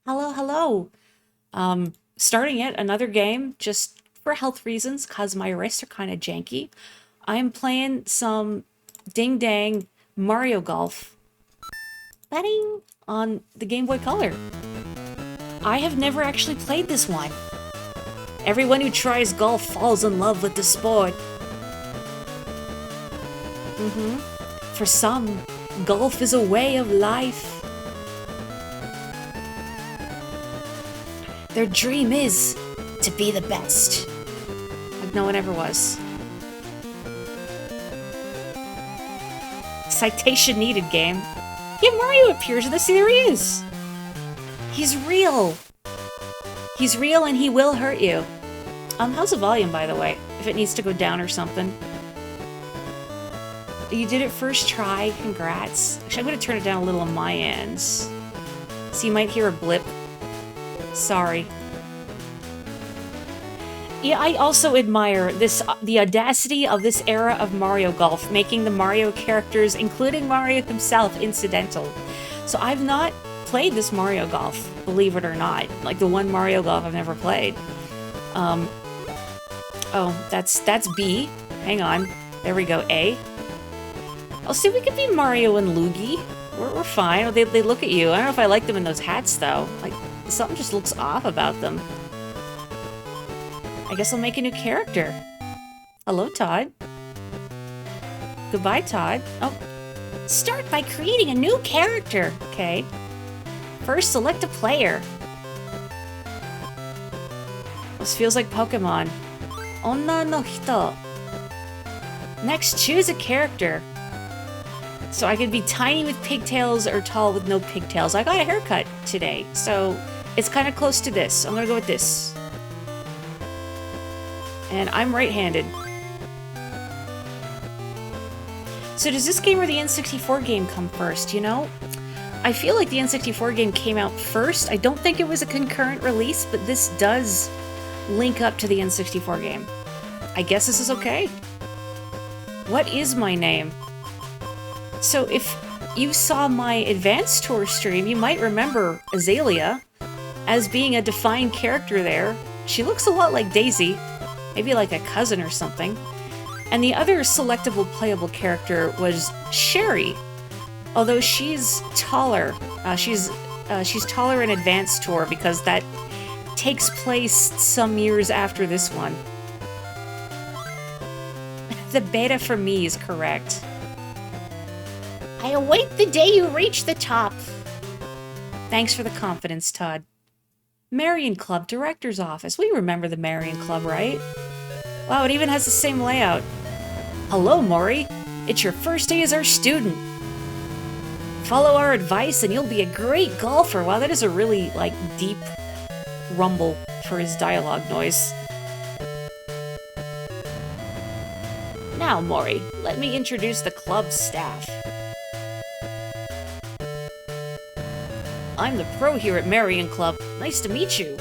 Hello, hello. Starting yet another game just for health reasons, cause my wrists are kind of janky. I'm playing some ding dang Mario Golf. Betting on the Game Boy Color. I have never actually played this one. Everyone who tries golf falls in love with the sport. For some, golf is a way of life. Their dream is to be the best. Like no one ever was. Citation needed, game. Yeah, Mario appears in the series. He's real. He's real and he will hurt you. How's the volume, by the way? If it needs to go down or something. You did it first try, congrats. Actually, I'm gonna turn it down a little on my end. So you might hear a blip. Sorry. Yeah, I also admire the audacity of this era of Mario Golf, making the Mario characters, including Mario himself, incidental. So I've not played this Mario Golf, believe it or not. Like the one Mario Golf I've never played. Oh, that's B. Hang on. There we go, A. Oh, see, we could be Mario and Luigi. We're fine. They look at you. I don't know if I like them in those hats, though. Like, something just looks off about them. I guess I'll make a new character. Hello, Todd. Goodbye, Todd. Oh. Start by creating a new character. Okay. First, select a player. This feels like Pokemon. Onna no hito. Next, choose a character. So I could be tiny with pigtails or tall with no pigtails. I got a haircut today, so it's kind of close to this. I'm gonna go with this. And I'm right-handed. So does this game or the N64 game come first, you know? I feel like the N64 game came out first. I don't think it was a concurrent release, but this does link up to the N64 game. I guess this is okay. What is my name? So if you saw my Advanced Tour stream, you might remember Azalea as being a defined character there. She looks a lot like Daisy, maybe like a cousin or something. And the other selectable playable character was Sherry, although she's taller. She's taller in Advanced Tour because that takes place some years after this one. The beta for me is correct. I await the day you reach the top. Thanks for the confidence, Todd. Marion Club Director's Office. We remember the Marion Club, right? Wow, it even has the same layout. Hello, Maury. It's your first day as our student. Follow our advice and you'll be a great golfer. Wow, that is a really, like, deep rumble for his dialogue noise. Now, Maury, let me introduce the club staff. I'm the pro here at Marion Club. Nice to meet you.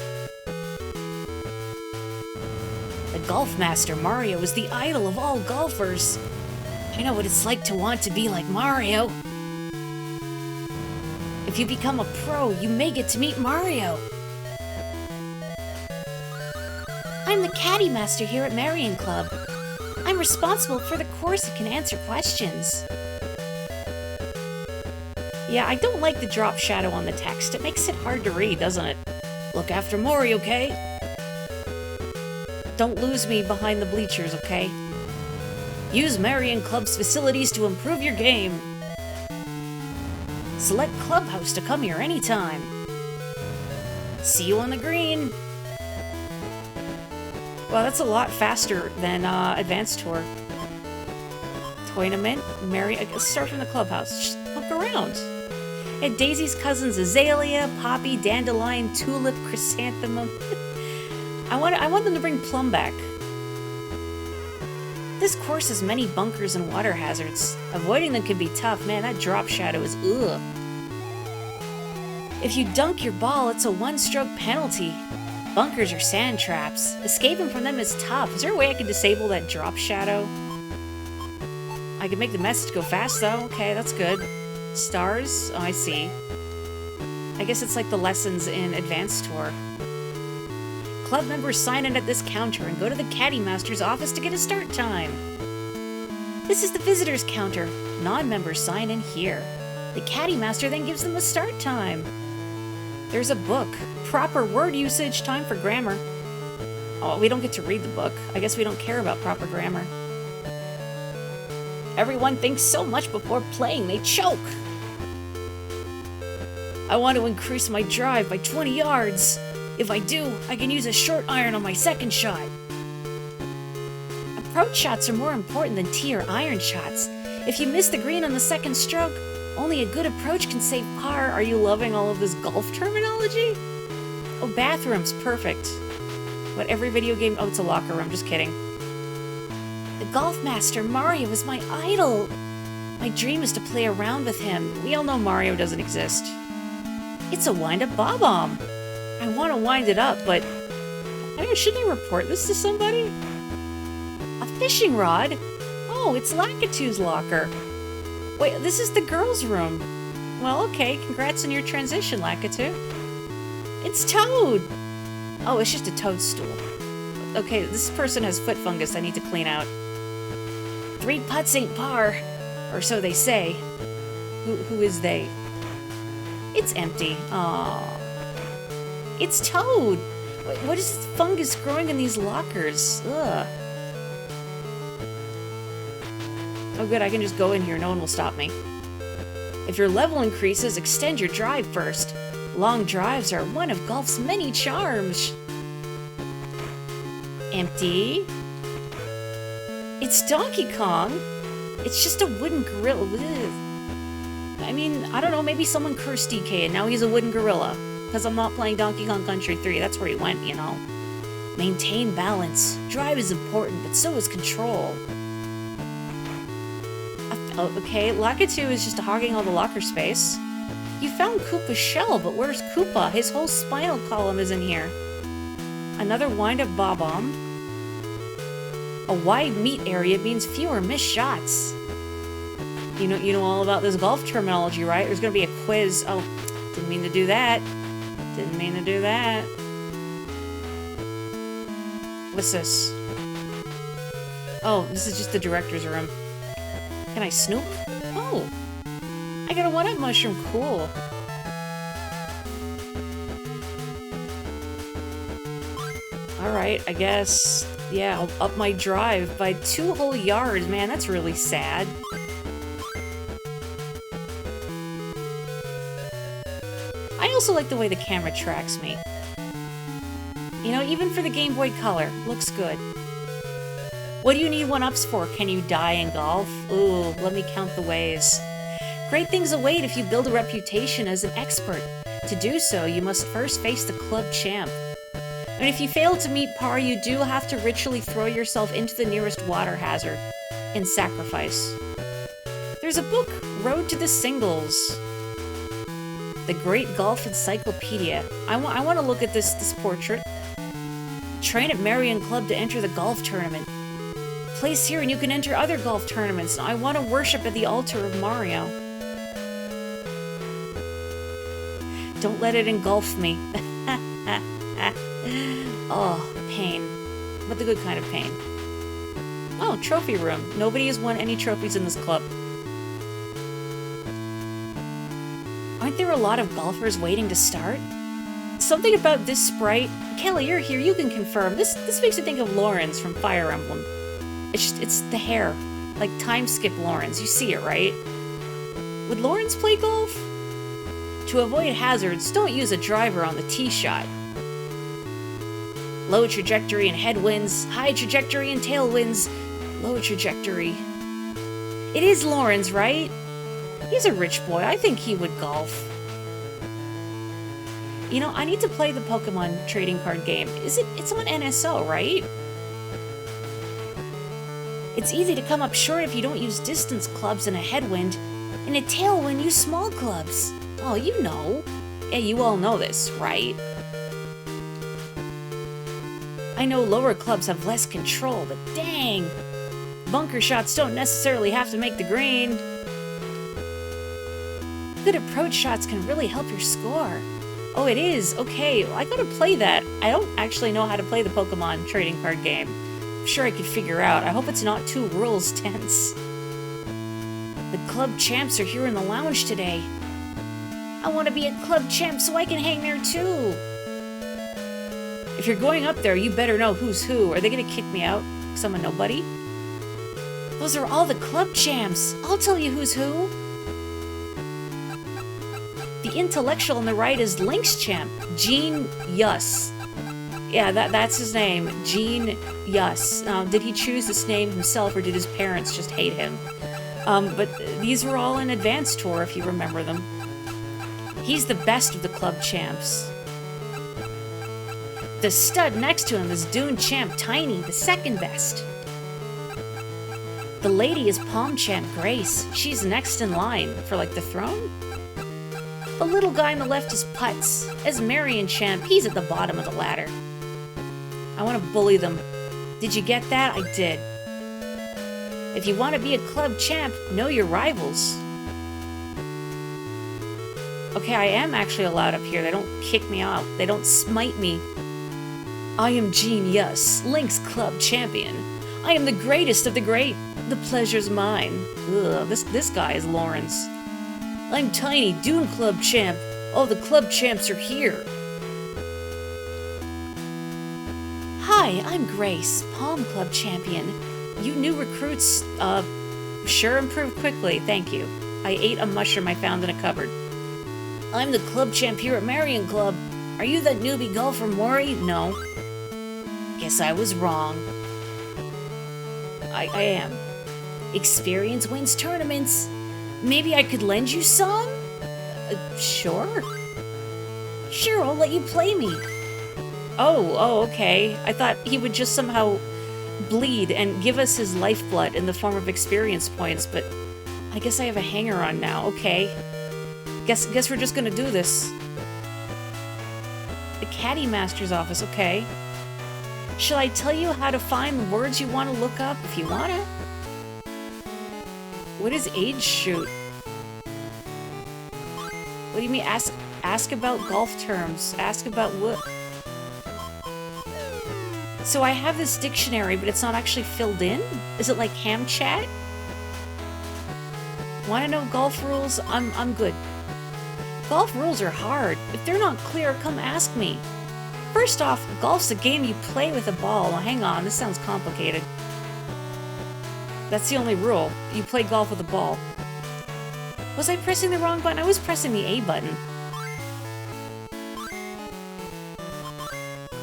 The Golf Master Mario is the idol of all golfers. I know what it's like to want to be like Mario. If you become a pro, you may get to meet Mario. I'm the Caddy Master here at Marion Club. I'm responsible for the course that can answer questions. Yeah, I don't like the drop shadow on the text. It makes it hard to read, doesn't it? Look after Maury, okay? Don't lose me behind the bleachers, okay? Use Marion Club's facilities to improve your game. Select Clubhouse to come here anytime. See you on the green. Well, that's a lot faster than Advanced Tour. Tournament, let's start from the clubhouse. Just look around. And Daisy's cousins Azalea, Poppy, Dandelion, Tulip, Chrysanthemum. I want them to bring Plum back. This course has many bunkers and water hazards. Avoiding them can be tough. Man, that drop shadow is ugh. If you dunk your ball, it's a one-stroke penalty. Bunkers are sand traps. Escaping from them is tough. Is there a way I can disable that drop shadow? I can make the message go fast, though. Okay, that's good. Stars? Oh, I see. I guess it's like the lessons in Advanced Tour. Club members sign in at this counter and go to the caddy master's office to get a start time. This is the visitor's counter. Non-members sign in here. The caddy master then gives them a start time. There's a book. Proper word usage, time for grammar. Oh, we don't get to read the book. I guess we don't care about proper grammar. Everyone thinks so much before playing, they choke. I want to increase my drive by 20 yards. If I do, I can use a short iron on my second shot. Approach shots are more important than tee or iron shots. If you miss the green on the second stroke, only a good approach can save par. Are you loving all of this golf terminology? Oh, bathrooms, perfect. But every video game... Oh, it's a locker room, just kidding. The golf master, Mario, is my idol. My dream is to play around with him. We all know Mario doesn't exist. It's a wind-up bob-omb. I want to wind it up, but... I don't know, shouldn't I report this to somebody? A fishing rod? Oh, it's Lakitu's locker. Wait, this is the girls' room. Well, okay, congrats on your transition, Lakitu. It's Toad! Oh, it's just a toadstool. Okay, this person has foot fungus I need to clean out. 3 putts ain't par. Or so they say. Who is they? It's empty. Aww. It's Toad! What is this fungus growing in these lockers? Ugh. Oh good, I can just go in here, no one will stop me. If your level increases, extend your drive first. Long drives are one of golf's many charms. Empty. It's Donkey Kong. It's just a wooden gorilla. I mean, I don't know, maybe someone cursed DK and now he's a wooden gorilla. Because I'm not playing Donkey Kong Country 3, that's where he went, you know. Maintain balance. Drive is important, but so is control. Oh, okay, Lakitu is just hogging all the locker space. You found Koopa's shell, but where's Koopa? His whole spinal column is in here. Another wind-up bob-omb. A wide meet area means fewer missed shots. You know all about this golf terminology, right? There's gonna be a quiz. Oh, didn't mean to do that. Didn't mean to do that. What's this? Oh, this is just the director's room. Can I snoop? Oh! I got a one-up mushroom. Cool. Alright, I guess... Yeah, I'll up my drive by 2 whole yards. Man, that's really sad. I also like the way the camera tracks me. You know, even for the Game Boy Color, looks good. What do you need one-ups for? Can you die in golf? Ooh, let me count the ways. Great things await if you build a reputation as an expert. To do so, you must first face the club champ. And if you fail to meet par, you do have to ritually throw yourself into the nearest water hazard in sacrifice. There's a book, Road to the Singles. The Great Golf Encyclopedia. I want to look at this portrait. Train at Marion Club to enter the golf tournament. Place here and you can enter other golf tournaments. I want to worship at the altar of Mario. Don't let it engulf me. Oh, pain. But the good kind of pain. Oh, trophy room. Nobody has won any trophies in this club. Aren't there a lot of golfers waiting to start? Something about this sprite... Kelly, you're here, you can confirm. This makes me think of Lawrence from Fire Emblem. It's the hair. Like time skip Lawrence. You see it, right? Would Lawrence play golf? To avoid hazards, don't use a driver on the tee shot. Low trajectory and headwinds, high trajectory and tailwinds, low trajectory. It is Lawrence, right? He's a rich boy. I think he would golf. You know, I need to play the Pokemon trading card game. It's on NSO, right? It's easy to come up short if you don't use distance clubs in a headwind. In a tailwind, use small clubs. Oh, you know. Yeah, you all know this, right? I know lower clubs have less control, but dang! Bunker shots don't necessarily have to make the green. Good approach shots can really help your score. Oh, it is? Okay, well, I gotta play that. I don't actually know how to play the Pokemon trading card game. I'm sure I could figure out. I hope it's not too rules tense. The club champs are here in the lounge today. I want to be a club champ so I can hang there too. If you're going up there, you better know who's who. Are they gonna kick me out? Because I'm a nobody? Those are all the club champs. I'll tell you who's who. The intellectual on the right is Link's champ, Gene Yuss. Yeah, that's his name, Gene Yuss. Now, did he choose this name himself or did his parents just hate him? But these were all in Advanced Tour, if you remember them. He's the best of the club champs. The stud next to him is Dune champ Tiny, the second best. The lady is Palm champ Grace. She's next in line for, like, the throne? The little guy on the left is Putz. As Marion champ, he's at the bottom of the ladder. I want to bully them. Did you get that? I did. If you want to be a club champ, know your rivals. Okay, I am actually allowed up here. They don't kick me out. They don't smite me. I am Gene Yuss, Link's club champion. I am the greatest of the great. The pleasure's mine. Ugh, this guy is Lawrence. I'm Tiny, Dune Club champ. All the club champs are here. Hi, I'm Grace, Palm Club champion. You new recruits, sure improved quickly, thank you. I ate a mushroom I found in a cupboard. I'm the club champ here at Marion Club. Are you that newbie golfer Maury? No. Guess I was wrong. I am. Experience wins tournaments. Maybe I could lend you some? Sure. Sure, I'll let you play me. Oh, okay. I thought he would just somehow bleed and give us his lifeblood in the form of experience points, but I guess I have a hanger on now. Okay. Guess we're just gonna do this. The Caddy Master's office, okay. Shall I tell you how to find the words you want to look up if you wanna? What is age shoot? What do you mean ask about golf terms? Ask about what? So I have this dictionary, but it's not actually filled in? Is it like ham chat? Wanna know golf rules? I'm good. Golf rules are hard. If they're not clear, come ask me. First off, golf's a game you play with a ball. Now, hang on, this sounds complicated. That's the only rule. You play golf with a ball. Was I pressing the wrong button? I was pressing the A button.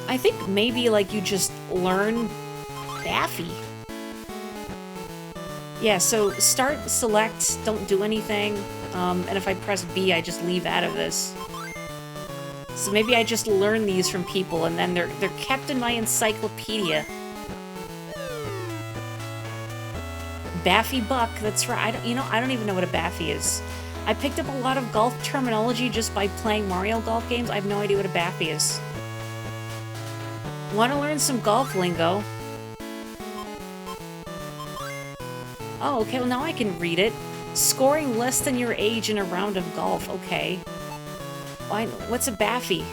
I think maybe, like, you just learn Baffy. Yeah, so start, select, don't do anything. And if I press B, I just leave out of this. So maybe I just learn these from people, and then they're kept in my encyclopedia. Baffy Buck, that's right. I don't even know what a Baffy is. I picked up a lot of golf terminology just by playing Mario Golf games. I have no idea what a Baffy is. Want to learn some golf lingo? Oh, okay, well now I can read it. Scoring less than your age in a round of golf, okay. What's a Baffy?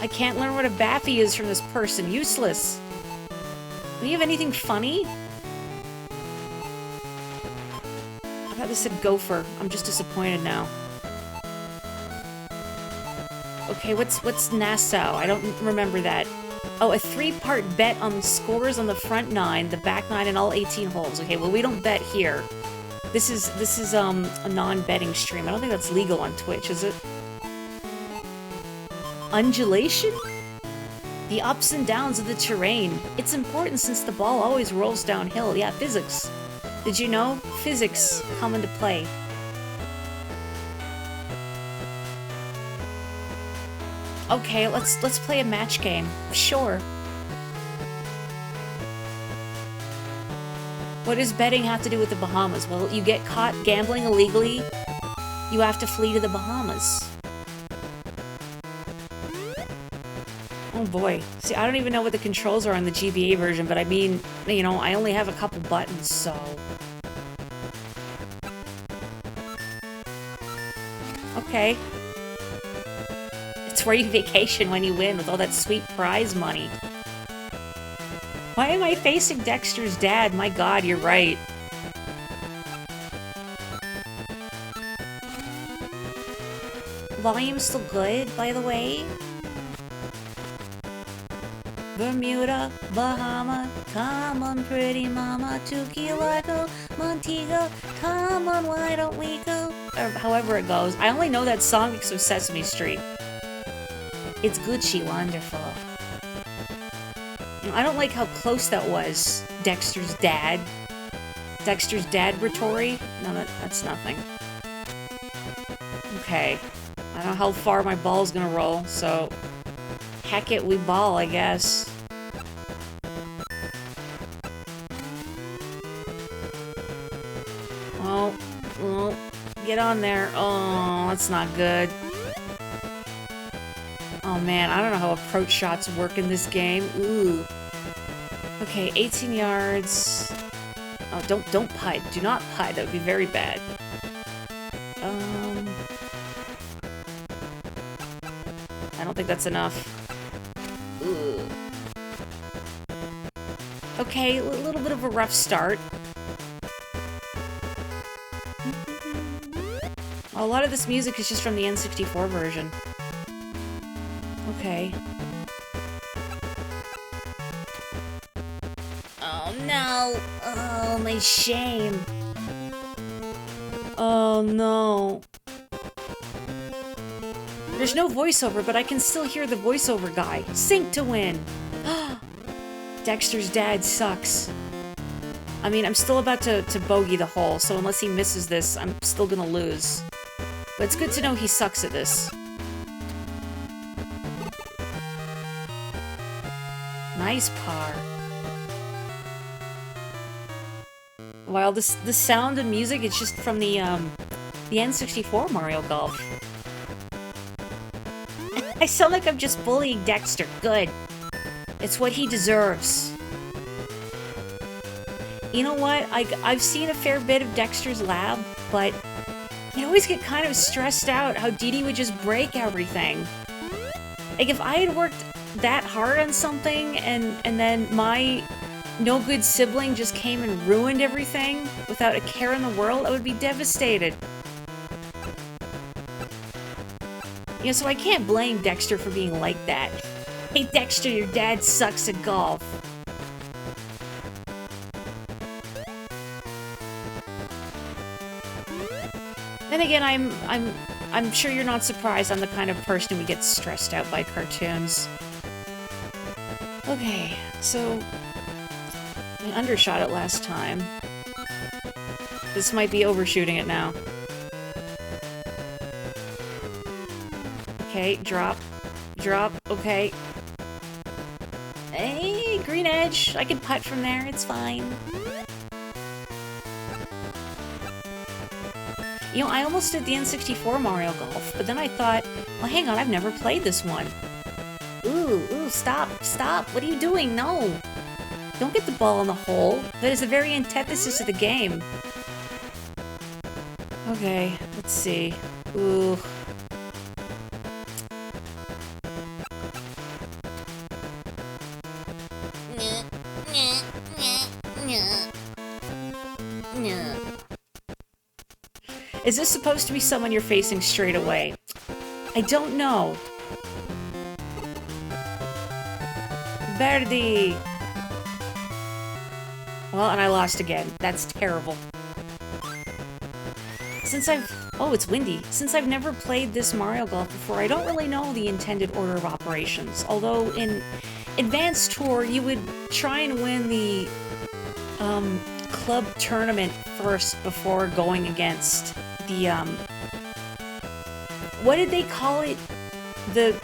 I can't learn what a Baffy is from this person. Useless. Do you have anything funny? I thought this said gopher. I'm just disappointed now. Okay, what's Nassau? I don't remember that. Oh, a 3-part bet on the scores on the front 9, the back 9, and all 18 holes. Okay, well we don't bet here. This is a non-betting stream. I don't think that's legal on Twitch, is it? Undulation? The ups and downs of the terrain. It's important since the ball always rolls downhill. Yeah, physics. Did you know? Physics come into play. Okay, let's play a match game. Sure. What does betting have to do with the Bahamas? Well, you get caught gambling illegally, you have to flee to the Bahamas. Oh boy. See, I don't even know what the controls are on the GBA version, but I mean, you know, I only have a couple buttons, so... Okay. It's where you vacation when you win with all that sweet prize money. Why am I facing Dexter's dad? My god, you're right. Volume's still good, by the way. Bermuda, Bahama, come on pretty mama, to Key Largo, Montego, come on, why don't we go? Or however it goes. I only know that song because of Sesame Street. It's Gucci wonderful. I don't like how close that was, Dexter's dad. Dexter's dad-ratory? No, that's nothing. Okay. I don't know how far my ball's gonna roll, so... heck it, we ball, I guess. Oh, get on there. Oh, that's not good. Oh man, I don't know how approach shots work in this game. Ooh. Okay, 18 yards. Oh, don't putt. Do not putt. That would be very bad. I don't think that's enough. Ooh. Okay, a little bit of a rough start. A lot of this music is just from the N64 version. Okay. Oh no! Oh, my shame. Oh no. There's no voiceover, but I can still hear the voiceover guy. Sink to win! Dexter's dad sucks. I mean, I'm still about to bogey the hole, so unless he misses this, I'm still gonna lose. But it's good to know he sucks at this. Nice par. While the sound and music is just from the N64 Mario Golf. I sound like I'm just bullying Dexter. Good. It's what he deserves. You know what? I've seen a fair bit of Dexter's Lab, but I always get kind of stressed out how Dee Dee would just break everything. Like, if I had worked that hard on something and then my no-good sibling just came and ruined everything without a care in the world, I would be devastated. You know, so I can't blame Dexter for being like that. Hey Dexter, your dad sucks at golf. Then again, I'm sure you're not surprised I'm the kind of person who gets stressed out by cartoons. Okay, so I undershot it last time. This might be overshooting it now. Okay, drop. Drop, okay. Hey, green edge. I can putt from there, it's fine. You know, I almost did the N64 Mario Golf, but then I thought, well, hang on, I've never played this one. Ooh, stop, stop. What are you doing? No. Don't get the ball in the hole. That is a very antithesis of the game. Okay, let's see. Ooh. Is this supposed to be someone you're facing straight away? I don't know. Birdie! Well, and I lost again. That's terrible. Oh, it's windy. Since I've never played this Mario Golf before, I don't really know the intended order of operations. Although in Advanced Tour, you would try and win the club tournament first before going against the what did they call it? The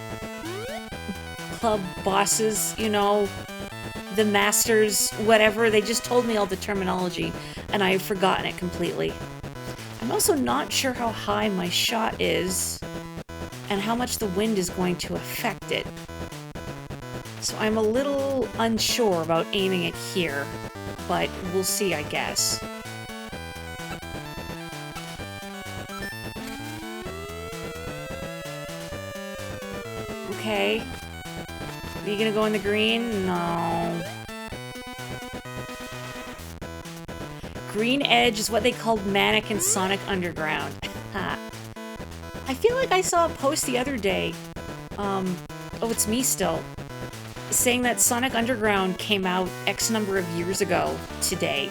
club bosses, you know, the masters, whatever. They just told me all the terminology, and I've forgotten it completely. I'm also not sure how high my shot is, and how much the wind is going to affect it. So I'm a little unsure about aiming it here, but we'll see, I guess. Okay. Are you gonna go in the green? No. Green Edge is what they called Manic in Sonic Underground. I feel like I saw a post the other day. Oh, it's me still. Saying that Sonic Underground came out X number of years ago today.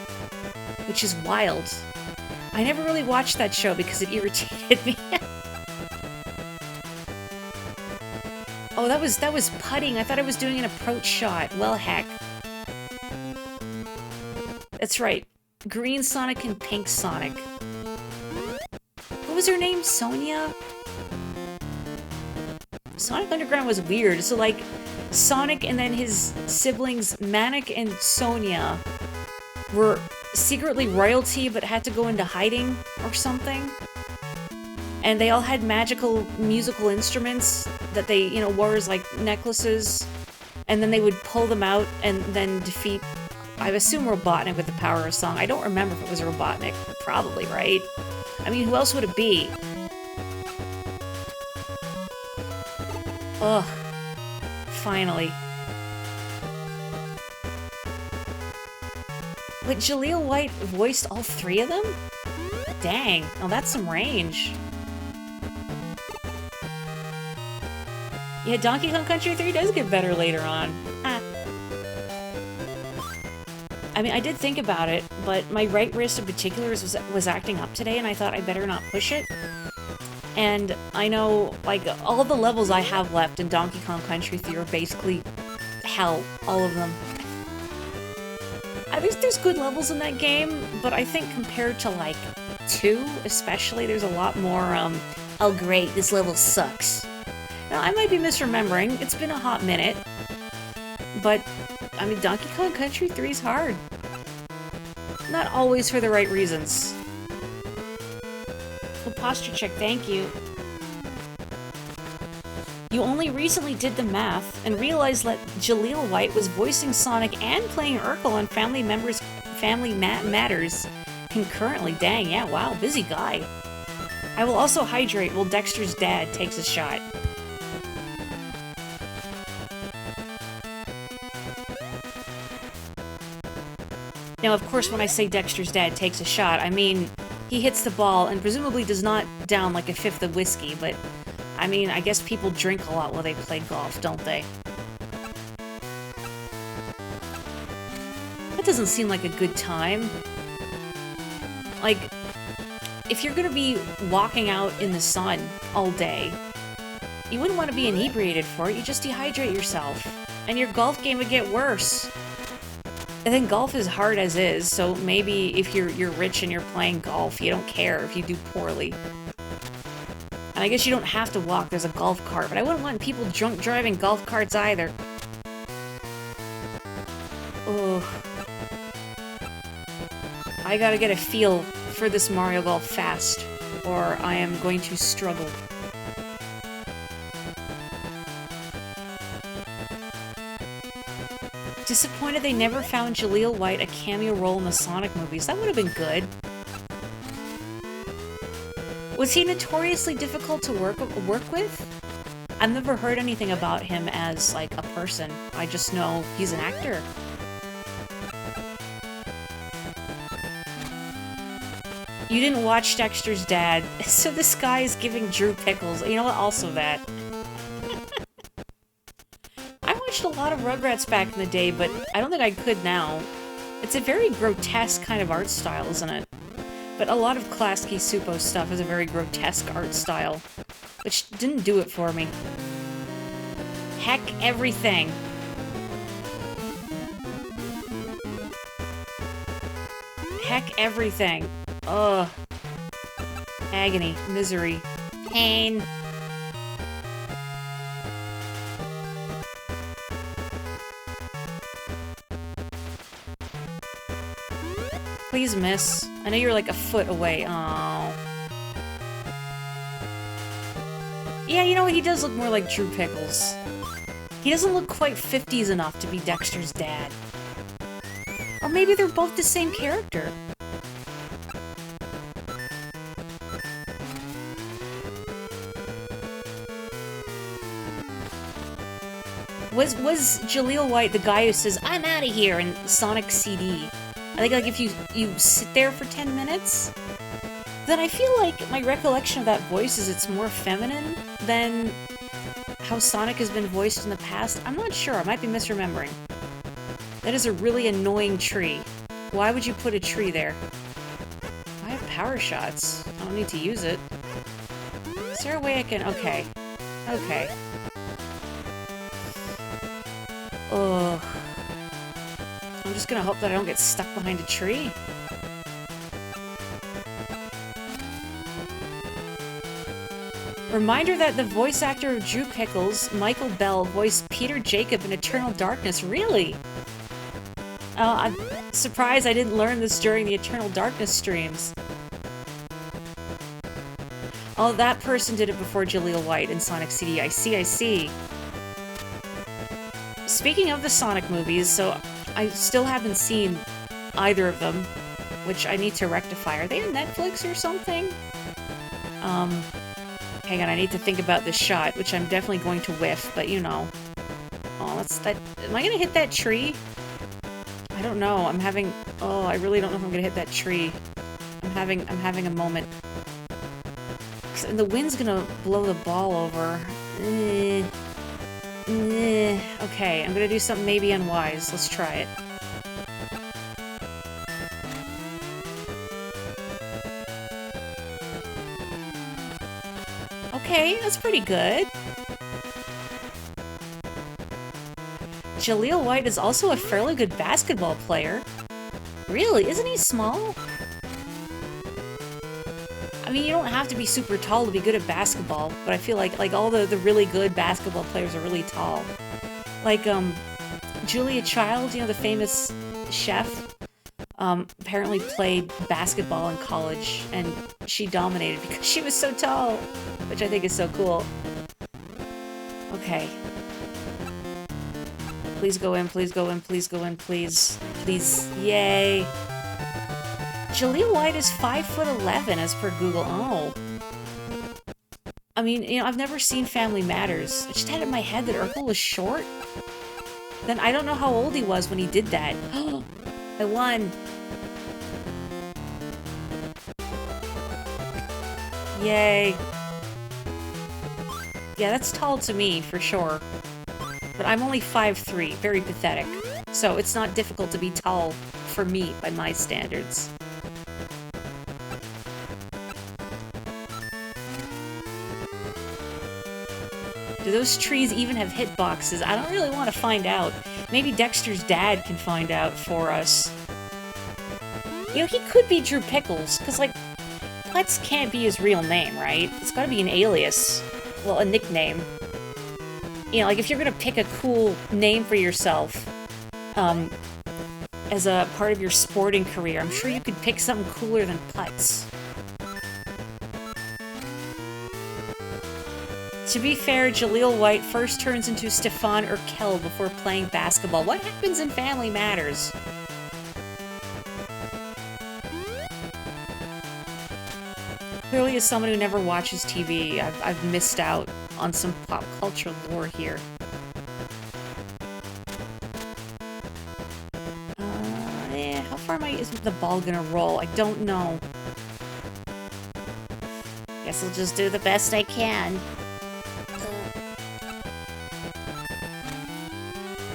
Which is wild. I never really watched that show because it irritated me. Oh, that was putting. I thought I was doing an approach shot. Well, heck. That's right. Green Sonic and Pink Sonic. What was her name? Sonia? Sonic Underground was weird. So, like, Sonic and then his siblings, Manic and Sonia, were secretly royalty but had to go into hiding or something. And they all had magical musical instruments that they, you know, wore as, like, necklaces. And then they would pull them out and then defeat, I assume, Robotnik with the power of song. I don't remember if it was Robotnik. Probably, right? I mean, who else would it be? Ugh. Finally. But Jaleel White voiced all three of them? Dang. Now that's some range. Yeah, Donkey Kong Country 3 does get better later on. I mean, I did think about it, but my right wrist in particular was acting up today, and I thought I better not push it. And I know, like, all the levels I have left in Donkey Kong Country 3 are basically hell. All of them. There's good levels in that game, but I think compared to, like, 2, especially, there's a lot more, oh great, this level sucks. Now, I might be misremembering. It's been a hot minute. But, I mean, Donkey Kong Country 3 is hard. Not always for the right reasons. Well, posture check, thank you. You only recently did the math and realized that Jaleel White was voicing Sonic and playing Urkel on Family Matters concurrently. Dang, yeah, wow, busy guy. I will also hydrate while Dexter's dad takes a shot. Now, of course, when I say Dexter's dad takes a shot, I mean he hits the ball and presumably does not down like a fifth of whiskey, but I mean, I guess people drink a lot while they play golf, don't they? That doesn't seem like a good time. Like, if you're gonna be walking out in the sun all day, you wouldn't want to be inebriated for it, you just dehydrate yourself. And your golf game would get worse. And then golf is hard as is, so maybe if you're rich and you're playing golf, you don't care if you do poorly. And I guess you don't have to walk, there's a golf cart, but I wouldn't want people drunk driving golf carts either. Ugh. I gotta get a feel for this Mario Golf fast, or I am going to struggle. Disappointed they never found Jaleel White a cameo role in the Sonic movies. That would have been good. Was he notoriously difficult to work with? I've never heard anything about him as, like, a person. I just know he's an actor. You didn't watch Dexter's dad, so this guy is giving Drew pickles. You know what? Also that. I watched a lot of Rugrats back in the day, but I don't think I could now. It's a very grotesque kind of art style, isn't it? But a lot of Klasky Supo stuff has a very grotesque art style, which didn't do it for me. Heck everything. Heck everything. Ugh. Agony. Misery. Pain. Please miss. I know you're like a foot away. Oh. Yeah, you know what? He does look more like Drew Pickles. He doesn't look quite 50s enough to be Dexter's dad. Or maybe they're both the same character. Was Jaleel White the guy who says, "I'm out of here" in Sonic CD? I think, like, if you sit there for 10 minutes, then I feel like my recollection of that voice is it's more feminine than how Sonic has been voiced in the past. I'm not sure. I might be misremembering. That is a really annoying tree. Why would you put a tree there? I have power shots. I don't need to use it. Is there a way I can... Okay. Okay. Ugh. I'm just gonna hope that I don't get stuck behind a tree. Reminder that the voice actor of Drew Pickles, Michael Bell, voiced Peter Jacob in Eternal Darkness. Really? I'm surprised I didn't learn this during the Eternal Darkness streams. Oh, that person did it before Jaleel White in Sonic CD. I see, I see. Speaking of the Sonic movies, so I still haven't seen either of them, which I need to rectify. Are they on Netflix or something? Hang on, I need to think about this shot, which I'm definitely going to whiff, but you know. Oh, that's that. Am I gonna hit that tree? I don't know. I'm having... Oh, I really don't know if I'm gonna hit that tree. I'm having a moment. And the wind's gonna blow the ball over. Okay, I'm gonna do something maybe unwise. Let's try it. Okay, that's pretty good. Jaleel White is also a fairly good basketball player. Really? Isn't he small? I mean, you don't have to be super tall to be good at basketball, but I feel like all the really good basketball players are really tall. Like, Julia Child, you know, the famous chef, apparently played basketball in college, and she dominated because she was so tall, which I think is so cool. Okay. Please go in, please go in, please go in, please. Please. Yay. Jaleel White is 5'11" as per Google. Oh. I mean, you know, I've never seen Family Matters. I just had it in my head that Urkel was short. Then I don't know how old he was when he did that. I won. Yay. Yeah, that's tall to me, for sure. But I'm only 5'3", very pathetic. So it's not difficult to be tall for me by my standards. Do those trees even have hitboxes? I don't really want to find out. Maybe Dexter's dad can find out for us. You know, he could be Drew Pickles, because, like, Putz can't be his real name, right? It's gotta be an alias. Well, a nickname. You know, like, if you're gonna pick a cool name for yourself, as a part of your sporting career, I'm sure you could pick something cooler than Putz. To be fair, Jaleel White first turns into Stefan Urkel before playing basketball. What happens in Family Matters? Clearly, as someone who never watches TV, I've missed out on some pop culture lore here. How far is the ball gonna roll? I don't know. Guess I'll just do the best I can.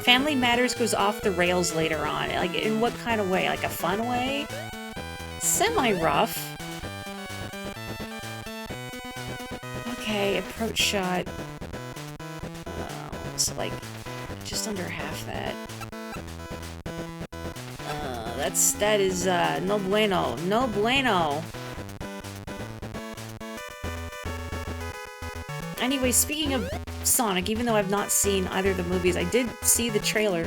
Family Matters goes off the rails later on. Like, in what kind of way? Like a fun way? Semi-rough. Okay, approach shot. It's like just under half that. That is no bueno. No bueno. Anyway, speaking of Sonic, even though I've not seen either of the movies, I did see the trailer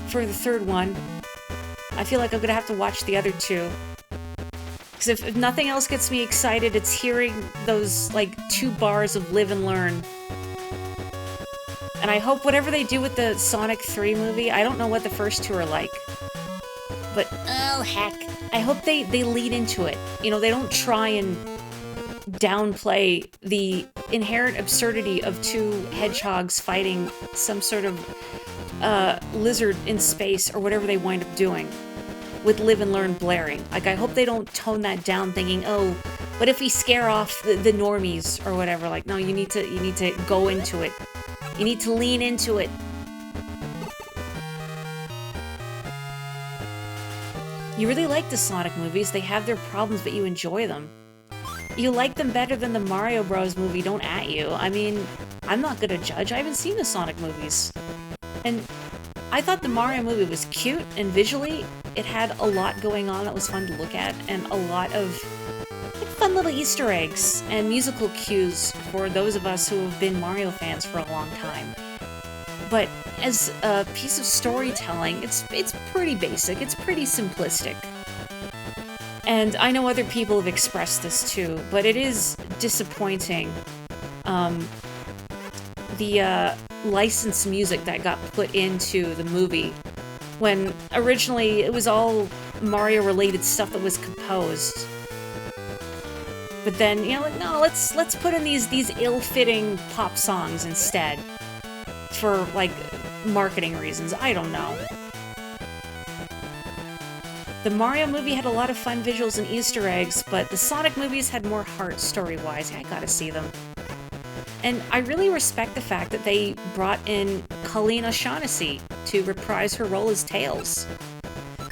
for the third one. I feel like I'm gonna have to watch the other two. Because if nothing else gets me excited, it's hearing those, like, 2 bars of Live and Learn. And I hope whatever they do with the Sonic 3 movie, I don't know what the first 2 are like. But, oh heck, I hope they lead into it. You know, they don't try and downplay the inherent absurdity of two hedgehogs fighting some sort of lizard in space or whatever they wind up doing with Live and Learn blaring. Like, I hope they don't tone that down thinking, oh, what if we scare off the normies or whatever? Like, no, you need to go into it. You need to lean into it. You really like the Sonic movies. They have their problems, but you enjoy them. You like them better than the Mario Bros. Movie, don't at you. I mean, I'm not gonna judge. I haven't seen the Sonic movies. And I thought the Mario movie was cute, and visually, it had a lot going on that was fun to look at, and a lot of fun little Easter eggs and musical cues for those of us who have been Mario fans for a long time. But as a piece of storytelling, it's pretty basic, it's pretty simplistic. And I know other people have expressed this too, but it is disappointing, the licensed music that got put into the movie, when originally it was all Mario-related stuff that was composed. But then, you know, like, no, let's put in these ill-fitting pop songs instead. For, like, marketing reasons. I don't know. The Mario movie had a lot of fun visuals and Easter eggs, but the Sonic movies had more heart story-wise. I gotta see them. And I really respect the fact that they brought in Colleen O'Shaughnessy to reprise her role as Tails.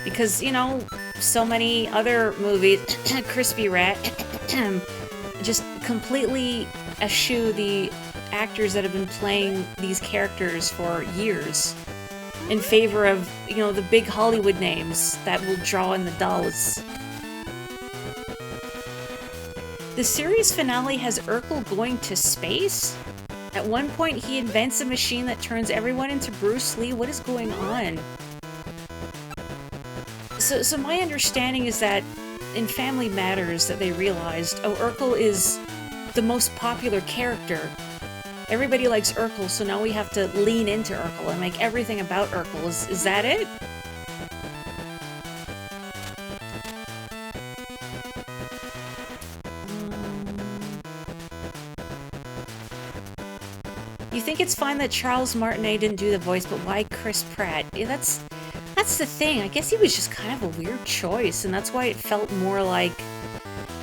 Because, you know, so many other movies, Crispy Rat, just completely eschew the actors that have been playing these characters for years in favor of, you know, the big Hollywood names that will draw in the dolls. The series finale has Urkel going to space? At one point he invents a machine that turns everyone into Bruce Lee. What is going on? So my understanding is that in Family Matters that they realized, oh, Urkel is the most popular character. Everybody likes Urkel, so now we have to lean into Urkel and make everything about Urkel. Is that it? You think it's fine that Charles Martinet didn't do the voice, but why Chris Pratt? Yeah, that's the thing. I guess he was just kind of a weird choice, and that's why it felt more like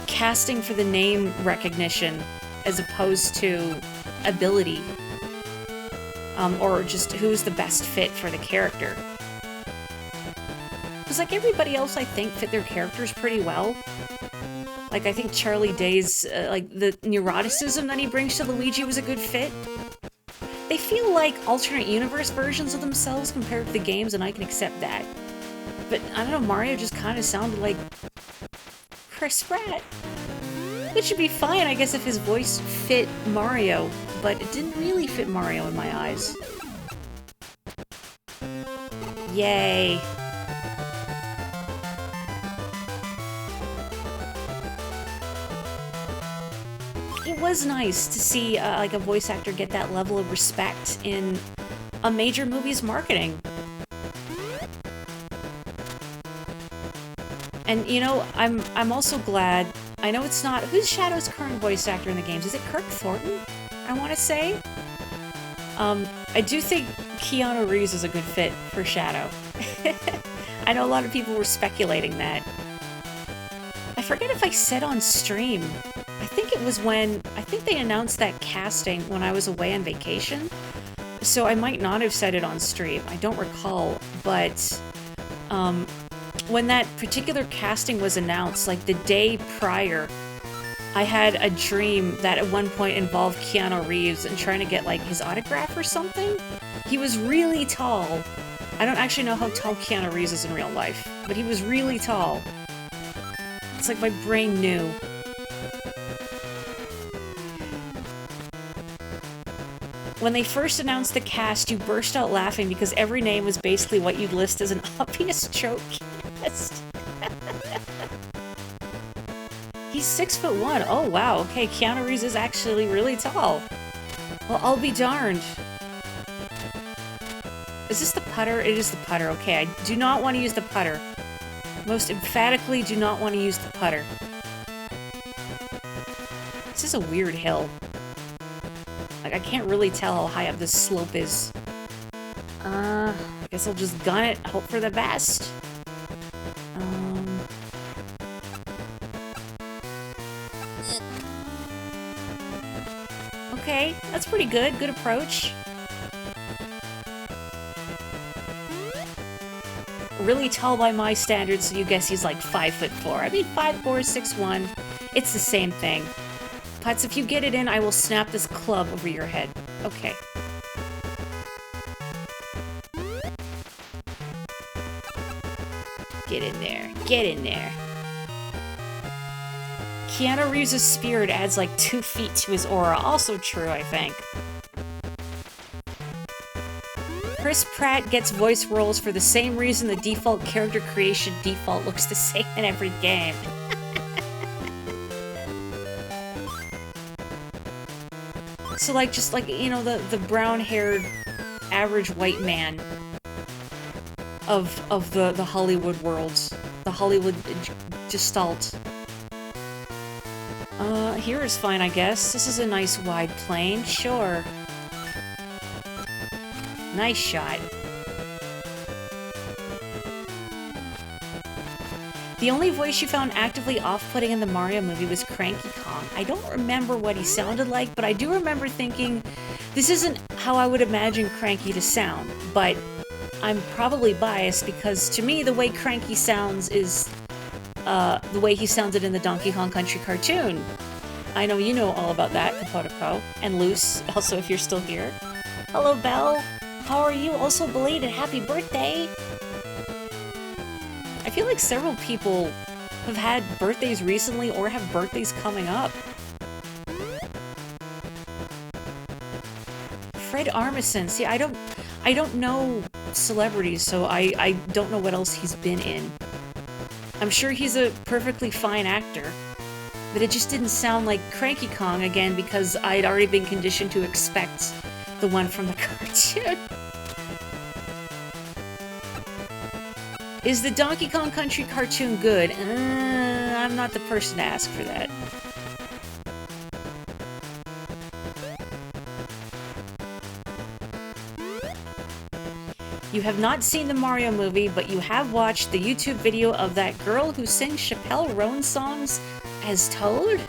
casting for the name recognition as opposed to ability, or just who's the best fit for the character. Because, like, everybody else, I think, fit their characters pretty well. Like, I think Charlie Day's, like, the neuroticism that he brings to Luigi was a good fit. They feel like alternate universe versions of themselves compared to the games, and I can accept that. But, I don't know, Mario just kind of sounded like Chris Pratt. Which should be fine, I guess, if his voice fit Mario, but it didn't really fit Mario in my eyes. Yay. It was nice to see, like, a voice actor get that level of respect in a major movie's marketing. And, you know, I'm also glad. I know it's not... Who's Shadow's current voice actor in the games? Is it Kirk Thornton, I want to say? I do think Keanu Reeves is a good fit for Shadow. I know a lot of people were speculating that. I forget if I said on stream. I think it was when... I think they announced that casting when I was away on vacation. So I might not have said it on stream. I don't recall, but... when that particular casting was announced, like the day prior, I had a dream that at one point involved Keanu Reeves and trying to get, like, his autograph or something. He was really tall. I don't actually know how tall Keanu Reeves is in real life, but he was really tall. It's like my brain knew. When they first announced the cast, you burst out laughing because every name was basically what you'd list as an obvious joke cast. He's 6'1". Oh wow, okay, Keanu Reeves is actually really tall. Well, I'll be darned. Is this the putter? It is the putter. Okay, I do not want to use the putter. Most emphatically do not want to use the putter. This is a weird hill. Like, I can't really tell how high up this slope is. I guess I'll just gun it, hope for the best. Okay, that's pretty good. Good approach. Really tall by my standards, so you guess he's like 5'4". I mean, 5'4", 6'1". It's the same thing. Putz, if you get it in, I will snap this club over your head. Okay. Get in there. Get in there. Keanu Reeves' spirit adds like 2 feet to his aura. Also true, I think. Chris Pratt gets voice roles for the same reason the default character creation default looks the same in every game. So like, just like, you know, the brown-haired average white man of the Hollywood world. The Hollywood gestalt. Here is fine, I guess. This is a nice wide plane, sure. Nice shot. The only voice you found actively off-putting in the Mario movie was Cranky Kong. I don't remember what he sounded like, but I do remember thinking, this isn't how I would imagine Cranky to sound, but I'm probably biased because to me the way Cranky sounds is the way he sounded in the Donkey Kong Country cartoon. I know you know all about that, Kapotoko, and Luce, also if you're still here. Hello, Belle. How are you? Also belated happy birthday! I feel like several people have had birthdays recently or have birthdays coming up. Fred Armisen. See, I don't know celebrities, so I don't know what else he's been in. I'm sure he's a perfectly fine actor, but it just didn't sound like Cranky Kong again because I'd already been conditioned to expect the one from the cartoon. Is the Donkey Kong Country cartoon good? I'm not the person to ask for that. You have not seen the Mario movie, but you have watched the YouTube video of that girl who sings Chappelle Roan songs as Toad?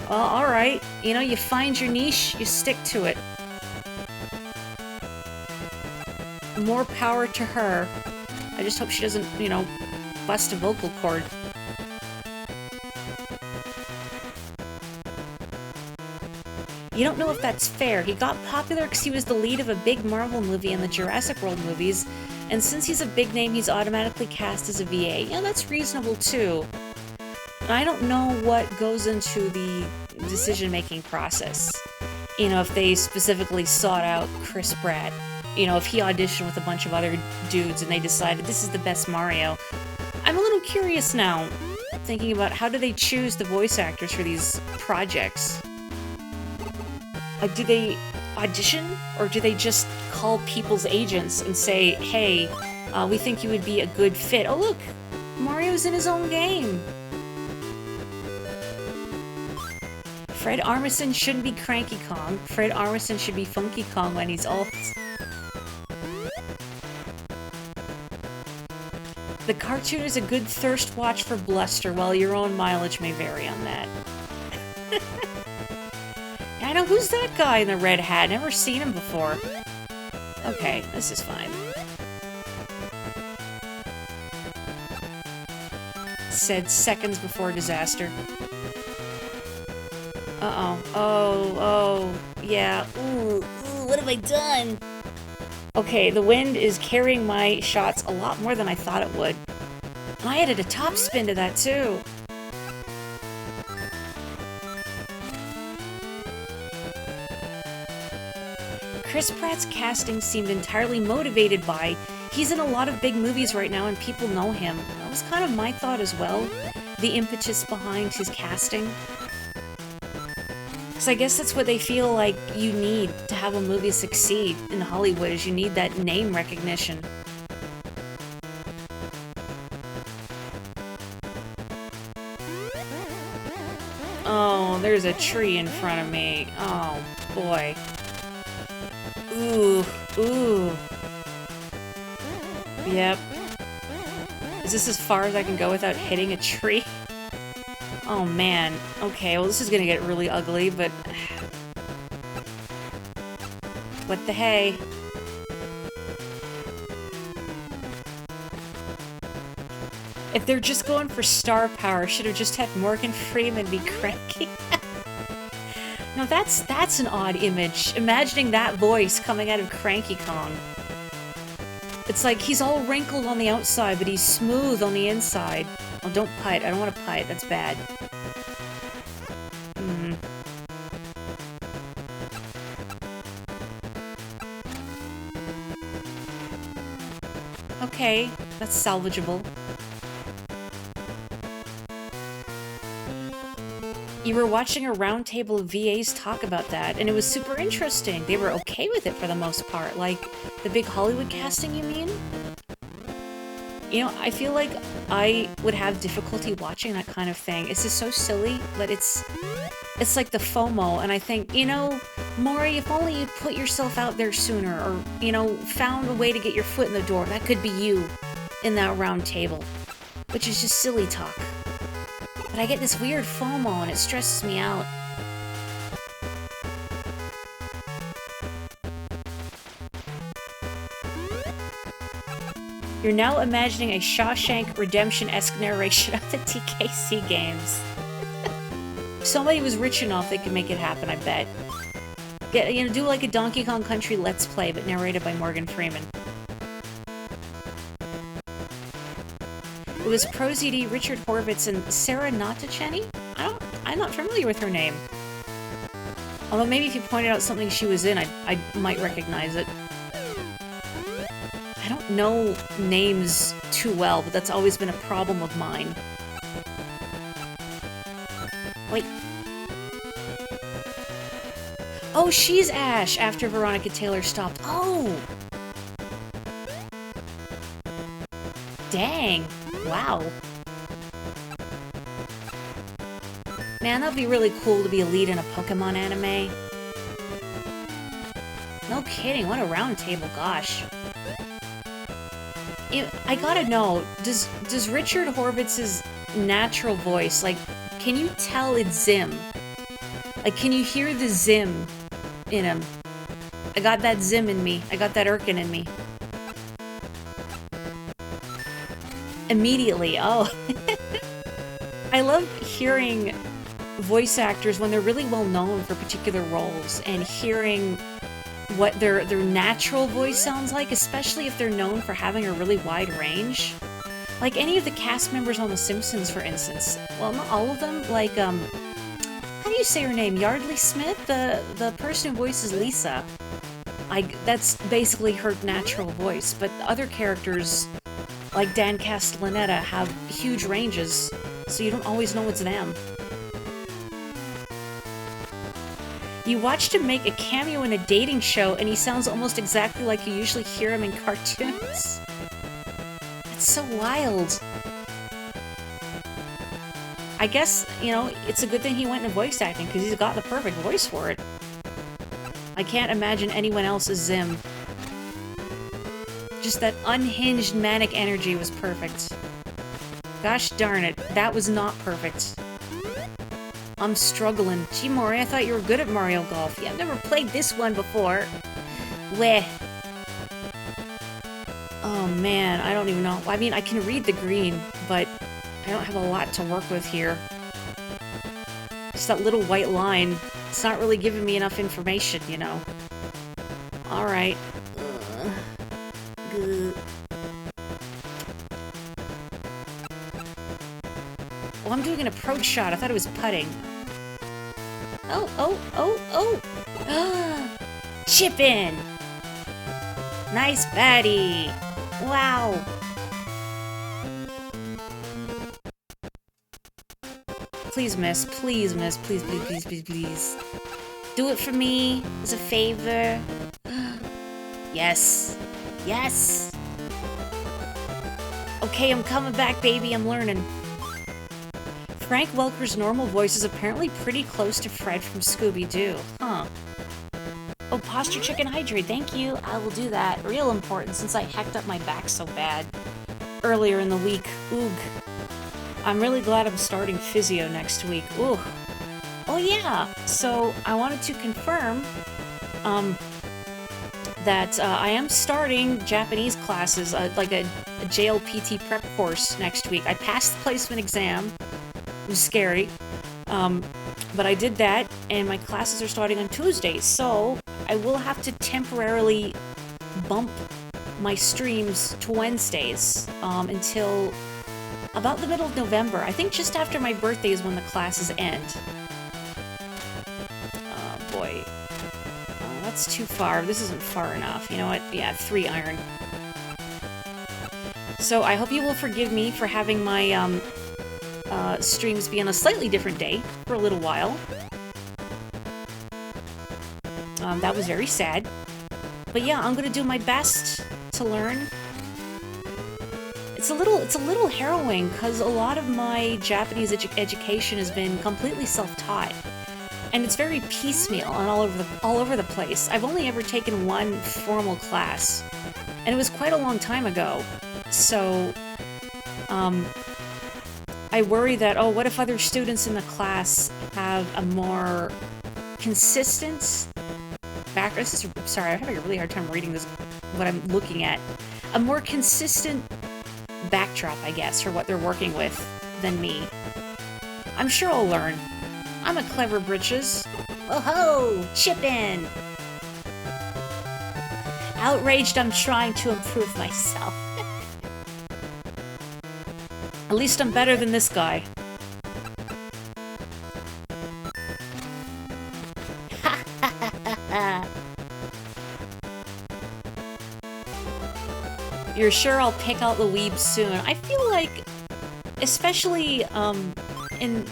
Well, alright. You know, you find your niche, you stick to it. More power to her. I just hope she doesn't, you know, bust a vocal cord. You don't know if that's fair. He got popular because he was the lead of a big Marvel movie and the Jurassic World movies, and since he's a big name, he's automatically cast as a VA. Yeah, that's reasonable too. And I don't know what goes into the decision-making process. You know, if they specifically sought out Chris Pratt. You know, if he auditioned with a bunch of other dudes and they decided this is the best Mario. I'm a little curious now, thinking about how do they choose the voice actors for these projects? Do they audition, or do they just call people's agents and say, hey, we think you would be a good fit. Oh look, Mario's in his own game. Fred Armisen shouldn't be Cranky Kong. Fred Armisen should be Funky Kong when he's old. The cartoon is a good thirst watch for bluster, while your own mileage may vary on that. I know, who's that guy in the red hat? Never seen him before. Okay, this is fine. Said seconds before disaster. Uh-oh. Oh, yeah. Ooh, what have I done? Okay, the wind is carrying my shots a lot more than I thought it would. And I added a top spin to that, too. Chris Pratt's casting seemed entirely motivated by, he's in a lot of big movies right now and people know him. That was kind of my thought as well, the impetus behind his casting. Because I guess that's what they feel like you need to have a movie succeed in Hollywood, is you need that name recognition. Oh there's a tree in front of me. Oh, boy. Ooh. Ooh. Yep. Is this as far as I can go without hitting a tree? Oh, man. Okay, well, this is gonna get really ugly, but... What the hey? If they're just going for star power, should have just had Morgan Freeman be cranky. No, that's an odd image. Imagining that voice coming out of Cranky Kong. It's like he's all wrinkled on the outside, but he's smooth on the inside. Oh, don't putt. I don't want to putt. That's bad. Okay, that's salvageable. You were watching a round table of VAs talk about that, and it was super interesting. They were okay with it for the most part. Like, the big Hollywood casting, you mean? You know, I feel like I would have difficulty watching that kind of thing. It's just so silly, but it's like the FOMO, and I think, you know, Maury, if only you'd put yourself out there sooner, or, you know, found a way to get your foot in the door, that could be you in that round table. Which is just silly talk. But I get this weird FOMO and it stresses me out. You're now imagining a Shawshank Redemption-esque narration of the TKC games. If somebody was rich enough, they could make it happen, I bet. Yeah, you know, do like a Donkey Kong Country Let's Play, but narrated by Morgan Freeman. It was ProZD, Richard Horvitz, and Sarah Natacheni? I'm not familiar with her name. Although maybe if you pointed out something she was in, I might recognize it. I don't know names too well, but that's always been a problem of mine. Wait. Oh, she's Ash after Veronica Taylor stopped. Oh! Dang. Wow. Man, that'd be really cool to be a lead in a Pokemon anime. No kidding, what a round table, gosh. I gotta know, does Richard Horvitz's natural voice, like, can you tell it's Zim? Like, can you hear the Zim in him? I got that Zim in me. I got that Irkin in me. Immediately, oh. I love hearing voice actors when they're really well known for particular roles and hearing what their natural voice sounds like, especially if they're known for having a really wide range. Like any of the cast members on The Simpsons, for instance. Well, not all of them. Like, how do you say her name? Yardley Smith? The person who voices Lisa. That's basically her natural voice, but other characters, like Dan Castellaneta, have huge ranges, so you don't always know it's them. You watched him make a cameo in a dating show, and he sounds almost exactly like you usually hear him in cartoons. That's so wild. I guess, you know, it's a good thing he went into voice acting, because he's got the perfect voice for it. I can't imagine anyone else as Zim. Just that unhinged manic energy was perfect. Gosh darn it, that was not perfect. I'm struggling. Gee, Maury, I thought you were good at Mario Golf. Yeah, I've never played this one before. Weh. Oh man, I don't even know. I mean, I can read the green, but I don't have a lot to work with here. Just that little white line. It's not really giving me enough information, you know. Alright. Oh, I'm doing an approach shot. I thought it was putting. Oh, oh, oh, oh! Chip in! Nice baddie! Wow! Please miss, please miss, please, please, please, please, please. Do it for me, as a favor. Yes. Yes! Okay, I'm coming back, baby, I'm learning. Frank Welker's normal voice is apparently pretty close to Fred from Scooby-Doo. Huh. Oh, posture chicken hydrate, thank you. I will do that. Real important since I hacked up my back so bad earlier in the week. Oog. I'm really glad I'm starting physio next week. Ooh. Oh yeah, so I wanted to confirm that I am starting Japanese classes, like a JLPT prep course next week. I passed the placement exam. It was scary. But I did that, and my classes are starting on Tuesdays, so I will have to temporarily bump my streams to Wednesdays until about the middle of November. I think just after my birthday is when the classes end. Oh boy. Oh, that's too far. This isn't far enough. You know what? Yeah, 3 iron. So I hope you will forgive me for having my streams be on a slightly different day for a little while. That was very sad. But yeah, I'm gonna do my best to learn. It's a little harrowing because a lot of my Japanese education has been completely self-taught, and it's very piecemeal and all over the place. I've only ever taken one formal class, and it was quite a long time ago. So, I worry that, oh, what if other students in the class have a more consistent background? Sorry, I'm having a really hard time reading this, what I'm looking at. A more consistent backdrop, I guess, for what they're working with than me. I'm sure I'll learn. I'm a clever britches. Oh ho! Chip in! Outraged, I'm trying to improve myself. At least I'm better than this guy. You're sure I'll pick out the weebs soon. I feel like, especially in,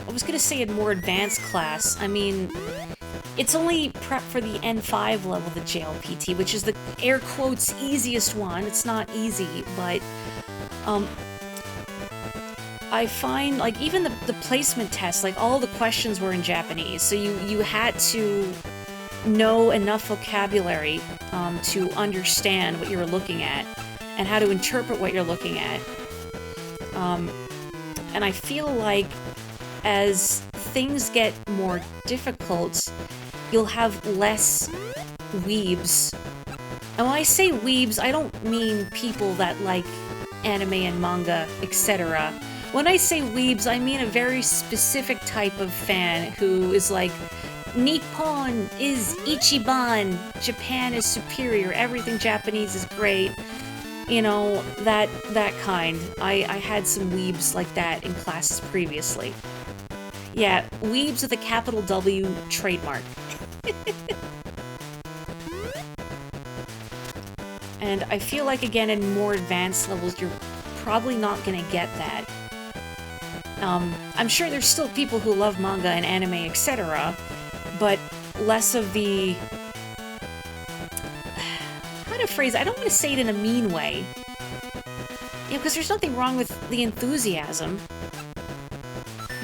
I was gonna say in more advanced class, I mean, it's only prep for the N5 level, the JLPT, which is the air quotes easiest one. It's not easy, but I find, like, even the placement test, like, all the questions were in Japanese, so you had to know enough vocabulary to understand what you were looking at, and how to interpret what you're looking at. And I feel like as things get more difficult, you'll have less weebs. And when I say weebs, I don't mean people that like anime and manga, etc. When I say weebs, I mean a very specific type of fan who is like, Nippon is Ichiban, Japan is superior, everything Japanese is great. You know, that kind. I had some weebs like that in classes previously. Yeah, weebs with a capital W trademark. And I feel like, again, in more advanced levels, you're probably not gonna get that. I'm sure there's still people who love manga and anime, etc., but less of the... how to phrase it? I don't want to say it in a mean way. You know, because there's nothing wrong with the enthusiasm.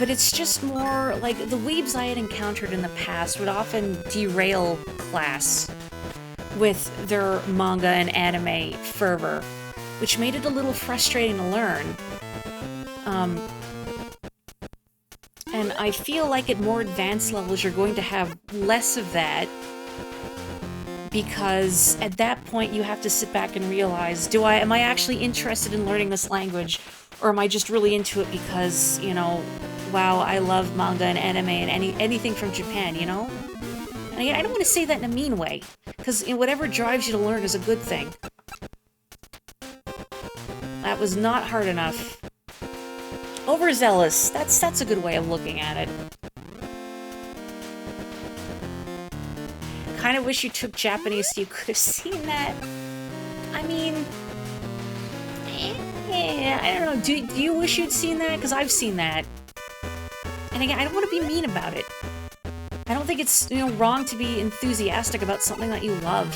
But it's just more like the weebs I had encountered in the past would often derail class with their manga and anime fervor, which made it a little frustrating to learn. And I feel like at more advanced levels you're going to have less of that, because at that point you have to sit back and realize, am I actually interested in learning this language, or am I just really into it because, you know, wow, I love manga and anime and anything from Japan, you know? And I don't want to say that in a mean way, because whatever drives you to learn is a good thing. That was not hard enough. Overzealous. That's a good way of looking at it. Kind of wish you took Japanese so you could have seen that. I mean, I don't know. Do you wish you'd seen that? Because I've seen that. And again, I don't want to be mean about it. I don't think it's, you know, wrong to be enthusiastic about something that you love.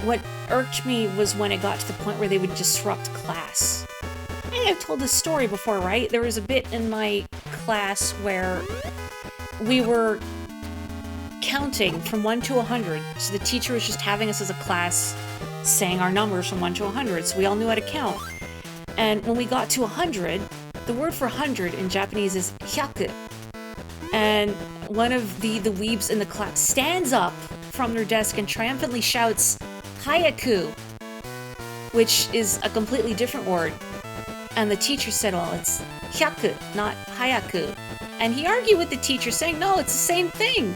What irked me was when it got to the point where they would disrupt class. I think I've told this story before, right? There was a bit in my class where we were counting from 1 to 100. So the teacher was just having us as a class saying our numbers from 1 to 100, so we all knew how to count. And when we got to 100, the word for 100 in Japanese is hyaku. And one of the weebs in the class stands up from their desk and triumphantly shouts, hayaku, which is a completely different word. And the teacher said, well, it's hyaku, not hayaku. And he argued with the teacher, saying, no, it's the same thing.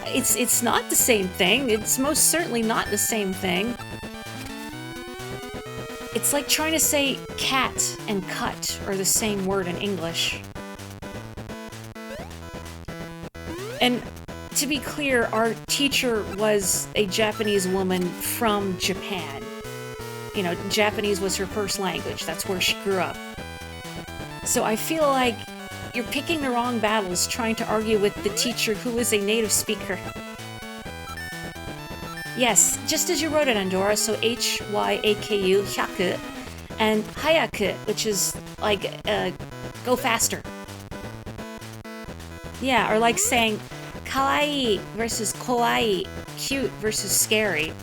It's not the same thing. It's most certainly not the same thing. It's like trying to say cat and cut are the same word in English. And to be clear, our teacher was a Japanese woman from Japan. You know, Japanese was her first language. That's where she grew up. So I feel like you're picking the wrong battles trying to argue with the teacher who is a native speaker. Yes, just as you wrote it, Andorra, so H-Y-A-K-U, hyaku, and hayaku, which is like, go faster. Yeah, or like saying kawaii versus kawaii, cute versus scary.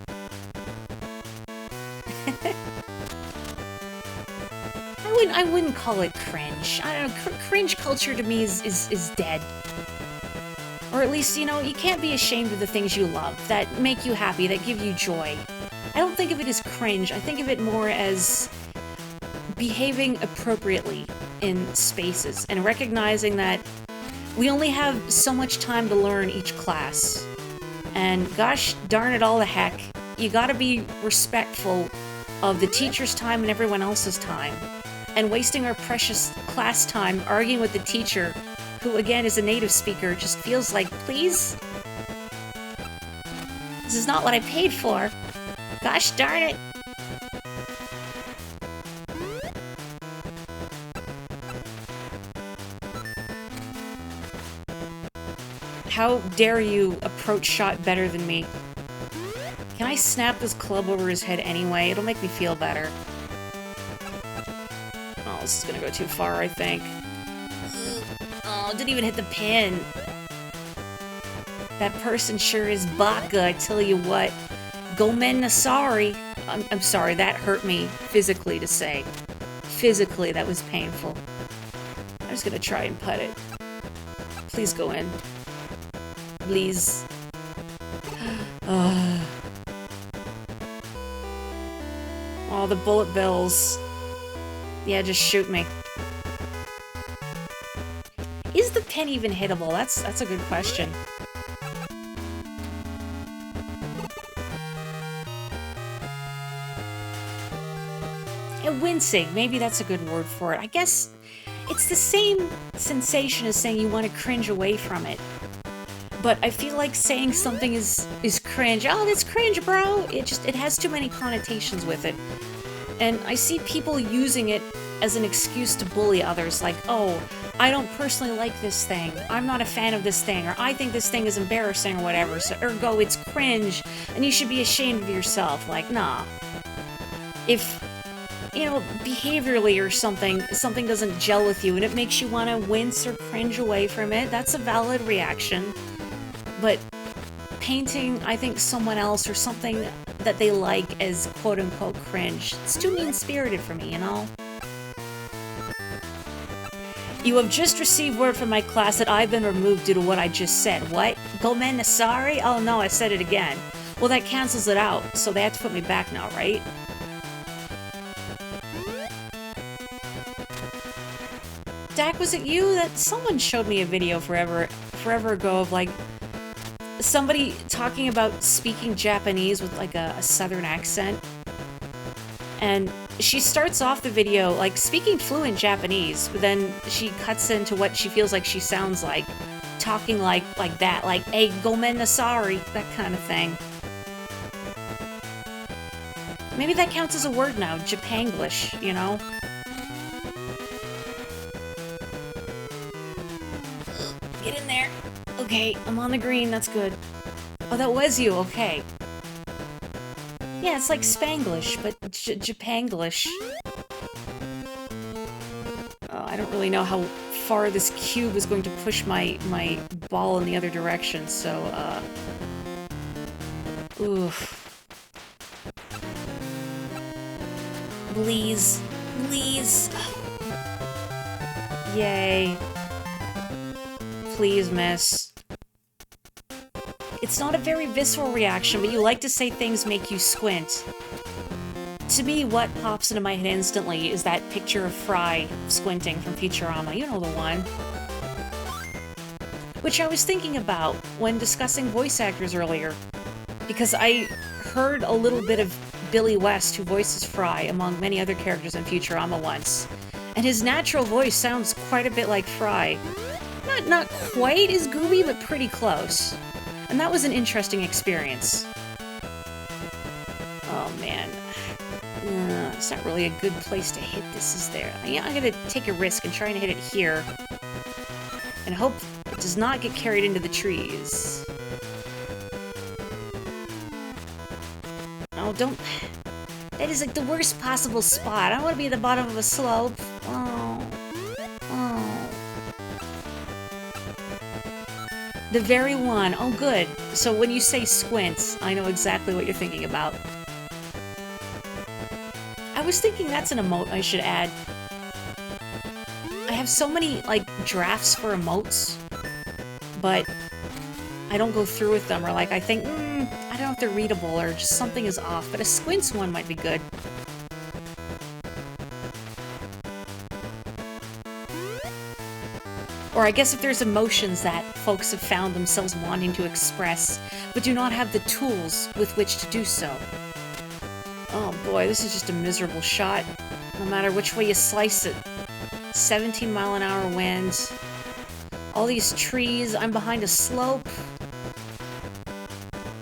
I wouldn't call it cringe. I don't know, cringe culture to me is dead. Or at least, you know, you can't be ashamed of the things you love, that make you happy, that give you joy. I don't think of it as cringe, I think of it more as behaving appropriately in spaces, and recognizing that we only have so much time to learn each class. And gosh darn it all the heck, you gotta be respectful of the teacher's time and everyone else's time. And wasting our precious class time arguing with the teacher, who again is a native speaker, just feels like, please? This is not what I paid for. Gosh darn it. How dare you approach shot better than me? Can I snap this club over his head anyway? It'll make me feel better. Oh, this is gonna go too far, I think. Oh, didn't even hit the pin. That person sure is baka, I tell you what. Gomen nasari. I'm sorry, that hurt me physically to say. Physically, that was painful. I'm just gonna try and putt it. Please go in. Please. Oh, the bullet bills. Yeah, just shoot me. Is the pen even hittable? That's a good question. And wincing, maybe that's a good word for it. I guess it's the same sensation as saying you want to cringe away from it. But I feel like saying something is cringe. Oh, that's cringe, bro! It has too many connotations with it. And I see people using it as an excuse to bully others, like, oh, I don't personally like this thing, I'm not a fan of this thing, or I think this thing is embarrassing or whatever, so ergo it's cringe, and you should be ashamed of yourself. Like, nah. If, you know, behaviorally or something doesn't gel with you and it makes you want to wince or cringe away from it, that's a valid reaction. But painting, I think, someone else or something that they like as quote-unquote cringe, it's too mean-spirited for me, you know? You have just received word from my class that I've been removed due to what I just said. What? Gomen nasari? Oh no, I said it again. Well, that cancels it out, so they have to put me back now, right? Dak, was it you that someone showed me a video forever ago of, like, somebody talking about speaking Japanese with, like, a southern accent? And she starts off the video, like, speaking fluent Japanese, but then she cuts into what she feels like she sounds like, talking like that, like, hey, gomen nasari, that kind of thing. Maybe that counts as a word now, Japanglish, you know? Get in there. Okay, I'm on the green, that's good. Oh, that was you, okay. Yeah, it's like Spanglish, but Japanglish. Oh, I don't really know how far this cube is going to push my ball in the other direction, so, oof. Please. Please. Yay. Please, miss. It's not a very visceral reaction, but you like to say things make you squint. To me, what pops into my head instantly is that picture of Fry squinting from Futurama. You know the one. Which I was thinking about when discussing voice actors earlier. Because I heard a little bit of Billy West, who voices Fry, among many other characters in Futurama once. And his natural voice sounds quite a bit like Fry. Not quite as gooey, but pretty close. And that was an interesting experience. Oh, man. It's not really a good place to hit this, is there? Yeah, I'm gonna take a risk and try and hit it here. And hope it does not get carried into the trees. Oh, don't... That is like the worst possible spot. I don't want to be at the bottom of a slope. Oh. Oh. The very one. Oh, good. So when you say squint, I know exactly what you're thinking about. I was thinking that's an emote I should add. I have so many, like, drafts for emotes, but I don't go through with them, or, like, I think, I don't know if they're readable, or just something is off, but a squints one might be good. Or I guess if there's emotions that folks have found themselves wanting to express, but do not have the tools with which to do so. Oh boy, this is just a miserable shot, no matter which way you slice it. 17-mile-an-hour winds. All these trees, I'm behind a slope.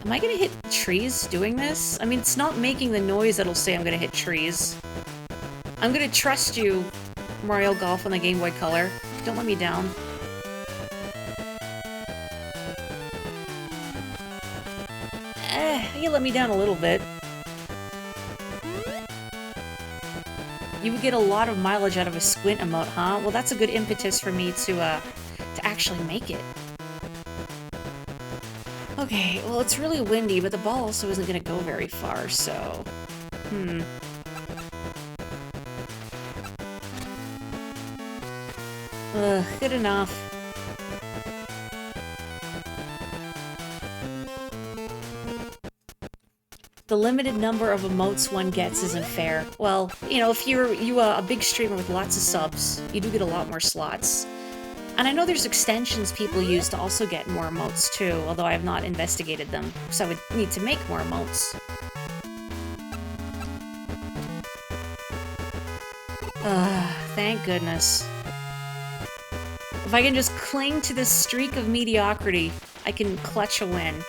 Am I gonna hit trees doing this? I mean, it's not making the noise that'll say I'm gonna hit trees. I'm gonna trust you, Mario Golf on the Game Boy Color. Don't let me down. You let me down a little bit. You would get a lot of mileage out of a squint emote, huh? Well, that's a good impetus for me to actually make it. Okay, well, it's really windy, but the ball also isn't gonna go very far, so... Ugh, good enough. The limited number of emotes one gets isn't fair. Well, you know, if you're a big streamer with lots of subs, you do get a lot more slots. And I know there's extensions people use to also get more emotes too, although I have not investigated them, because I would need to make more emotes. Thank goodness. If I can just cling to this streak of mediocrity, I can clutch a win.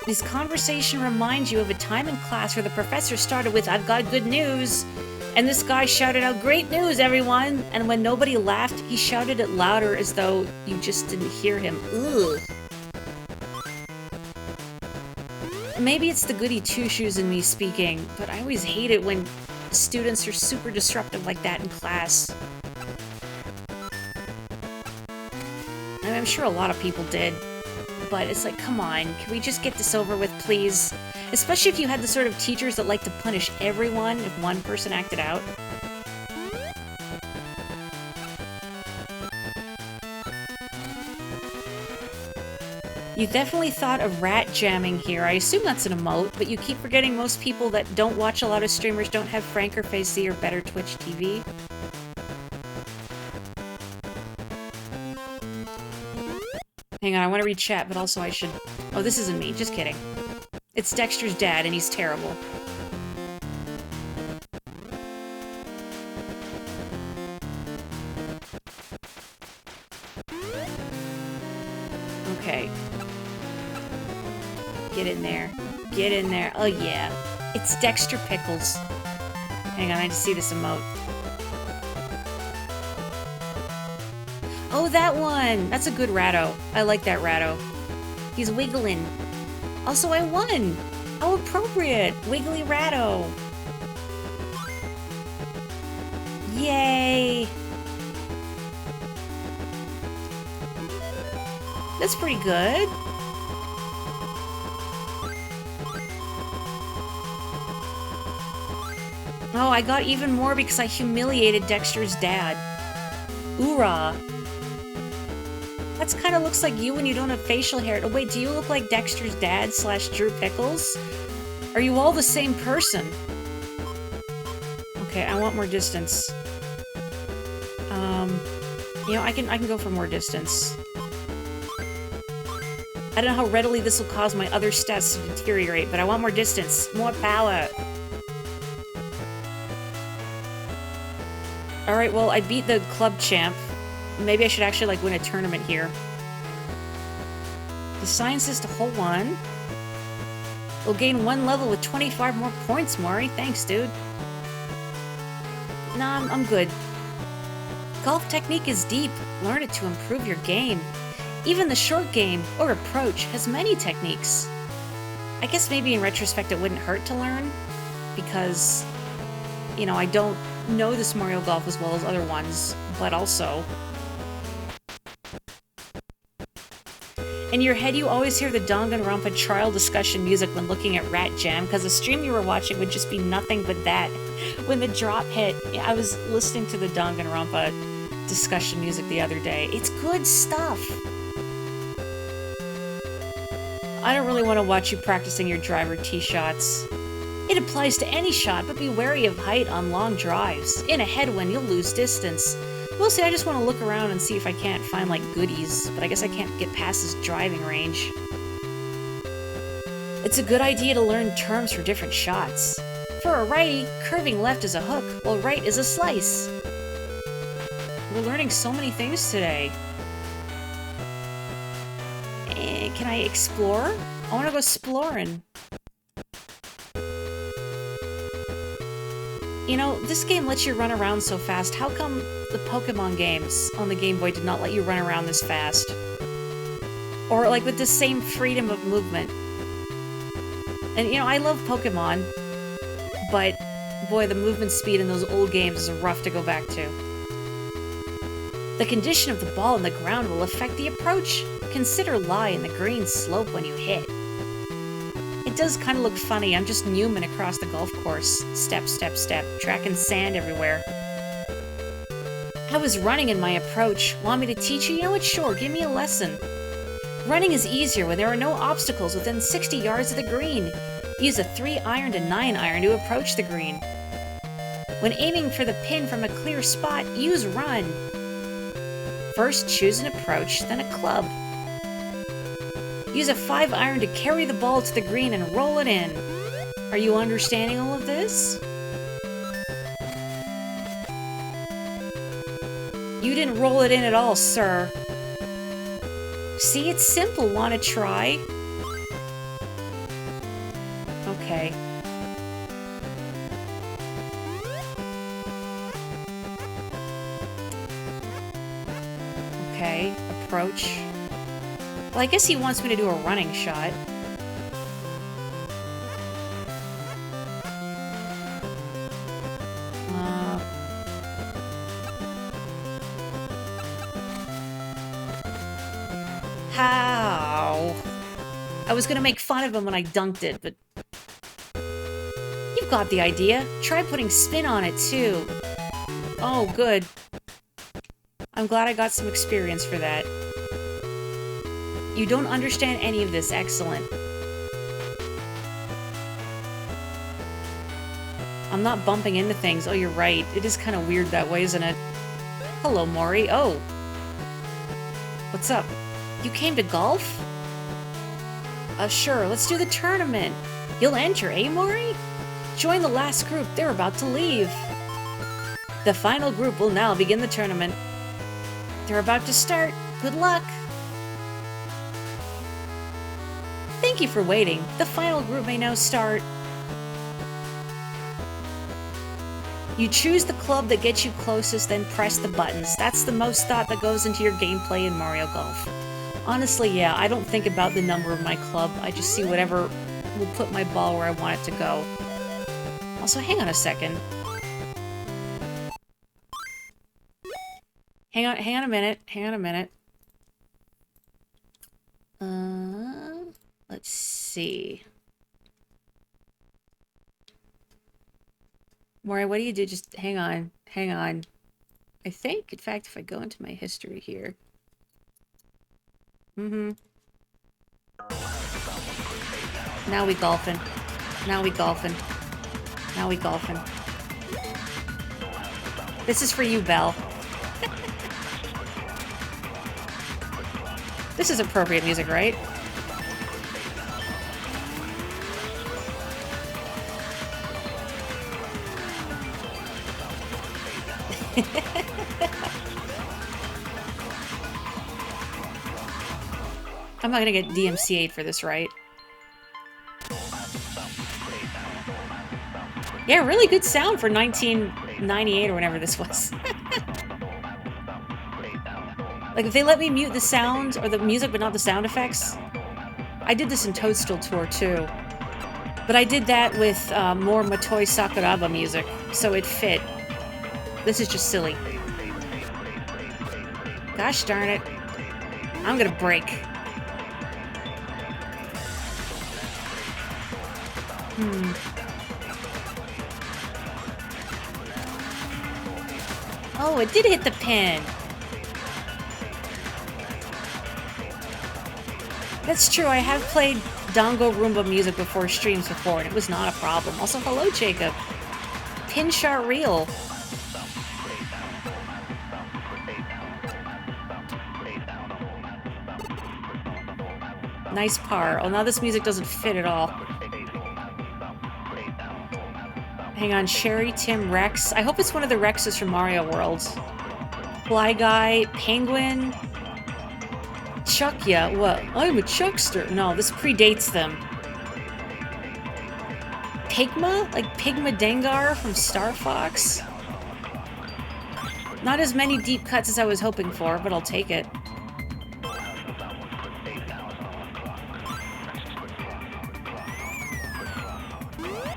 This conversation reminds you of a time in class where the professor started with, "I've got good news," and this guy shouted out, "Great news, everyone!" And when nobody laughed, he shouted it louder as though you just didn't hear him. Ugh. Maybe it's the goody two-shoes in me speaking, but I always hate it when students are super disruptive like that in class. I mean, I'm sure a lot of people did. But it's like, come on, can we just get this over with, please? Especially if you had the sort of teachers that like to punish everyone if one person acted out. You definitely thought of rat jamming here. I assume that's an emote, but you keep forgetting most people that don't watch a lot of streamers don't have Frank or FaZe or better Twitch TV. Hang on, I want to read chat, but also I should... Oh, this isn't me. Just kidding. It's Dexter's dad, and he's terrible. Okay. Get in there. Get in there. Oh, yeah. It's Dexter Pickles. Hang on, I just see this emote. Oh, that one! That's a good ratto. I like that ratto. He's wiggling. Also, I won! How appropriate! Wiggly ratto! Yay! That's pretty good. Oh, I got even more because I humiliated Dexter's dad. Oorah. That's kind of looks like you when you don't have facial hair. Oh, wait, do you look like Dexter's dad / Drew Pickles? Are you all the same person? Okay, I want more distance. You know, I can go for more distance. I don't know how readily this will cause my other stats to deteriorate, but I want more distance. More power. Alright, well, I beat the club champ. Maybe I should actually, like, win a tournament here. The science is to hole 1. We'll gain 1 level with 25 more points, Maury. Thanks, dude. Nah, I'm good. Golf technique is deep. Learn it to improve your game. Even the short game, or approach, has many techniques. I guess maybe in retrospect it wouldn't hurt to learn, because, you know, I don't know this Mario Golf as well as other ones, but also... In your head, you always hear the Danganronpa trial discussion music when looking at Rat Jam, because the stream you were watching would just be nothing but that. When the drop hit, I was listening to the Danganronpa discussion music the other day. It's good stuff! I don't really want to watch you practicing your driver tee shots. It applies to any shot, but be wary of height on long drives. In a headwind, you'll lose distance. Mostly, I just want to look around and see if I can't find, like, goodies, but I guess I can't get past this driving range. It's a good idea to learn terms for different shots. For a righty, curving left is a hook, while right is a slice. We're learning so many things today. Can I explore? I want to go exploring. You know, this game lets you run around so fast. How come the Pokemon games on the Game Boy did not let you run around this fast? Or, like, with the same freedom of movement. And, you know, I love Pokemon, but, boy, the movement speed in those old games is rough to go back to. The condition of the ball on the ground will affect the approach. Consider lie in the green slope when you hit. It does kind of look funny. I'm just Newman across the golf course. Step, step, step. Tracking sand everywhere. I was running in my approach. Want me to teach you? You know what? Sure, give me a lesson. Running is easier when there are no obstacles within 60 yards of the green. Use a 3-iron to 9-iron to approach the green. When aiming for the pin from a clear spot, use run. First, choose an approach, then a club. Use a 5-iron to carry the ball to the green and roll it in. Are you understanding all of this? You didn't roll it in at all, sir. See, it's simple. Want to try? Okay. Okay, approach. Well, I guess he wants me to do a running shot. How? I was gonna make fun of him when I dunked it, but... You've got the idea. Try putting spin on it, too. Oh, good. I'm glad I got some experience for that. You don't understand any of this. Excellent. I'm not bumping into things. Oh, you're right. It is kind of weird that way, isn't it? Hello, Maury. Oh. What's up? You came to golf? Sure. Let's do the tournament. You'll enter, eh, Maury? Join the last group. They're about to leave. The final group will now begin the tournament. They're about to start. Good luck. Thank you for waiting. The final group may now start. You choose the club that gets you closest, then press the buttons. That's the most thought that goes into your gameplay in Mario Golf. Honestly, yeah, I don't think about the number of my club. I just see whatever will put my ball where I want it to go. Also, hang on a second. hang on a minute. Hang on a minute. Let's see. Maury, what do you do? Just hang on. Hang on. I think, in fact, if I go into my history here. Mm-hmm. Now we golfing. Now we golfing. Now we golfing. This is for you, Belle. This is appropriate music, right? I'm not gonna get DMCA'd for this, right? Yeah, really good sound for 1998 or whenever this was. Like, if they let me mute the sound or the music but not the sound effects. I did this in Toadstool Tour, too. But I did that with more Motoi Sakuraba music, so it fit. This is just silly. Gosh darn it. I'm gonna break. Oh, it did hit the pin. That's true, I have played Dango Roomba music before streams before, and it was not a problem. Also, hello, Jacob. Pin shot reel. Nice par. Oh, now this music doesn't fit at all. Hang on, Sherry, Tim, Rex. I hope it's one of the Rexes from Mario World. Fly Guy, Penguin... Chuck, yeah, what? I'm a Chuckster. No, this predates them. Pigma? Like Pigma Dengar from Star Fox? Not as many deep cuts as I was hoping for, but I'll take it.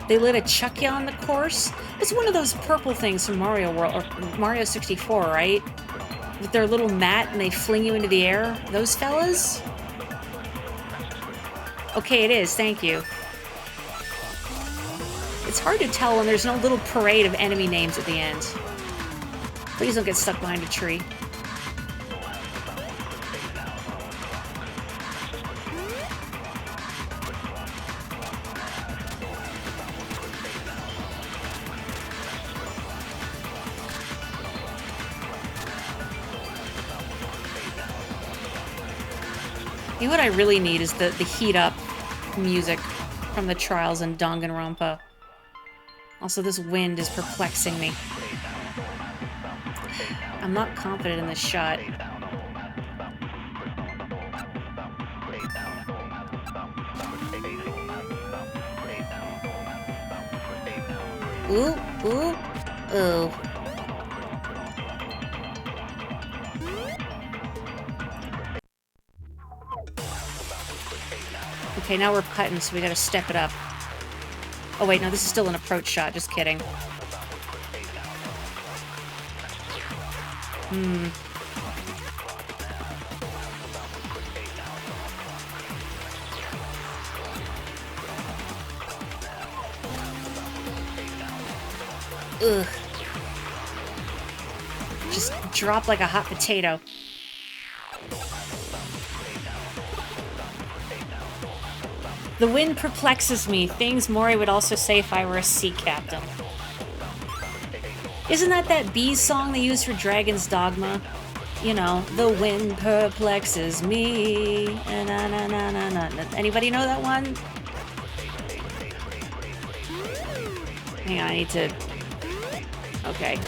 They lit a Chuckya on the course? It's one of those purple things from Mario World, or Mario 64, right? With their little mat and they fling you into the air? Those fellas? Okay, it is. Thank you. It's hard to tell when there's no little parade of enemy names at the end. Please don't get stuck behind a tree. You know what I really need is the heat up music from the trials in Danganronpa. Also, this wind is perplexing me. I'm not confident in this shot. Ooh, ooh, ooh. Okay, now we're putting, so we gotta step it up. Oh wait, no, this is still an approach shot, just kidding. Ugh. Just drop like a hot potato. The wind perplexes me, things Mori would also say if I were a sea captain. Isn't that Bees song they used for Dragon's Dogma? You know, the wind perplexes me. Na, na, na, na, na. Anybody know that one? Hang on, I need to... Okay.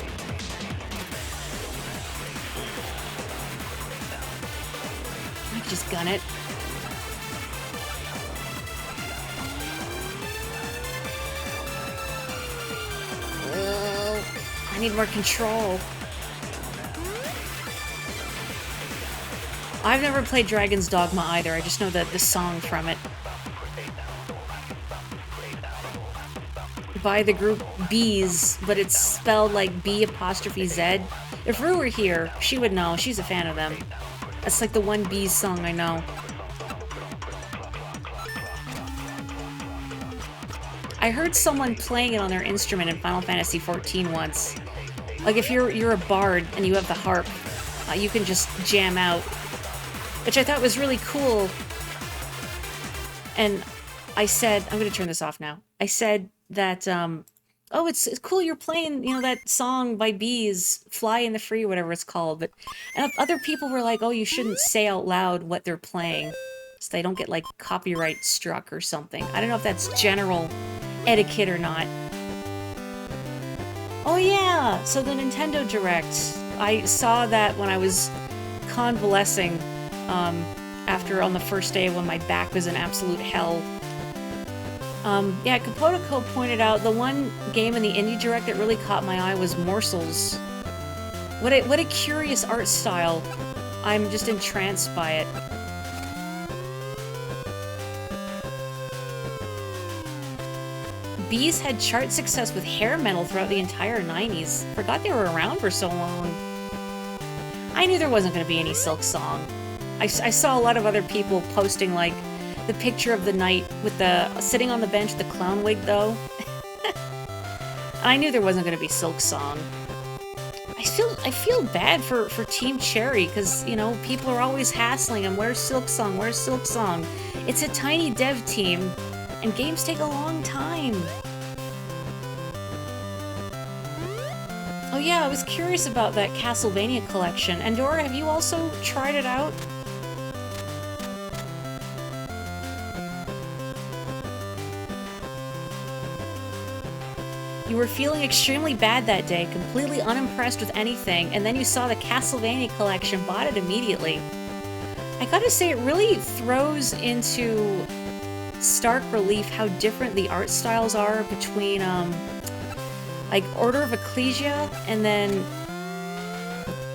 I can just gun it. I need more control. I've never played Dragon's Dogma either, I just know the song from it. By the group Bees, but it's spelled like B''Z, If Rue were here, she would know. She's a fan of them. That's like the one Bees song I know. I heard someone playing it on their instrument in Final Fantasy XIV once. Like if you're a bard and you have the harp, you can just jam out, which I thought was really cool. And I said, I'm gonna turn this off now. I said that, oh, it's cool you're playing, you know, that song by Bees, Fly in the Free, whatever it's called. But and other people were like, oh, you shouldn't say out loud what they're playing, so they don't get like copyright struck or something. I don't know if that's general etiquette or not. Oh yeah, so the Nintendo Direct. I saw that when I was convalescing, after on the first day when my back was in absolute hell. Yeah, Kapotoko pointed out the one game in the Indie Direct that really caught my eye was Morsels. What a curious art style. I'm just entranced by it. Bees had chart success with hair metal throughout the entire 90s. Forgot they were around for so long. I knew there wasn't going to be any Silk Song. I saw a lot of other people posting, like, the picture of the knight with the sitting on the bench with the clown wig, though. I knew there wasn't going to be Silk Song. I feel bad for Team Cherry, because, you know, people are always hassling them. Where's Silk Song? Where's Silk Song? It's a tiny dev team, and games take a long time. Oh yeah, I was curious about that Castlevania collection. Andorra, have you also tried it out? You were feeling extremely bad that day, completely unimpressed with anything, and then you saw the Castlevania collection, bought it immediately. I gotta say, it really throws into stark relief how different the art styles are between, like Order of Ecclesia, and then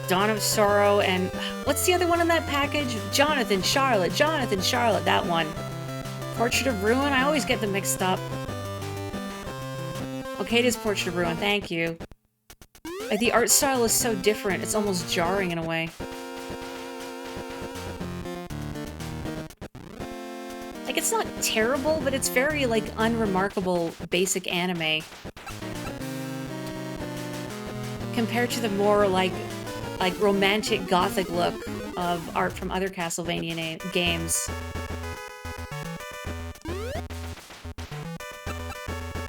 Dawn of Sorrow, and what's the other one in that package? Jonathan Charlotte, that one. Portrait of Ruin, I always get them mixed up. Okay, it is Portrait of Ruin, thank you. Like, the art style is so different, it's almost jarring in a way. Like, it's not terrible, but it's very, like, unremarkable basic anime. Compared to the more, like romantic gothic look of art from other Castlevania games.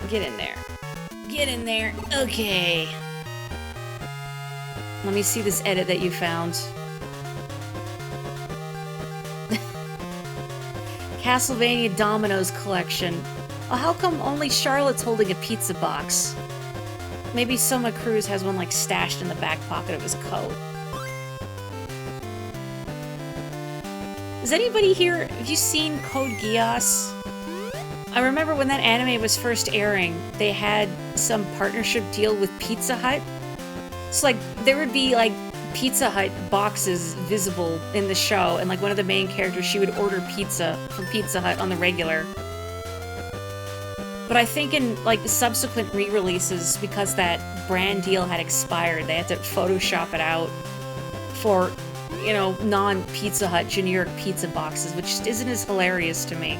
Get in there. Get in there. Okay. Let me see this edit that you found. Castlevania Dominoes collection. Oh, how come only Charlotte's holding a pizza box? Maybe Soma Cruz has one, like, stashed in the back pocket of his coat. Is anybody here, have you seen Code Geass? I remember when that anime was first airing, they had some partnership deal with Pizza Hut. So, like, there would be, like, Pizza Hut boxes visible in the show, and, like, one of the main characters, she would order pizza from Pizza Hut on the regular. But I think in, like, subsequent re-releases, because that brand deal had expired, they had to Photoshop it out for, you know, non-Pizza Hut generic pizza boxes, which isn't as hilarious to me.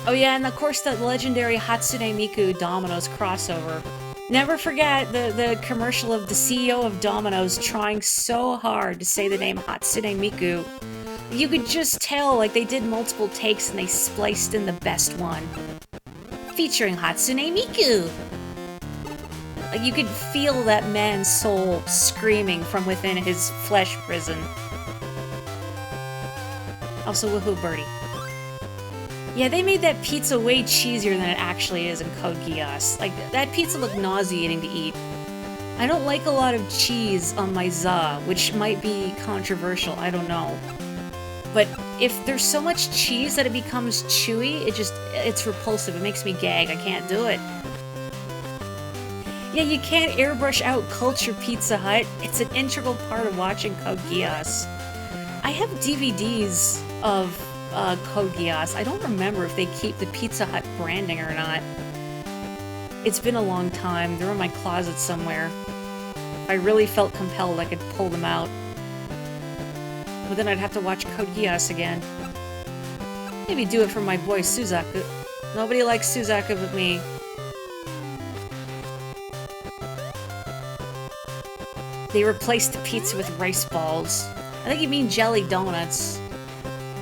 Oh yeah, and of course the legendary Hatsune Miku Domino's crossover. Never forget the commercial of the CEO of Domino's trying so hard to say the name Hatsune Miku. You could just tell, like, they did multiple takes and they spliced in the best one. Featuring Hatsune Miku! Like, you could feel that man's soul screaming from within his flesh prison. Also, woohoo, birdie. Yeah, they made that pizza way cheesier than it actually is in Code Geass. Like, that pizza looked nauseating to eat. I don't like a lot of cheese on my za, which might be controversial, I don't know. But if there's so much cheese that it becomes chewy, it's repulsive, it makes me gag, I can't do it. Yeah, you can't airbrush out Culture Pizza Hut, it's an integral part of watching Code Geass. I have DVDs of Code Geass. I don't remember if they keep the Pizza Hut branding or not. It's been a long time. They're in my closet somewhere. If I really felt compelled, I could pull them out. But then I'd have to watch Code Geass again. Maybe do it for my boy Suzaku. Nobody likes Suzaku but me. They replaced the pizza with rice balls. I think you mean jelly donuts.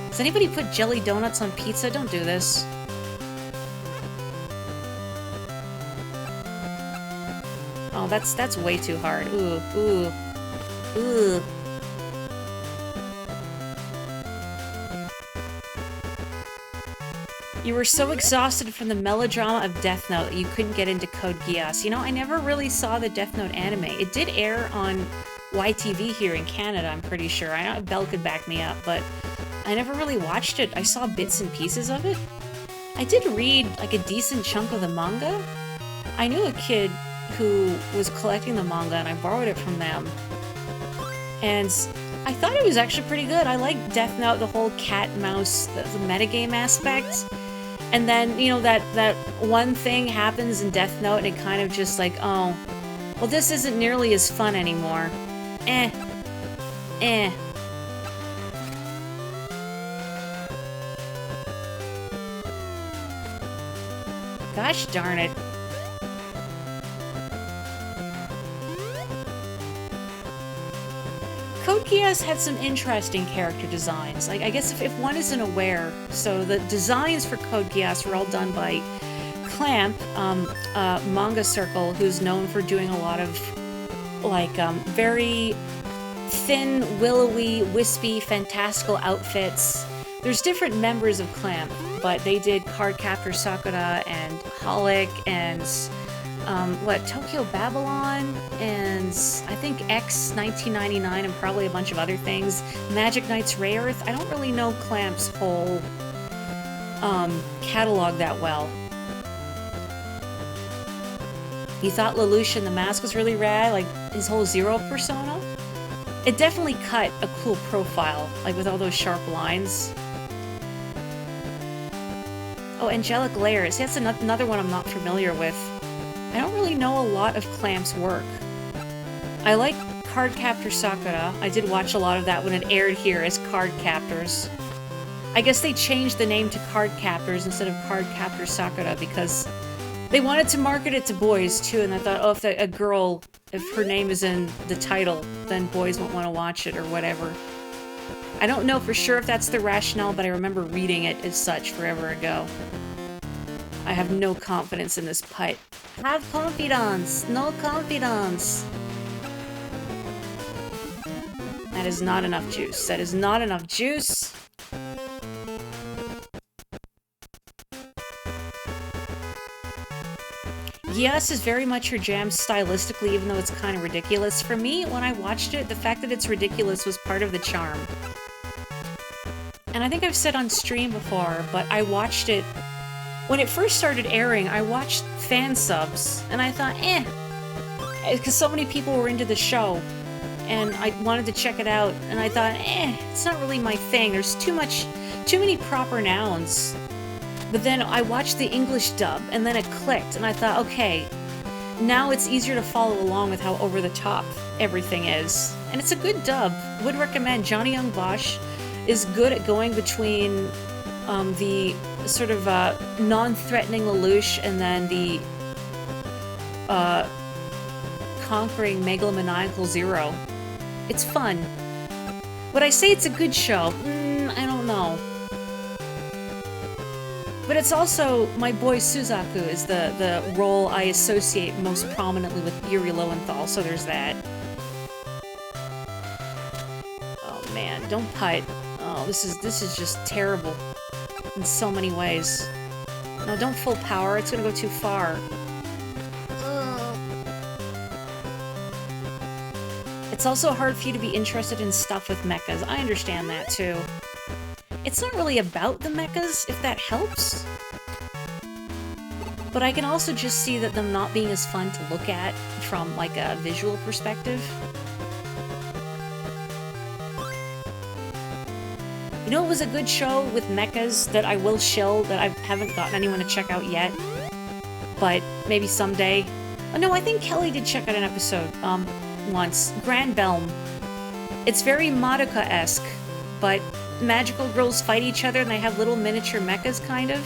Does anybody put jelly donuts on pizza? Don't do this. Oh, that's way too hard. Ooh, ooh, ooh. You were so exhausted from the melodrama of Death Note that you couldn't get into Code Geass. You know, I never really saw the Death Note anime. It did air on YTV here in Canada, I'm pretty sure. I know Belle could back me up, but I never really watched it. I saw bits and pieces of it. I did read, like, a decent chunk of the manga. I knew a kid who was collecting the manga, and I borrowed it from them. And I thought it was actually pretty good. I like Death Note, the whole cat-mouse, the metagame aspect. And then, you know, that one thing happens in Death Note, and it kind of just like, oh, well, this isn't nearly as fun anymore. Eh. Eh. Gosh darn it. Code Geass had some interesting character designs. Like, I guess if one isn't aware, so the designs for Code Geass were all done by Clamp, Manga Circle, who's known for doing a lot of, like, very thin, willowy, wispy, fantastical outfits. There's different members of Clamp, but they did Cardcaptor Sakura and Holic and Tokyo Babylon, and I think X 1999, and probably a bunch of other things. Magic Knight's Rayearth. I don't really know Clamp's whole catalog that well. You thought Lelouch in the Mask was really rad, like his whole Zero persona? It definitely cut a cool profile, like with all those sharp lines. Oh, Angelic Layers. That's another one I'm not familiar with. I don't really know a lot of Clamp's work. I like Cardcaptor Sakura. I did watch a lot of that when it aired here as Card Captors. I guess they changed the name to Card Captors instead of Cardcaptor Sakura because they wanted to market it to boys too, and I thought, oh, if a girl, if her name is in the title, then boys won't want to watch it or whatever. I don't know for sure if that's the rationale, but I remember reading it as such forever ago. I have no confidence in this pipe. Have confidence! No confidence! That is not enough juice. That is not enough juice! Geass is very much her jam stylistically, even though it's kind of ridiculous. For me, when I watched it, the fact that it's ridiculous was part of the charm. And I think I've said on stream before, but I watched it when it first started airing. I watched fan subs, and I thought, eh, because so many people were into the show, and I wanted to check it out, and I thought, eh, it's not really my thing. There's too many proper nouns. But then I watched the English dub, and then it clicked, and I thought, okay, now it's easier to follow along with how over the top everything is. And it's a good dub. Would recommend. Johnny Young Bosch is good at going between the sort of non-threatening Lelouch and then the conquering megalomaniacal Zero. It's fun. Would I say it's a good show? I don't know. But it's also, my boy Suzaku is the role I associate most prominently with Yuri Lowenthal, so there's that. Oh man, don't putt. Oh, this is just terrible in so many ways. No, don't full power, it's gonna go too far. It's also hard for you to be interested in stuff with mechas. I understand that too. It's not really about the mechas, if that helps. But I can also just see that them not being as fun to look at from, like, a visual perspective. You know, it was a good show with mechas that I will shill, that I haven't gotten anyone to check out yet. But maybe someday. Oh no, I think Kelly did check out an episode, once. Grand Belm. It's very Madoka-esque, but magical girls fight each other and they have little miniature mechas, kind of.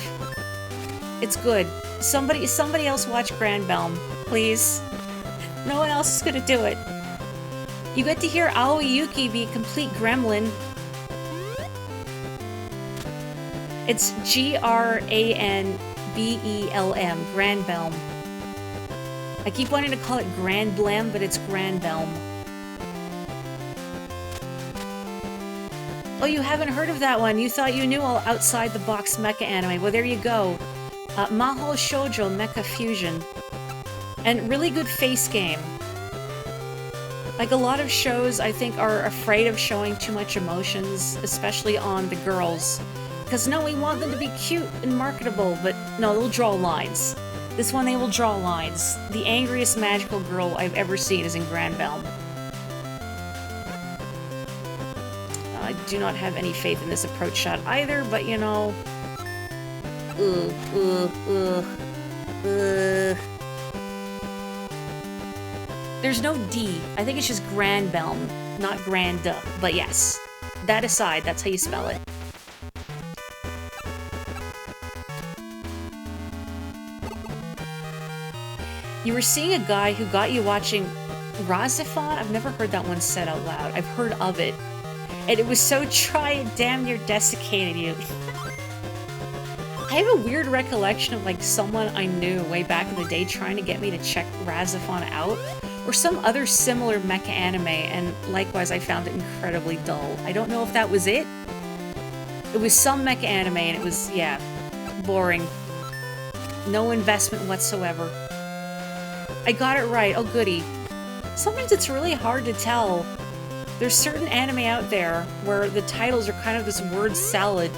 It's good. Somebody else watch Grand Belm, please. No one else is gonna do it. You get to hear Aoi Yuki be a complete gremlin. It's Granbelm, Grand Belm. I keep wanting to call it Grand Blam, but it's Grand Belm. Oh, you haven't heard of that one? You thought you knew all outside-the-box mecha anime. Well, there you go. Mahou Shoujo Mecha Fusion. And really good face game. Like, a lot of shows, I think, are afraid of showing too much emotions, especially on the girls. Because, no, we want them to be cute and marketable, but no, they'll draw lines. This one, they will draw lines. The angriest magical girl I've ever seen is in Grand Belm. I do not have any faith in this approach shot either, but, you know... There's no D. I think it's just Grand Belm, not Grand Duh. But yes, that aside, that's how you spell it. You were seeing a guy who got you watching Razifon? I've never heard that one said out loud. I've heard of it. And it was so dry it damn near desiccated you. I have a weird recollection of like someone I knew way back in the day trying to get me to check Razifon out, or some other similar mecha anime, and likewise I found it incredibly dull. I don't know if that was it. It was some mecha anime and it was, yeah, boring. No investment whatsoever. I got it right, oh goody. Sometimes it's really hard to tell. There's certain anime out there where the titles are kind of this word salad.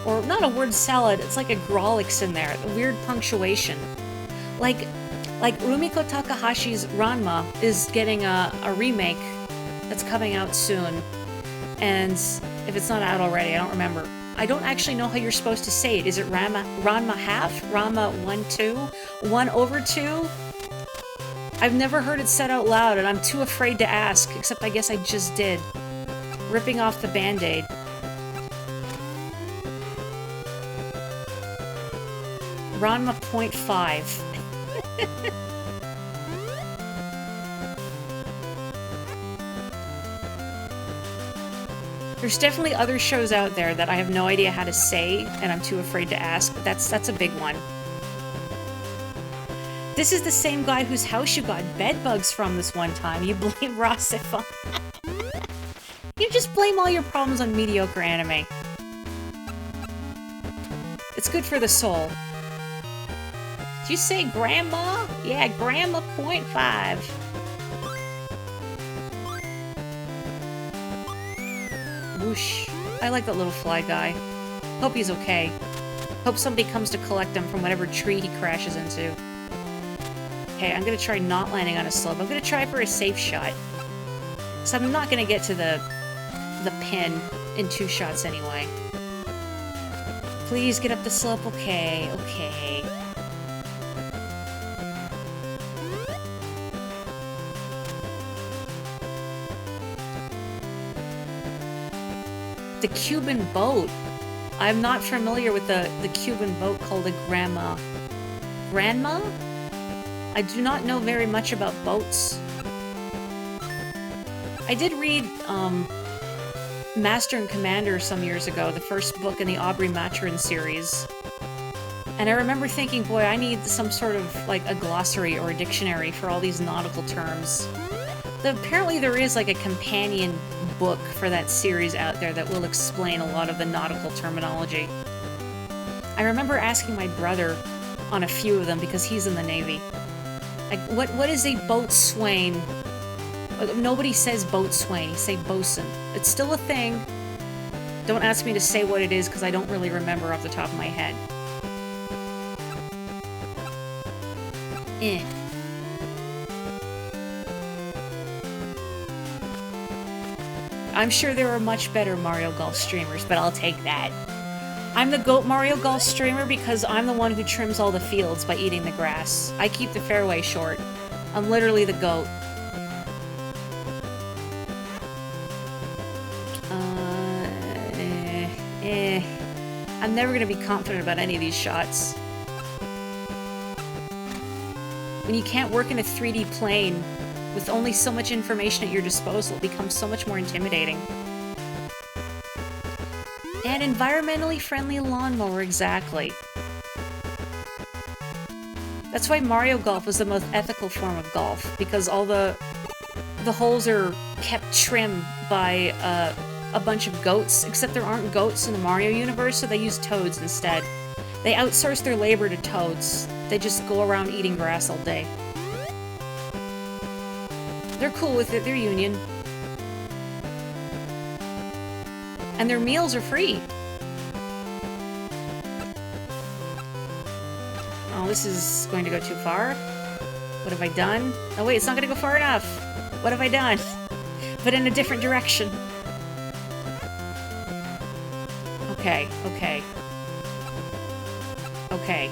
Or not a word salad, it's like a Grolix in there, a weird punctuation. Like Rumiko Takahashi's Ranma is getting a remake that's coming out soon. And if it's not out already, I don't remember. I don't actually know how you're supposed to say it. Is it Ranma half? Ranma 1/2? 1/2? I've never heard it said out loud, and I'm too afraid to ask, except I guess I just did. Ripping off the Band-Aid. Ranma 0.5. There's definitely other shows out there that I have no idea how to say, and I'm too afraid to ask, but that's a big one. This is the same guy whose house you got bedbugs from this one time. You blame Rasifon. You just blame all your problems on mediocre anime. It's good for the soul. Did you say Grandma? Yeah, Grandma 0.5. Whoosh. I like that little fly guy. Hope he's okay. Hope somebody comes to collect him from whatever tree he crashes into. Okay, I'm gonna try not landing on a slope. I'm gonna try for a safe shot. So I'm not gonna get to the pin in 2 shots anyway. Please get up the slope. Okay, okay. The Cuban boat. I'm not familiar with the Cuban boat called a grandma. Grandma? I do not know very much about boats. I did read Master and Commander some years ago, the first book in the Aubrey Maturin series. And I remember thinking, boy, I need some sort of, like, a glossary or a dictionary for all these nautical terms. Apparently there is, like, a companion book for that series out there that will explain a lot of the nautical terminology. I remember asking my brother on a few of them because he's in the Navy. Like, what is a boatswain? Nobody says boatswain, you say bosun. It's still a thing. Don't ask me to say what it is because I don't really remember off the top of my head. Eh. I'm sure there are much better Mario Golf streamers, but I'll take that. I'm the GOAT Mario Golf streamer because I'm the one who trims all the fields by eating the grass. I keep the fairway short. I'm literally the GOAT. I'm never gonna be confident about any of these shots. When you can't work in a 3D plane with only so much information at your disposal, it becomes so much more intimidating. An environmentally friendly lawnmower, exactly. That's why Mario Golf was the most ethical form of golf, because all the holes are kept trim by a bunch of goats, except there aren't goats in the Mario universe, so they use toads instead. They outsource their labor to toads. They just go around eating grass all day. They're cool with it, they're union. And their meals are free. Oh, this is going to go too far. What have I done? Oh wait, it's not going to go far enough. What have I done? But in a different direction. Okay, okay. Okay.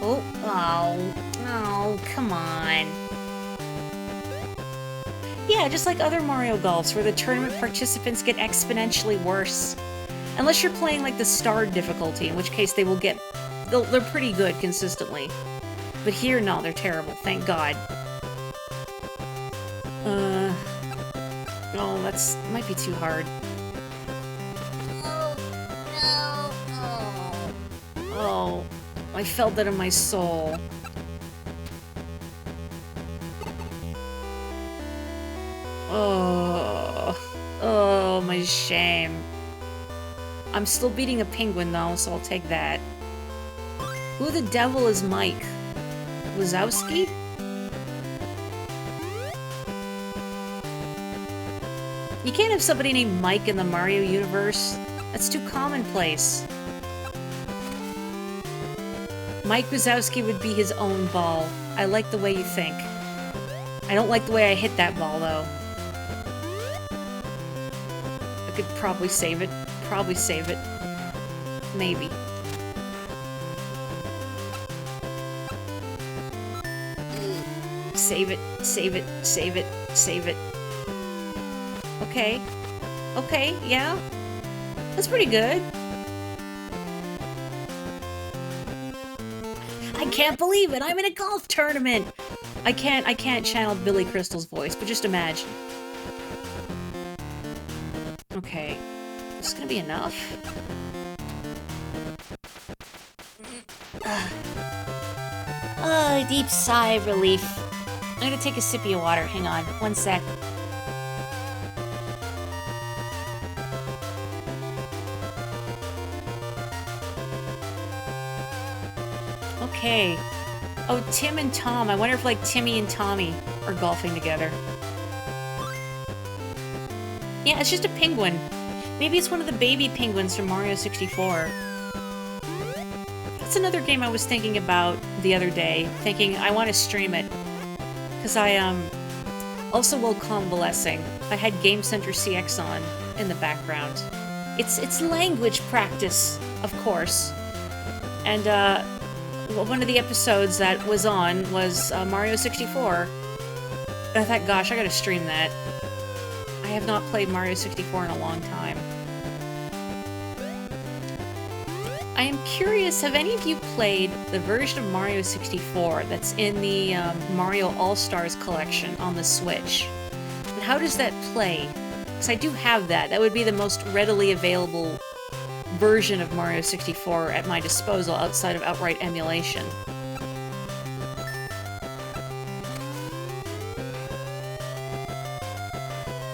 Oh, come on. Yeah, just like other Mario Golfs, where the tournament participants get exponentially worse. Unless you're playing like the starred difficulty, in which case they will get... They're pretty good consistently. But here, no, they're terrible, thank God. Oh, that's... might be too hard. Oh, I felt that in my soul. Oh, my shame. I'm still beating a penguin though, so I'll take that. Who the devil is Mike? Wazowski? You can't have somebody named Mike in the Mario universe. That's too commonplace. Mike Wazowski would be his own ball. I like the way you think. I don't like the way I hit that ball, though. I could probably save it. Probably save it. Maybe. Save it, save it, save it, save it. Okay. Okay, yeah. That's pretty good. I can't believe it! I'm in a golf tournament! I can't channel Billy Crystal's voice, but just imagine. Okay. Is this gonna be enough? Oh, a deep sigh of relief. I'm gonna take a sip of water. Hang on. One sec. Okay. Oh, Tim and Tom. I wonder if, like, Timmy and Tommy are golfing together. Yeah, it's just a penguin. Maybe it's one of the baby penguins from Mario 64. That's another game I was thinking about the other day, thinking I want to stream it. Because I, also while convalescing, I had Game Center CX on in the background. It's language practice, of course. And, one of the episodes that was on was Mario 64. And I thought, gosh, I gotta stream that. I have not played Mario 64 in a long time. I am curious, have any of you played the version of Mario 64 that's in the Mario All-Stars collection on the Switch? And how does that play? Because I do have that. That would be the most readily available version of Mario 64 at my disposal outside of outright emulation.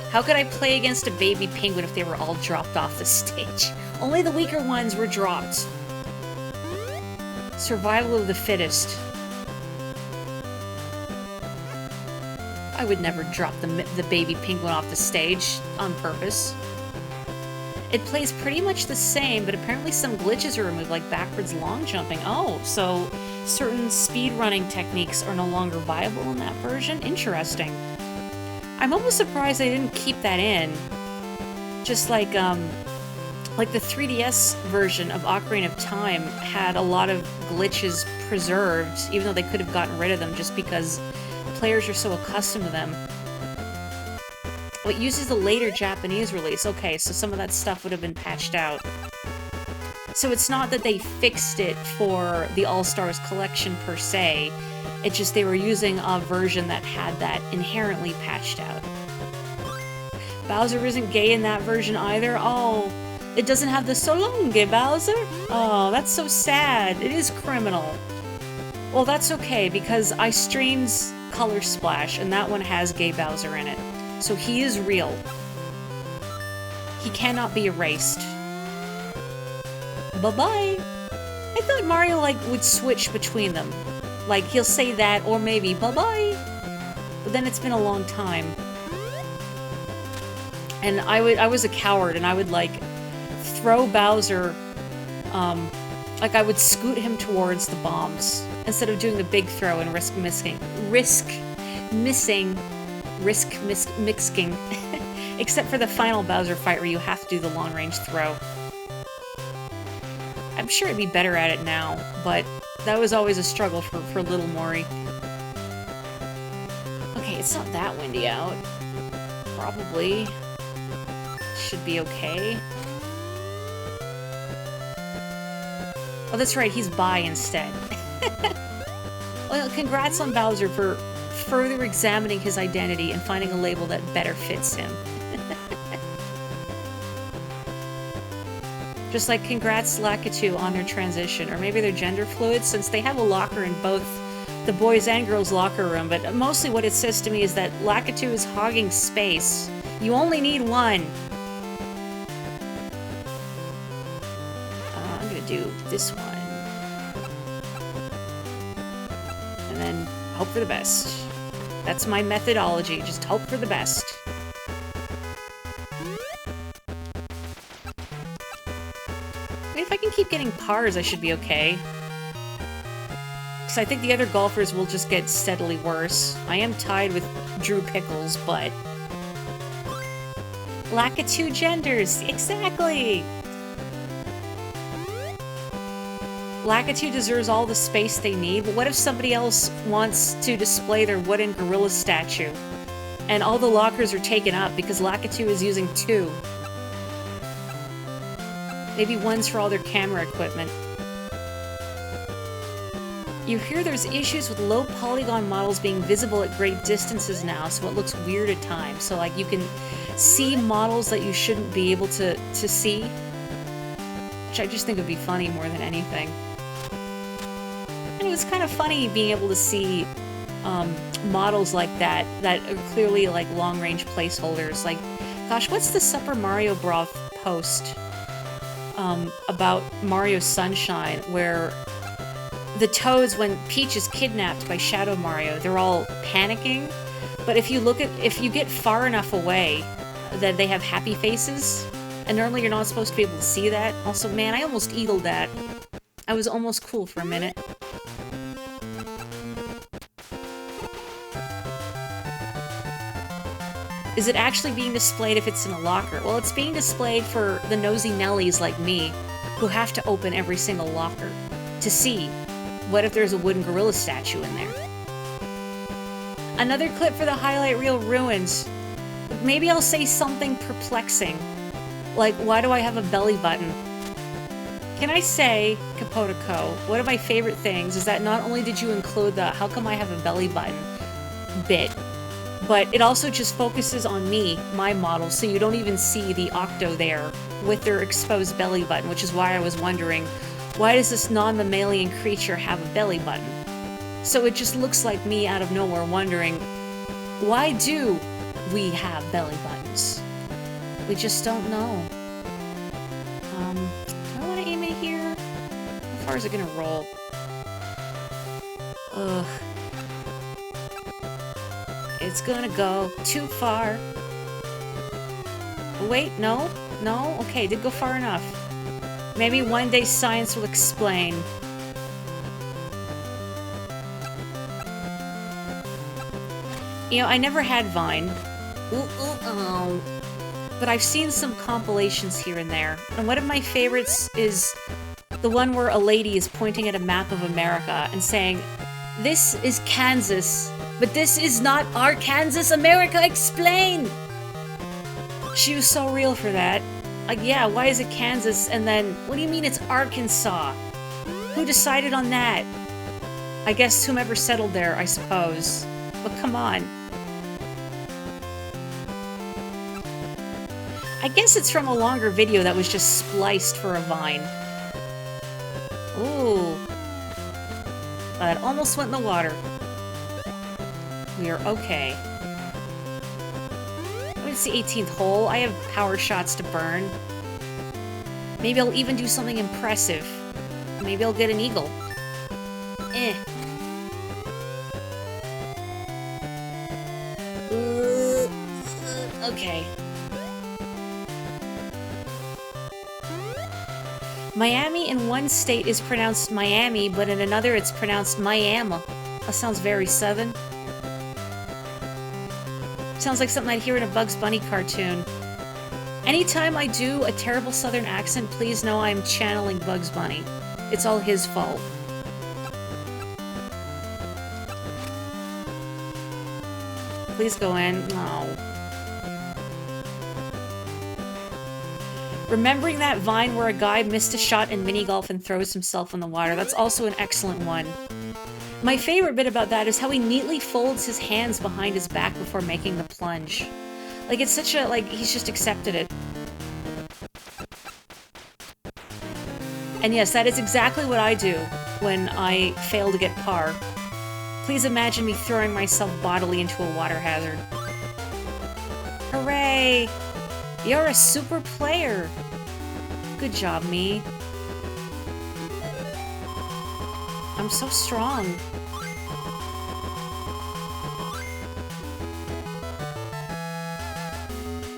How could I play against a baby penguin if they were all dropped off the stage? Only the weaker ones were dropped. Survival of the fittest. I would never drop the baby penguin off the stage on purpose. It plays pretty much the same, but apparently some glitches are removed, like backwards long jumping. Oh, so certain speedrunning techniques are no longer viable in that version? Interesting. I'm almost surprised they didn't keep that in. Just like the 3DS version of Ocarina of Time had a lot of glitches preserved, even though they could have gotten rid of them just because players are so accustomed to them. Well, it uses the later Japanese release. Okay, so some of that stuff would have been patched out. So it's not that they fixed it for the All-Stars collection per se, it's just they were using a version that had that inherently patched out. Bowser isn't gay in that version either. Oh, it doesn't have the "so long, gay Bowser"? Oh, that's so sad. It is criminal. Well, that's okay, because I streamed Color Splash, and that one has gay Bowser in it. So he is real. He cannot be erased. Bye-bye! I thought Mario, like, would switch between them. Like, he'll say that, or maybe bye-bye! But then it's been a long time. And I was a coward, and I would, like, throw Bowser, like, I would scoot him towards the bombs, instead of doing the big throw and risk mixing. Except for the final Bowser fight where you have to do the long-range throw. I'm sure I'd be better at it now, but that was always a struggle for little Mori. Okay, it's not that windy out. Probably. Should be okay. Oh, that's right, he's bi instead. Well, congrats on Bowser for further examining his identity and finding a label that better fits him. Just like congrats Lakitu on their transition, or maybe they're gender fluid, since they have a locker in both the boys' and girls' locker room, but mostly what it says to me is that Lakitu is hogging space. You only need one. I'm gonna do this one. And then hope for the best. That's my methodology, just hope for the best. If I can keep getting pars, I should be okay. Because I think the other golfers will just get steadily worse. I am tied with Drew Pickles, but... Lack of two genders! Exactly! Lakitu deserves all the space they need, but what if somebody else wants to display their wooden gorilla statue? And all the lockers are taken up because Lakitu is using two. Maybe one's for all their camera equipment. You hear there's issues with low polygon models being visible at great distances now, so it looks weird at times. So like you can see models that you shouldn't be able to see. Which I just think would be funny more than anything. And it was kind of funny being able to see models like that are clearly like long-range placeholders. Like, gosh, what's the Super Mario Bros. Post about Mario Sunshine, where the Toads, when Peach is kidnapped by Shadow Mario, they're all panicking. But if you get far enough away, that they have happy faces. And normally you're not supposed to be able to see that. Also, man, I almost eagled that. I was almost cool for a minute. Is it actually being displayed if it's in a locker? Well, it's being displayed for the nosy Nellies like me, who have to open every single locker to see what if there's a wooden gorilla statue in there. Another clip for the highlight reel ruins. Maybe I'll say something perplexing. Like, why do I have a belly button? Can I say, Kapotoko, one of my favorite things is that not only did you include the "how come I have a belly button" bit, but it also just focuses on me, my model, so you don't even see the Octo there with their exposed belly button, which is why I was wondering, why does this non-mammalian creature have a belly button? So it just looks like me out of nowhere wondering, why do we have belly buttons? We just don't know. Do I want to aim it here? How far is it gonna roll? Ugh. It's gonna go too far. Wait, no? No? Okay, did go far enough. Maybe one day science will explain. You know, I never had Vine. Ooh, ooh, oh. But I've seen some compilations here and there, and one of my favorites is the one where a lady is pointing at a map of America and saying, "This is Kansas, but this is not our Kansas, America, explain!" She was so real for that. Like, yeah, why is it Kansas? And then, what do you mean it's Arkansas? Who decided on that? I guess whomever settled there, I suppose. But come on. I guess it's from a longer video that was just spliced for a Vine. Ooh. That almost went in the water. We are okay. It's the 18th hole. I have power shots to burn. Maybe I'll even do something impressive. Maybe I'll get an eagle. Eh. Okay. Miami in one state is pronounced Miami, but in another it's pronounced Miami. That sounds very southern. Sounds like something I'd hear in a Bugs Bunny cartoon. Anytime I do a terrible southern accent, please know I'm channeling Bugs Bunny. It's all his fault. Please go in. No. Remembering that Vine where a guy missed a shot in mini golf and throws himself in the water. That's also an excellent one. My favorite bit about that is how he neatly folds his hands behind his back before making the plunge. Like, it's such a, like, he's just accepted it. And yes, that is exactly what I do when I fail to get par. Please imagine me throwing myself bodily into a water hazard. Hooray! You're a super player! Good job, me. I'm so strong.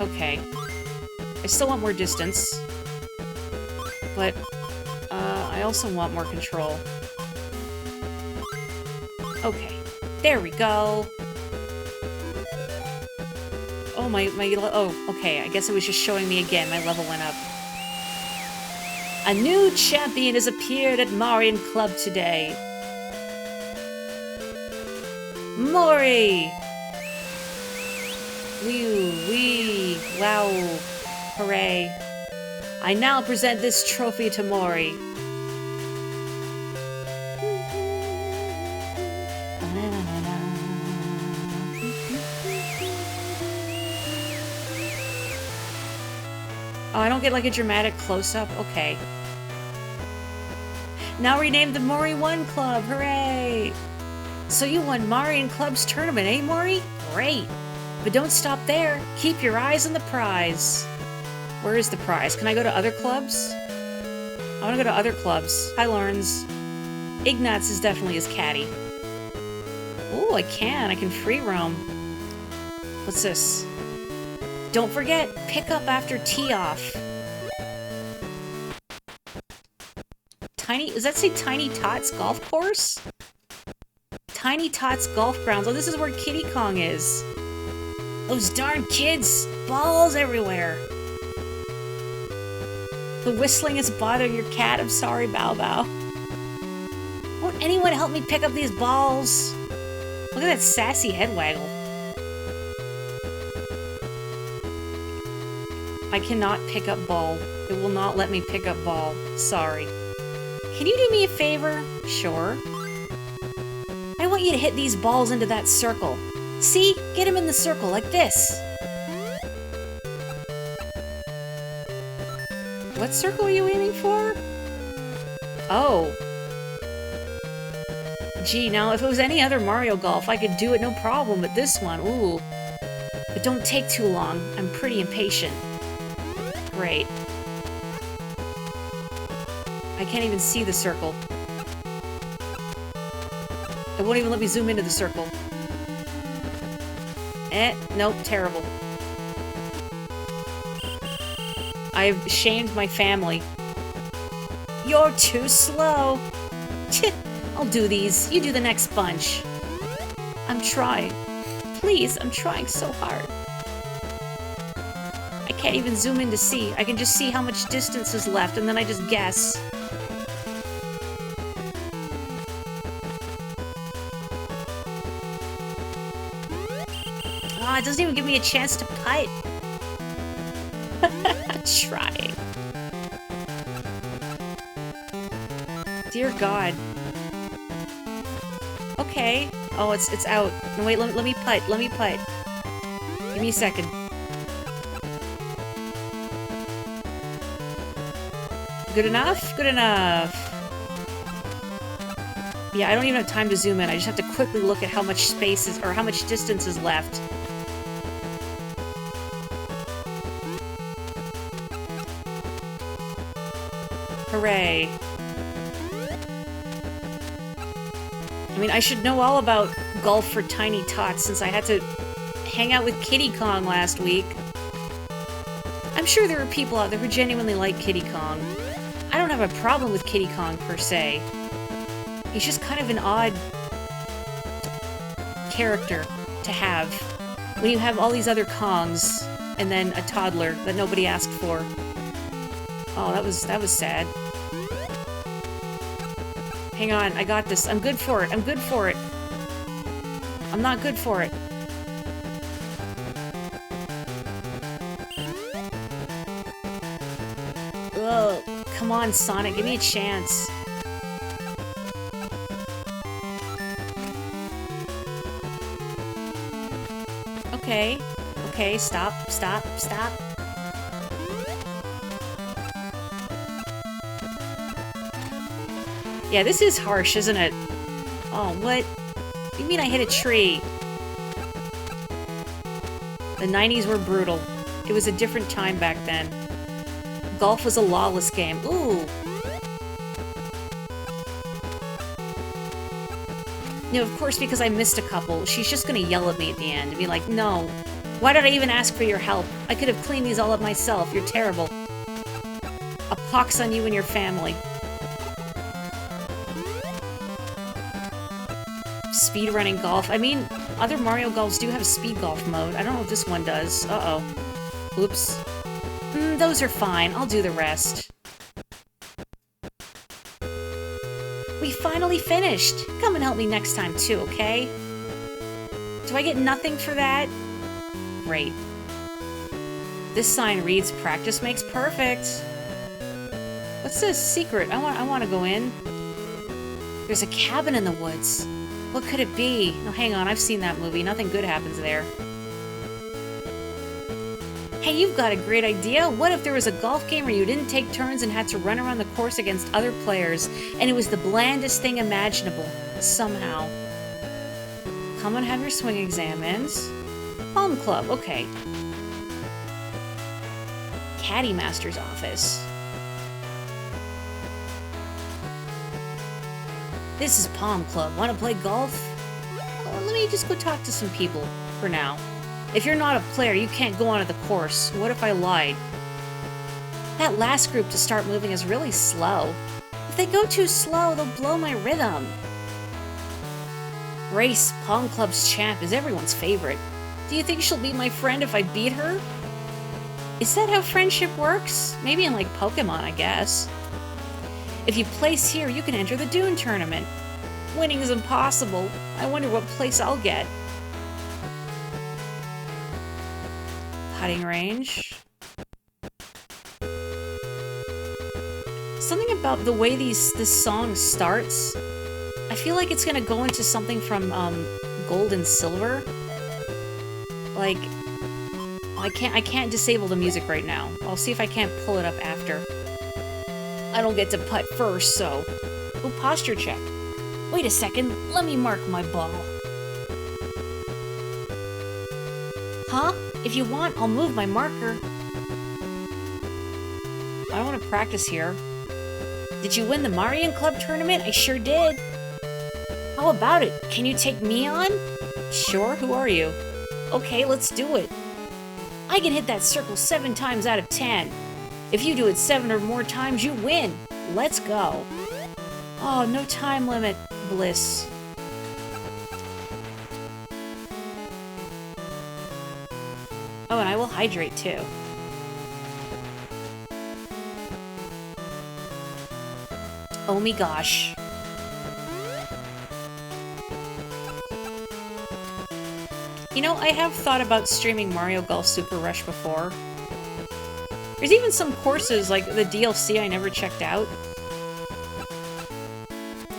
Okay. I still want more distance. But, I also want more control. Okay. There we go! Oh, oh, okay. I guess it was just showing me again. My level went up. A new champion has appeared at Marion Club today. Mori! Wee, wow, hooray. I now present this trophy to Mori. Oh, I don't get like a dramatic close-up? Okay. Now renamed the Mori 1 Club, hooray! So you won Marion Club's tournament, eh, Mori? Great! But don't stop there. Keep your eyes on the prize. Where is the prize? Can I go to other clubs? I want to go to other clubs. Hi, Lawrence. Ignatz is definitely his caddy. Ooh, I can free roam. What's this? Don't forget, pick up after tee off. Does that say Tiny Tots Golf Course? Tiny Tots Golf Grounds. Oh, this is where Kitty Kong is. Those darn kids! Balls everywhere! The whistling is bothering your cat. I'm sorry, Bao Bao. Won't anyone help me pick up these balls? Look at that sassy head waggle. I cannot pick up ball. It will not let me pick up ball. Sorry. Can you do me a favor? Sure. I want you to hit these balls into that circle. See? Get him in the circle, like this. What circle are you aiming for? Oh. Gee, now if it was any other Mario Golf, I could do it no problem, but this one, ooh. But don't take too long. I'm pretty impatient. Great. I can't even see the circle. It won't even let me zoom into the circle. Nope, terrible. I've shamed my family. You're too slow. I'll do these. You do the next bunch. I'm trying. Please, I'm trying so hard. can't even zoom in to see. I can just see how much distance is left, and then I just guess. Oh, it doesn't even give me a chance to putt. Trying. Dear God. Okay. Oh, it's out. No, wait, let me putt. Let me putt. Give me a second. Good enough? Good enough. Yeah, I don't even have time to zoom in. I just have to quickly look at how much space is, or how much distance is left. Hooray. I mean, I should know all about golf for tiny tots since I had to hang out with Kitty Kong last week. I'm sure there are people out there who genuinely like Kitty Kong. I don't have a problem with Kitty Kong per se. He's just kind of an odd character to have when you have all these other Kongs and then a toddler that nobody asked for. Oh, that was sad. Hang on, I got this. I'm good for it. I'm good for it. I'm not good for it. Ugh. Come on, Sonic. Give me a chance. Okay. Okay, stop, stop, stop. Yeah, this is harsh, isn't it? Oh, what? You mean I hit a tree? The 90s were brutal. It was a different time back then. Golf was a lawless game. Ooh! You know, of course, because I missed a couple, she's just gonna yell at me at the end and be like, no. Why did I even ask for your help? I could have cleaned these all up myself. You're terrible. A pox on you and your family. Speedrunning golf. I mean, other Mario Golfs do have speed golf mode. I don't know if this one does. Uh-oh. Oops. Those are fine. I'll do the rest. We finally finished! Come and help me next time too, okay? Do I get nothing for that? Great. This sign reads, "Practice makes perfect." What's this? Secret. I want to go in. There's a cabin in the woods. What could it be? Oh, hang on. I've seen that movie. Nothing good happens there. Hey, you've got a great idea. What if there was a golf game where you didn't take turns and had to run around the course against other players, and it was the blandest thing imaginable, somehow? Come and have your swing examined. Palm Club, okay. Caddy Master's office. This is Palm Club. Want to play golf? Well, let me just go talk to some people for now. If you're not a player, you can't go onto the course. What if I lied? That last group to start moving is really slow. If they go too slow, they'll blow my rhythm. Race, Palm Club's champ, is everyone's favorite. Do you think she'll be my friend if I beat her? Is that how friendship works? Maybe in like Pokemon, I guess. If you place here, you can enter the Dune tournament. Winning is impossible. I wonder what place I'll get. Putting range. Something about the way this song starts. I feel like it's gonna go into something from Gold and Silver. Like, I can't disable the music right now. I'll see if I can't pull it up after. I don't get to putt first, so. Oh, posture check. Wait a second. Let me mark my ball. Huh? If you want, I'll move my marker. I don't want to practice here. Did you win the Marion Club tournament? I sure did. How about it? Can you take me on? Sure, who are you? Okay, let's do it. I can hit that circle 7 times out of 10. If you do it 7 or more times, you win. Let's go. Oh, no time limit. Bliss. Oh, and I will hydrate too. Oh my gosh. You know, I have thought about streaming Mario Golf Super Rush before. There's even some courses, like the DLC, I never checked out.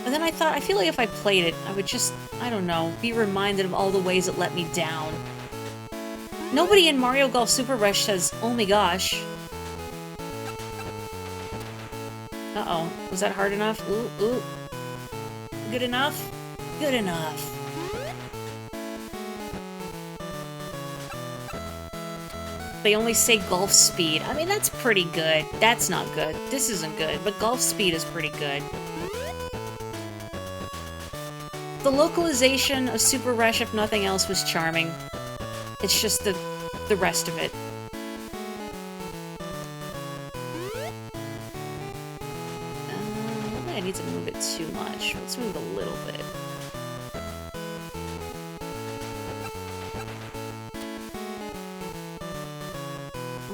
And then I thought, I feel like if I played it, I would just, I don't know, be reminded of all the ways it let me down. Nobody in Mario Golf Super Rush says, oh my gosh. Uh-oh. Was that hard enough? Ooh, ooh. Good enough? Good enough. They only say golf speed. I mean, that's pretty good. That's not good. This isn't good, but golf speed is pretty good. The localization of Super Rush, if nothing else, was charming. It's just the rest of it. I don't think I need to move it too much. Let's move it a little bit.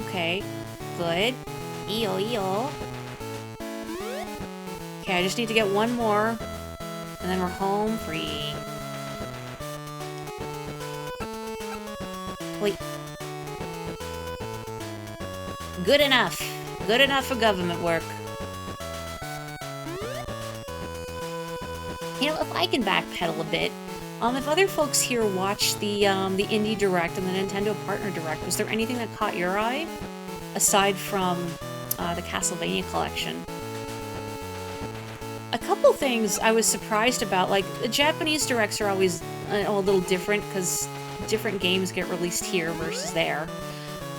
Okay, good. Eel, eel. Okay, I just need to get one more, and then we're home free. Wait. Good enough. Good enough for government work. You know, if I can backpedal a bit, if other folks here watched the Indie Direct and the Nintendo Partner Direct, was there anything that caught your eye? Aside from the Castlevania collection. A couple things I was surprised about, like, the Japanese Directs are always a little different, because different games get released here versus there.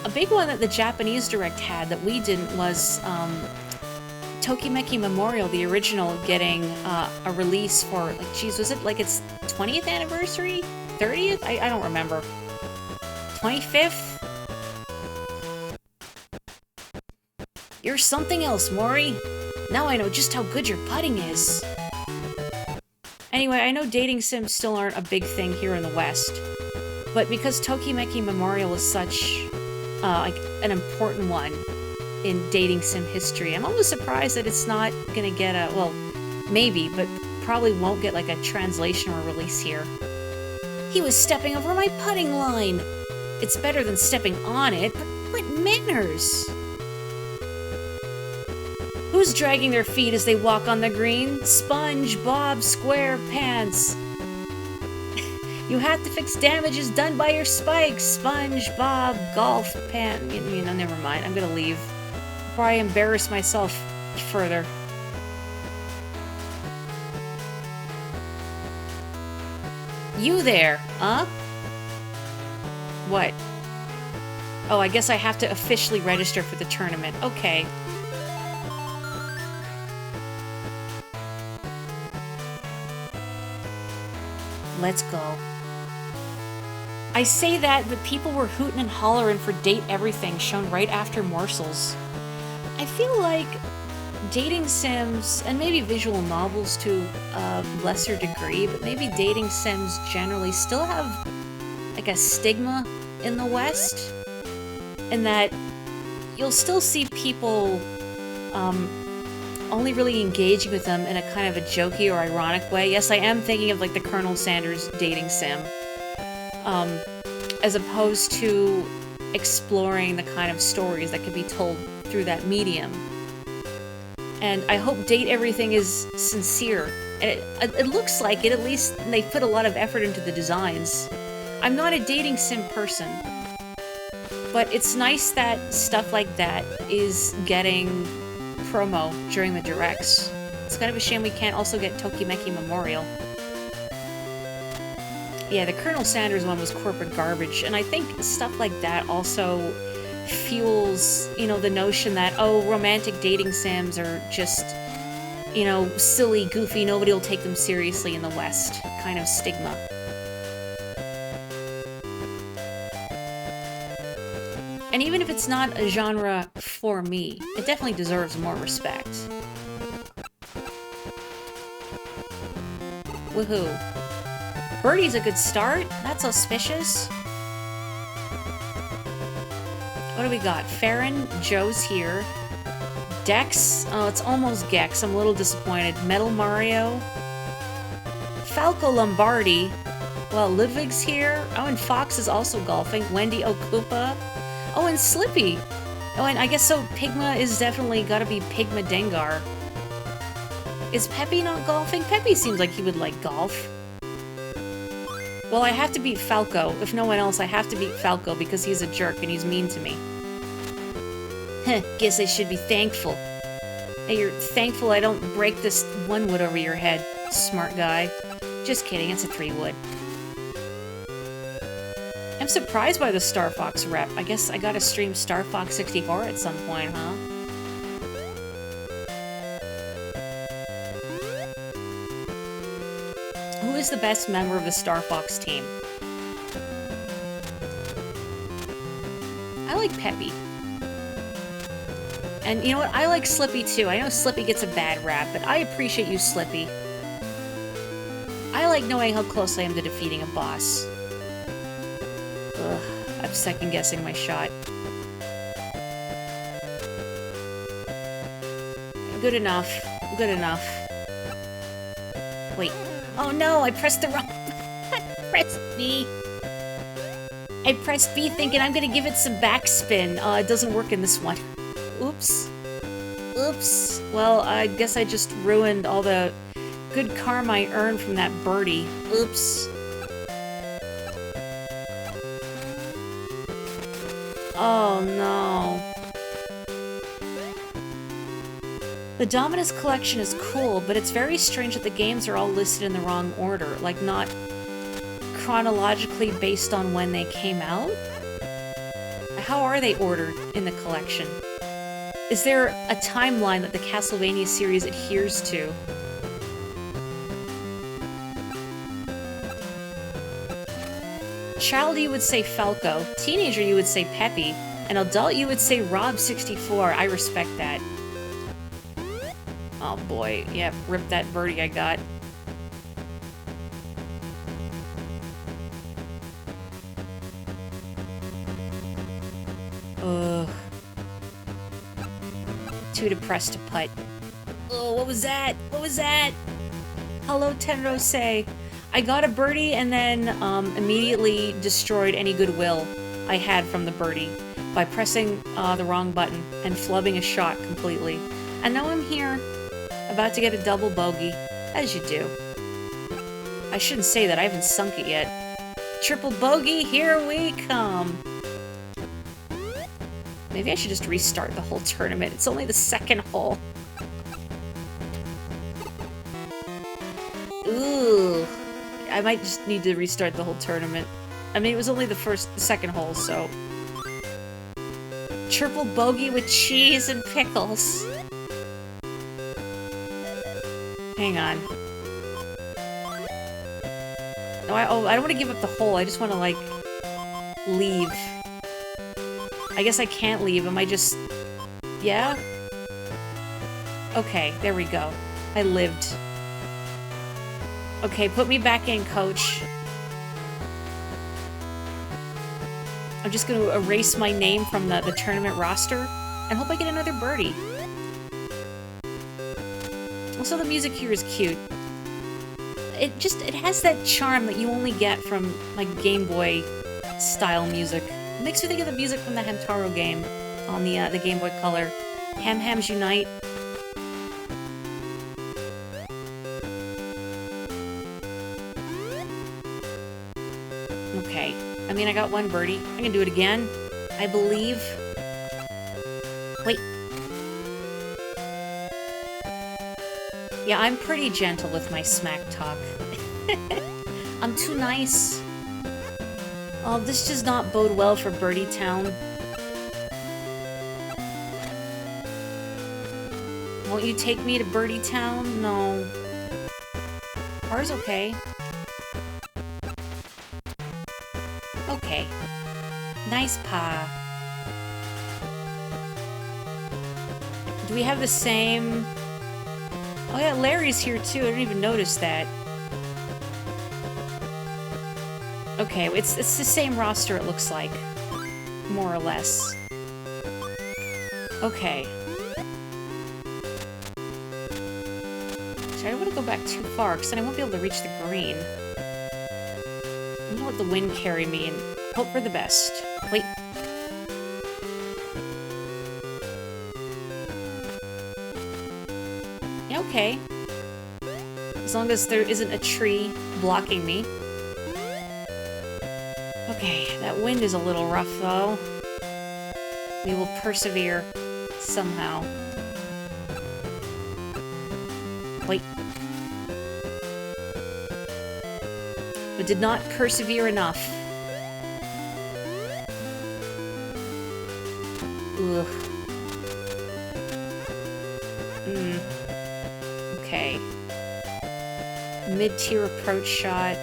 A big one that the Japanese Direct had that we didn't was Tokimeki Memorial, the original, getting a release for, like, geez, was it like its 20th anniversary? 30th? I don't remember. 25th? You're something else, Mori. Now I know just how good your putting is. Anyway, I know dating sims still aren't a big thing here in the West, but because Tokimeki Memorial is such like an important one in dating sim history, I'm almost surprised that it's not gonna get a, well, maybe, but probably won't get like a translation or release here. He was stepping over my putting line. It's better than stepping on it, but what manners? Who's dragging their feet as they walk on the green? SpongeBob SquarePants. You have to fix damages done by your spikes, SpongeBob Golf Pants. You know, never mind. I'm gonna leave before I embarrass myself further. You there, huh? What? Oh, I guess I have to officially register for the tournament. Okay. Let's go. I say that, but people were hooting and hollering for Date Everything shown right after Morsels. I feel like dating sims, and maybe visual novels to a lesser degree, but maybe dating sims generally still have like a stigma in the West, in that you'll still see people only really engaging with them in a kind of a jokey or ironic way. Yes, I am thinking of like the Colonel Sanders dating sim, as opposed to exploring the kind of stories that can be told through that medium. And I hope Date Everything is sincere. And it looks like it, at least they put a lot of effort into the designs. I'm not a dating sim person, but it's nice that stuff like that is getting promo during the directs. It's kind of a shame we can't also get Tokimeki Memorial. Yeah, the Colonel Sanders one was corporate garbage, and I think stuff like that also fuels, you know, the notion that, oh, romantic dating sims are just, you know, silly, goofy, nobody will take them seriously in the West kind of stigma. And even if it's not a genre for me, it definitely deserves more respect. Woohoo. Birdie's a good start. That's auspicious. What do we got? Farron, Joe's here. Dex? Oh, it's almost Gex. I'm a little disappointed. Metal Mario. Falco Lombardi. Well, Ludwig's here. Oh, and Fox is also golfing. Wendy Okupa. Oh, and Slippy. Oh, and I guess so Pigma is definitely gotta be Pigma Dengar. Is Peppy not golfing? Peppy seems like he would like golf. Well, I have to beat Falco. If no one else, I have to beat Falco because he's a jerk and he's mean to me. Heh, guess I should be thankful. Hey, you're thankful I don't break this 1 wood over your head, smart guy. Just kidding, it's a 3 wood. I'm surprised by the Star Fox rep. I guess I gotta stream Star Fox 64 at some point, huh? Who is the best member of the Star Fox team? I like Peppy. And you know what? I like Slippy too. I know Slippy gets a bad rap, but I appreciate you, Slippy. I like knowing how close I am to defeating a boss. Ugh, I'm second-guessing my shot. Good enough. Good enough. Wait. Oh no, I pressed the wrong... I pressed B. I pressed B thinking I'm gonna give it some backspin. It doesn't work in this one. Oops. Oops. Well, I guess I just ruined all the good karma I earned from that birdie. Oops. Oh no. The Dominus collection is cool, but it's very strange that the games are all listed in the wrong order, like not chronologically based on when they came out. How are they ordered in the collection? Is there a timeline that the Castlevania series adheres to? Child, you would say Falco. Teenager, you would say Peppy. An adult, you would say Rob64. I respect that. Oh boy, yeah, rip that birdie I got. Ugh. Too depressed to putt. Oh, what was that? What was that? Hello, Tenrose. I got a birdie and then immediately destroyed any goodwill I had from the birdie by pressing the wrong button and flubbing a shot completely. And now I'm here, about to get a double bogey, as you do. I shouldn't say that, I haven't sunk it yet. Triple bogey, here we come! Maybe I should just restart the whole tournament. It's only the second hole. Ooh. I might just need to restart the whole tournament. I mean, it was only the second hole, so... Triple bogey with cheese and pickles. Hang on. No, I don't want to give up the hole. I just want to, like, leave. I guess I can't leave. Am I just... Yeah? Okay, there we go. I lived. Okay, put me back in, coach. I'm just going to erase my name from the tournament roster and hope I get another birdie. Also, the music here is cute. It has that charm that you only get from, like, Game Boy style music. It makes me think of the music from the Hamtaro game on the Game Boy Color. Ham Hams Unite. Okay. I mean, I got one birdie. I can do it again. I believe. Wait. Yeah, I'm pretty gentle with my smack talk. I'm too nice. Oh, this does not bode well for Birdie Town. Won't you take me to Birdie Town? No. Par's okay. Okay. Nice pa. Do we have the same... Oh yeah, Larry's here too. I didn't even notice that. Okay, it's the same roster, it looks like. More or less. Okay. Actually, I don't want to go back too far, because then I won't be able to reach the green. I'm gonna let the wind carry me and hope for the best. Wait. Yeah, okay. As long as there isn't a tree blocking me. Okay, that wind is a little rough, though. We will persevere somehow. Wait. But did not persevere enough. Ugh. Okay. Mid-tier approach shot.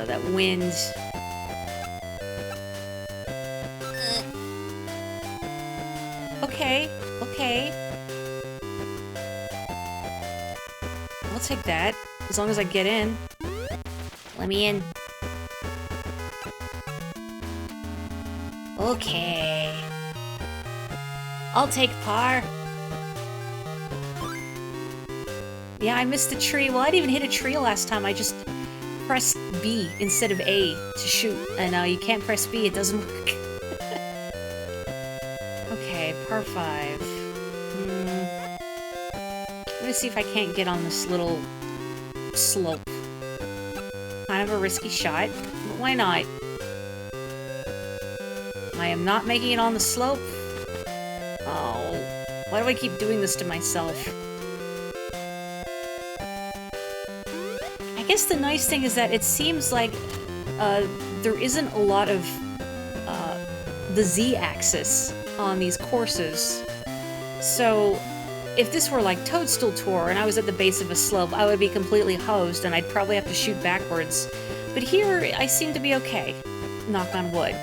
That wind. Okay. Okay. I'll take that. As long as I get in. Let me in. Okay. I'll take par. Yeah, I missed the tree. Well, I didn't even hit a tree last time. I just pressed B instead of A to shoot. And you can't press B. It doesn't work. Okay, par 5. Let me see if I can't get on this little slope. Kind of a risky shot, but why not? I am not making it on the slope. Oh, why do I keep doing this to myself? I guess the nice thing is that it seems like there isn't a lot of the Z-axis on these courses. So if this were like Toadstool Tour and I was at the base of a slope, I would be completely hosed and I'd probably have to shoot backwards. But here, I seem to be okay. Knock on wood.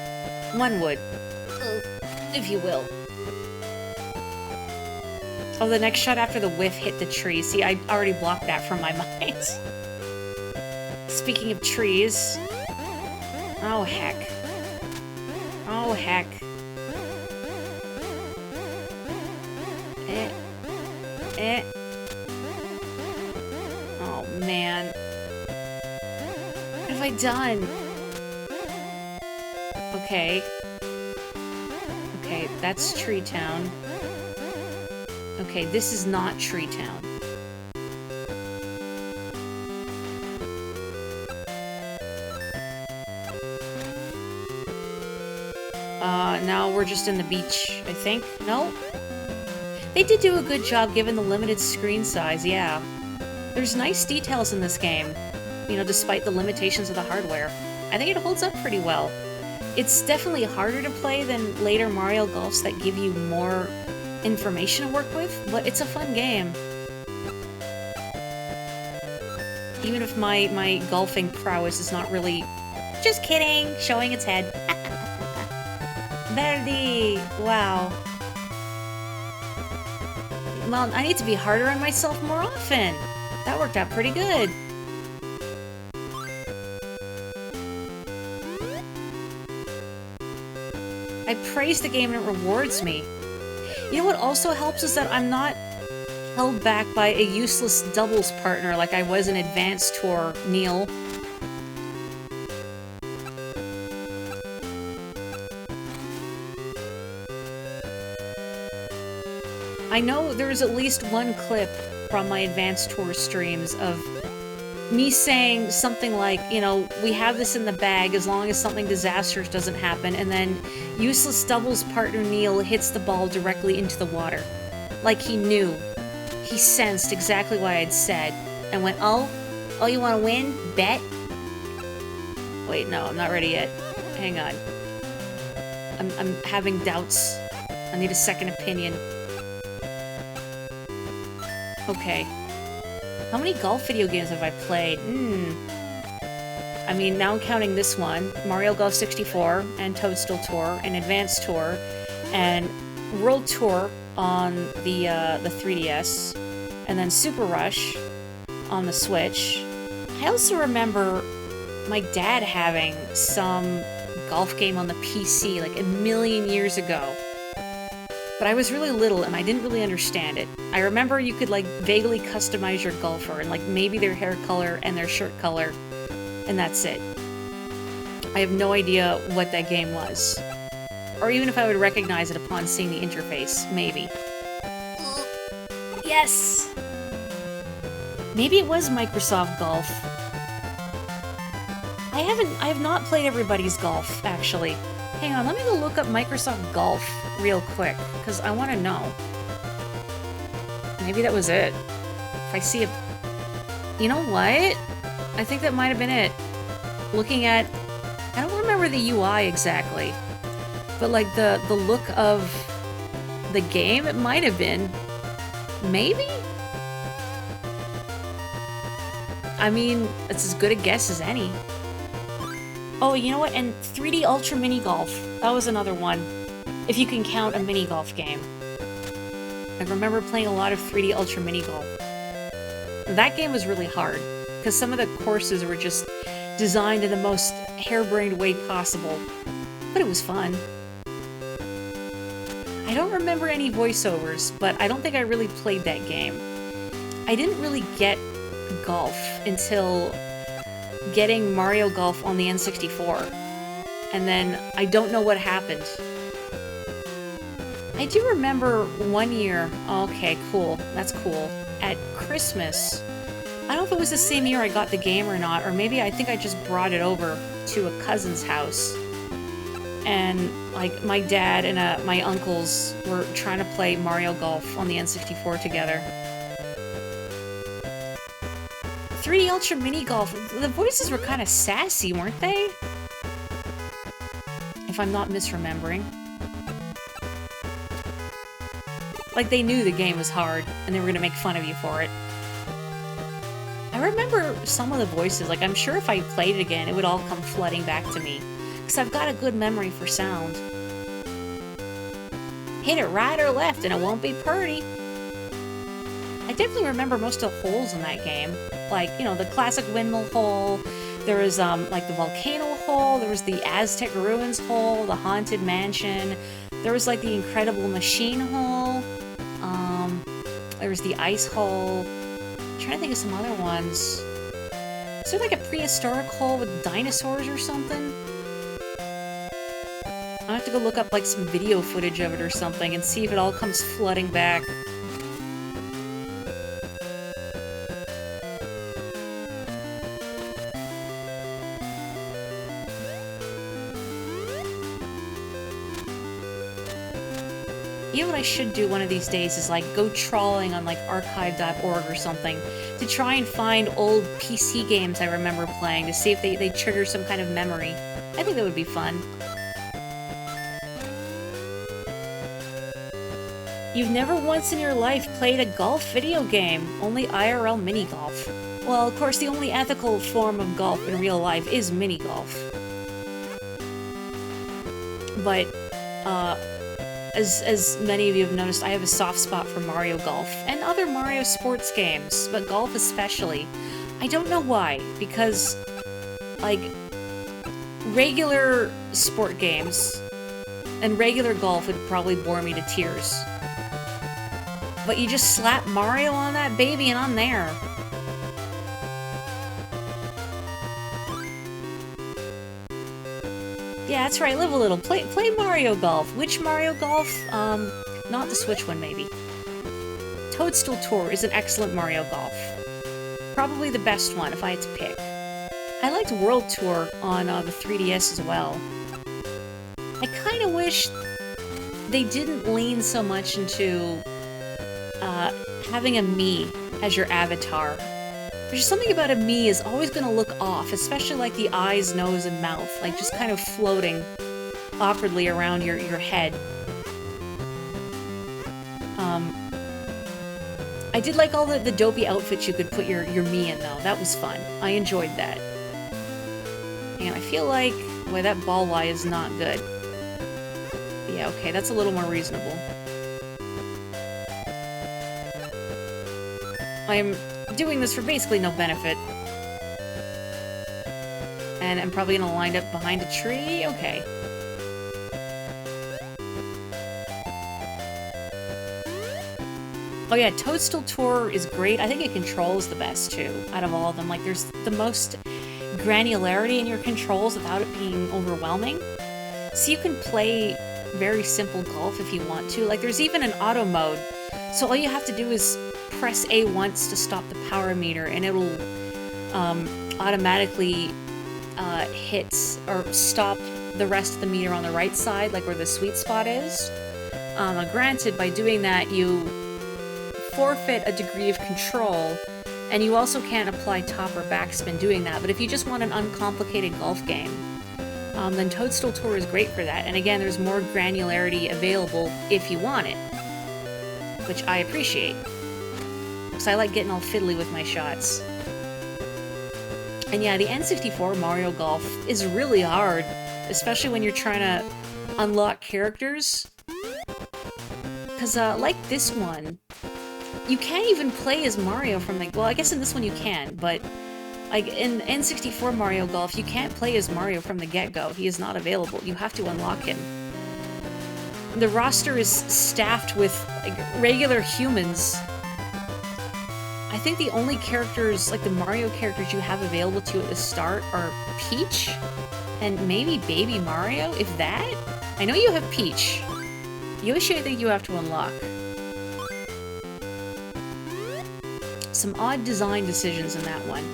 One wood. If you will. Oh, the next shot after the whiff hit the tree. See, I already blocked that from my mind. Speaking of trees... Oh, heck. Oh, heck. Oh, man. What have I done? Okay. Okay, that's Tree Town. Okay, this is not Tree Town. Now we're just in the beach, I think. No? They did do a good job given the limited screen size, yeah. There's nice details in this game, you know, despite the limitations of the hardware. I think it holds up pretty well. It's definitely harder to play than later Mario Golfs that give you more information to work with, but it's a fun game. Even if my golfing prowess is not really... Just kidding! Showing its head. Verdi! Wow. Well, I need to be harder on myself more often. That worked out pretty good. I praise the game and it rewards me. You know what also helps is that I'm not held back by a useless doubles partner like I was in Advanced Tour, Neil. I know there's at least one clip from my Advanced Tour streams of me saying something like, you know, we have this in the bag as long as something disastrous doesn't happen, and then useless doubles partner Neil hits the ball directly into the water. Like he knew. He sensed exactly what I had said, and went, oh, you want to win? Bet? Wait, no, I'm not ready yet. Hang on. I'm having doubts. I need a second opinion. Okay. How many golf video games have I played? I mean, now I'm counting this one, Mario Golf 64, and Toadstool Tour, and Advanced Tour, and World Tour on the 3DS, and then Super Rush on the Switch. I also remember my dad having some golf game on the PC, like a million years ago. But I was really little and I didn't really understand it. I remember you could like vaguely customize your golfer and like maybe their hair color and their shirt color, and that's it. I have no idea what that game was. Or even if I would recognize it upon seeing the interface, maybe. Yes! Maybe it was Microsoft Golf. I have not played everybody's golf, actually. Hang on, let me go look up Microsoft Golf real quick, because I want to know. Maybe that was it. If I see a... You know what? I think that might have been it. Looking at... I don't remember the UI exactly. But, like, the look of the game, it might have been. Maybe? I mean, it's as good a guess as any. Oh, you know what? And 3D Ultra Mini Golf. That was another one. If you can count a mini golf game. I remember playing a lot of 3D Ultra Mini Golf. That game was really hard, because some of the courses were just designed in the most harebrained way possible. But it was fun. I don't remember any voiceovers, but I don't think I really played that game. I didn't really get golf until getting Mario Golf on the N64. And then I don't know what happened. I do remember one year, okay, cool, that's cool, at Christmas, I don't know if it was the same year I got the game or not, or maybe I think I just brought it over to a cousin's house. And, like, my dad and my uncles were trying to play Mario Golf on the N64 together. 3D Ultra Mini Golf, the voices were kind of sassy, weren't they? If I'm not misremembering. Like, they knew the game was hard, and they were gonna make fun of you for it. I remember some of the voices, like, I'm sure if I played it again, it would all come flooding back to me. Because I've got a good memory for sound. Hit it right or left, and it won't be pretty. I definitely remember most of the holes in that game. Like, you know, the classic windmill hole, there was, like, the volcano hole, there was the Aztec ruins hole, the haunted mansion, there was, like, the incredible machine hole, there was the ice hole. I'm trying to think of some other ones. Is there, like, a prehistoric hole with dinosaurs or something? I'll have to go look up, like, some video footage of it or something and see if it all comes flooding back. You know what I should do one of these days is, like, go trawling on, like, archive.org or something to try and find old PC games I remember playing to see if they trigger some kind of memory. I think that would be fun. You've never once in your life played a golf video game, only IRL mini golf. Well, of course, the only ethical form of golf in real life is mini golf. But, as many of you have noticed, I have a soft spot for Mario Golf and other Mario sports games, but golf especially. I don't know why, because, like, regular sport games and regular golf would probably bore me to tears. But you just slap Mario on that baby and I'm there. Yeah, that's right, live a little. Play Mario Golf. Which Mario Golf? Not the Switch one, maybe. Toadstool Tour is an excellent Mario Golf. Probably the best one, if I had to pick. I liked World Tour on the 3DS as well. I kind of wish they didn't lean so much into having a Mii as your avatar. There's something about a Mii is always going to look off, especially like the eyes, nose, and mouth, like just kind of floating awkwardly around your head. I did like all the dopey outfits you could put your Mii in, though. That was fun. I enjoyed that. And I feel like, boy, that ball lie is not good. Yeah, okay, that's a little more reasonable. I'm doing this for basically no benefit. And I'm probably gonna line up behind a tree? Okay. Oh yeah, Toadstool Tour is great. I think it controls the best too, out of all of them. Like, there's the most granularity in your controls without it being overwhelming. So you can play very simple golf if you want to. Like, there's even an auto mode. So all you have to do is press A once to stop the power meter, and it'll automatically hit or stop the rest of the meter on the right side, like where the sweet spot is. Granted, by doing that, you forfeit a degree of control, and you also can't apply top or backspin doing that. But if you just want an uncomplicated golf game, then Toadstool Tour is great for that. And again, there's more granularity available if you want it, which I appreciate, because I like getting all fiddly with my shots. And yeah, the N64 Mario Golf is really hard, especially when you're trying to unlock characters. Because, like this one, you can't even play as Mario from the... Well, I guess in this one you can, but like in N64 Mario Golf, you can't play as Mario from the get-go. He is not available. You have to unlock him. The roster is staffed with like regular humans. I think the only characters, like the Mario characters you have available to you at the start are Peach and maybe Baby Mario, if that? I know you have Peach. Yoshi, I think you have to unlock. Some odd design decisions in that one.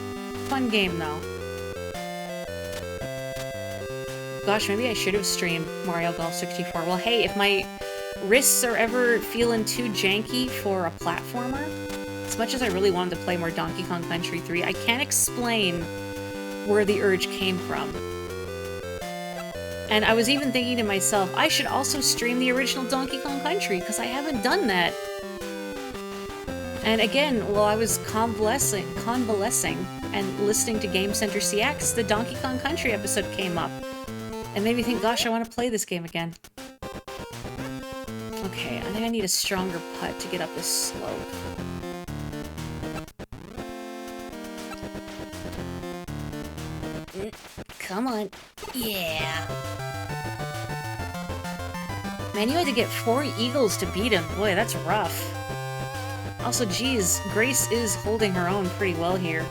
Fun game, though. Gosh, maybe I should have streamed Mario Golf 64. Well, hey, if my wrists are ever feeling too janky for a platformer, as much as I really wanted to play more Donkey Kong Country 3, I can't explain where the urge came from. And I was even thinking to myself, I should also stream the original Donkey Kong Country, because I haven't done that. And again, while I was convalescing and listening to Game Center CX, the Donkey Kong Country episode came up. And made me think, gosh, I want to play this game again. Okay, I think I need a stronger putt to get up this slope. Come on. Yeah. Man, you had to get 4 eagles to beat him. Boy, that's rough. Also, geez, Grace is holding her own pretty well here.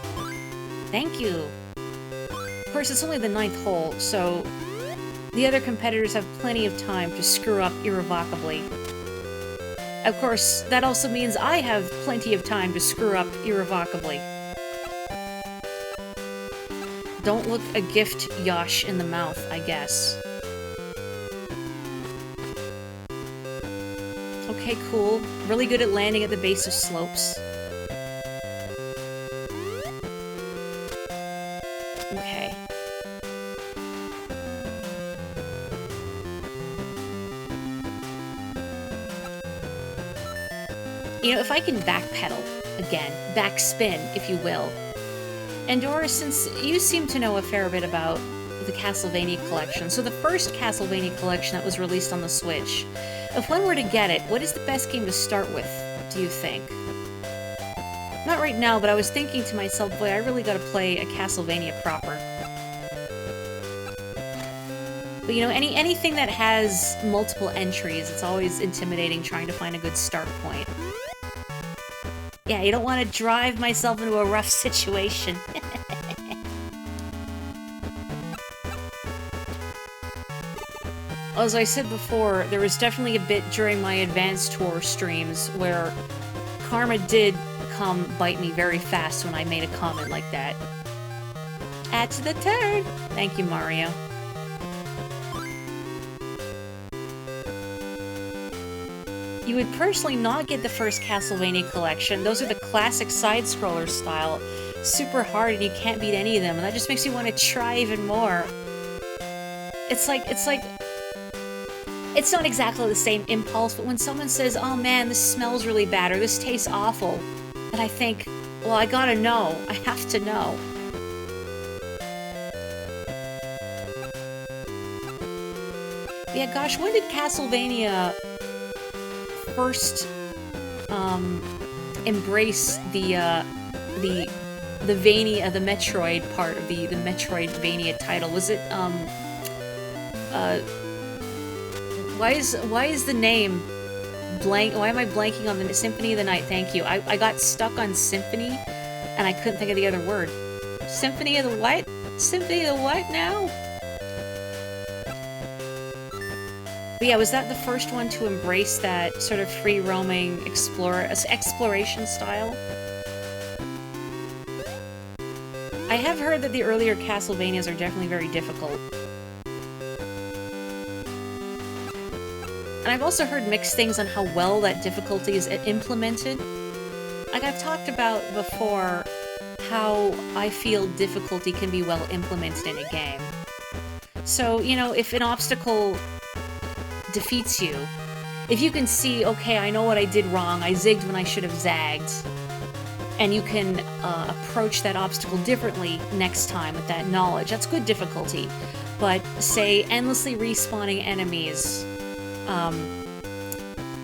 Thank you. Of course, it's only the 9th hole, so the other competitors have plenty of time to screw up irrevocably. Of course, that also means I have plenty of time to screw up irrevocably. Don't look a gift Yosh in the mouth, I guess. Okay, cool. Really good at landing at the base of slopes. Okay. You know, if I can backpedal again, backspin, if you will. And Doris, since you seem to know a fair bit about the Castlevania collection, so the first Castlevania collection that was released on the Switch, if one were to get it, what is the best game to start with, do you think? Not right now, but I was thinking to myself, boy, I really gotta play a Castlevania proper. But you know, anything that has multiple entries, it's always intimidating trying to find a good start point. Yeah, you don't want to drive myself into a rough situation. As I said before, there was definitely a bit during my Advanced Tour streams where karma did come bite me very fast when I made a comment like that. Add to the turn! Thank you, Mario. You would personally not get the first Castlevania collection. Those are the classic side-scroller style. Super hard and you can't beat any of them, and that just makes you want to try even more. It's not exactly the same impulse, but when someone says, oh man, this smells really bad, or this tastes awful, and I think, well, I gotta know. I have to know. Yeah, gosh, when did Castlevania first embrace the Metroid part of the Metroidvania title? Was it why is the name Why am I blanking on the Symphony of the Night? Thank you. I got stuck on symphony, and I couldn't think of the other word. Symphony of the what? Symphony of the what now? But yeah, was that the first one to embrace that sort of free-roaming exploration style? I have heard that the earlier Castlevanias are definitely very difficult. And I've also heard mixed things on how well that difficulty is implemented. Like I've talked about before, how I feel difficulty can be well implemented in a game. So, you know, if an obstacle defeats you, if you can see, okay, I know what I did wrong, I zigged when I should have zagged, and you can approach that obstacle differently next time with that knowledge, that's good difficulty. But, say, endlessly respawning enemies,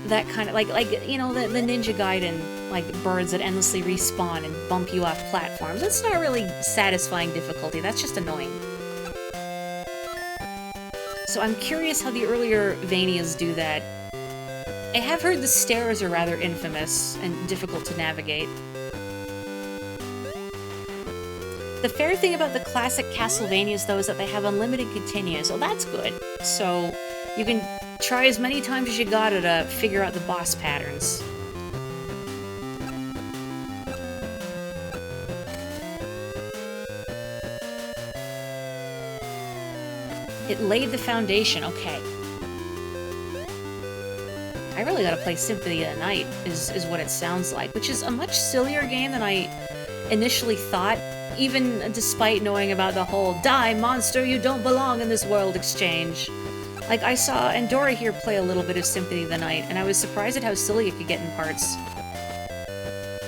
that kind of, like you know, the Ninja Gaiden, like birds that endlessly respawn and bump you off platforms, that's not really satisfying difficulty, that's just annoying. So I'm curious how the earlier Vanias do that. I have heard the stairs are rather infamous and difficult to navigate. The fair thing about the classic Castlevanias, though, is that they have unlimited continues. Oh, that's good. So you can try as many times as you gotta to figure out the boss patterns. It laid the foundation, okay. I really gotta play Symphony of the Night, is what it sounds like, which is a much sillier game than I initially thought, even despite knowing about the whole "Die, monster, you don't belong in this world" exchange. Like, I saw Andorra here play a little bit of Symphony of the Night, and I was surprised at how silly it could get in parts.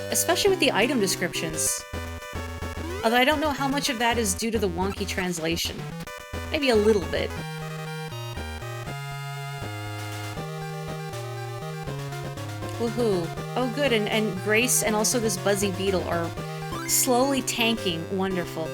Especially with the item descriptions. Although I don't know how much of that is due to the wonky translation. Maybe a little bit. Woohoo. Oh good, and Grace and also this Buzzy Beetle are slowly tanking. Wonderful.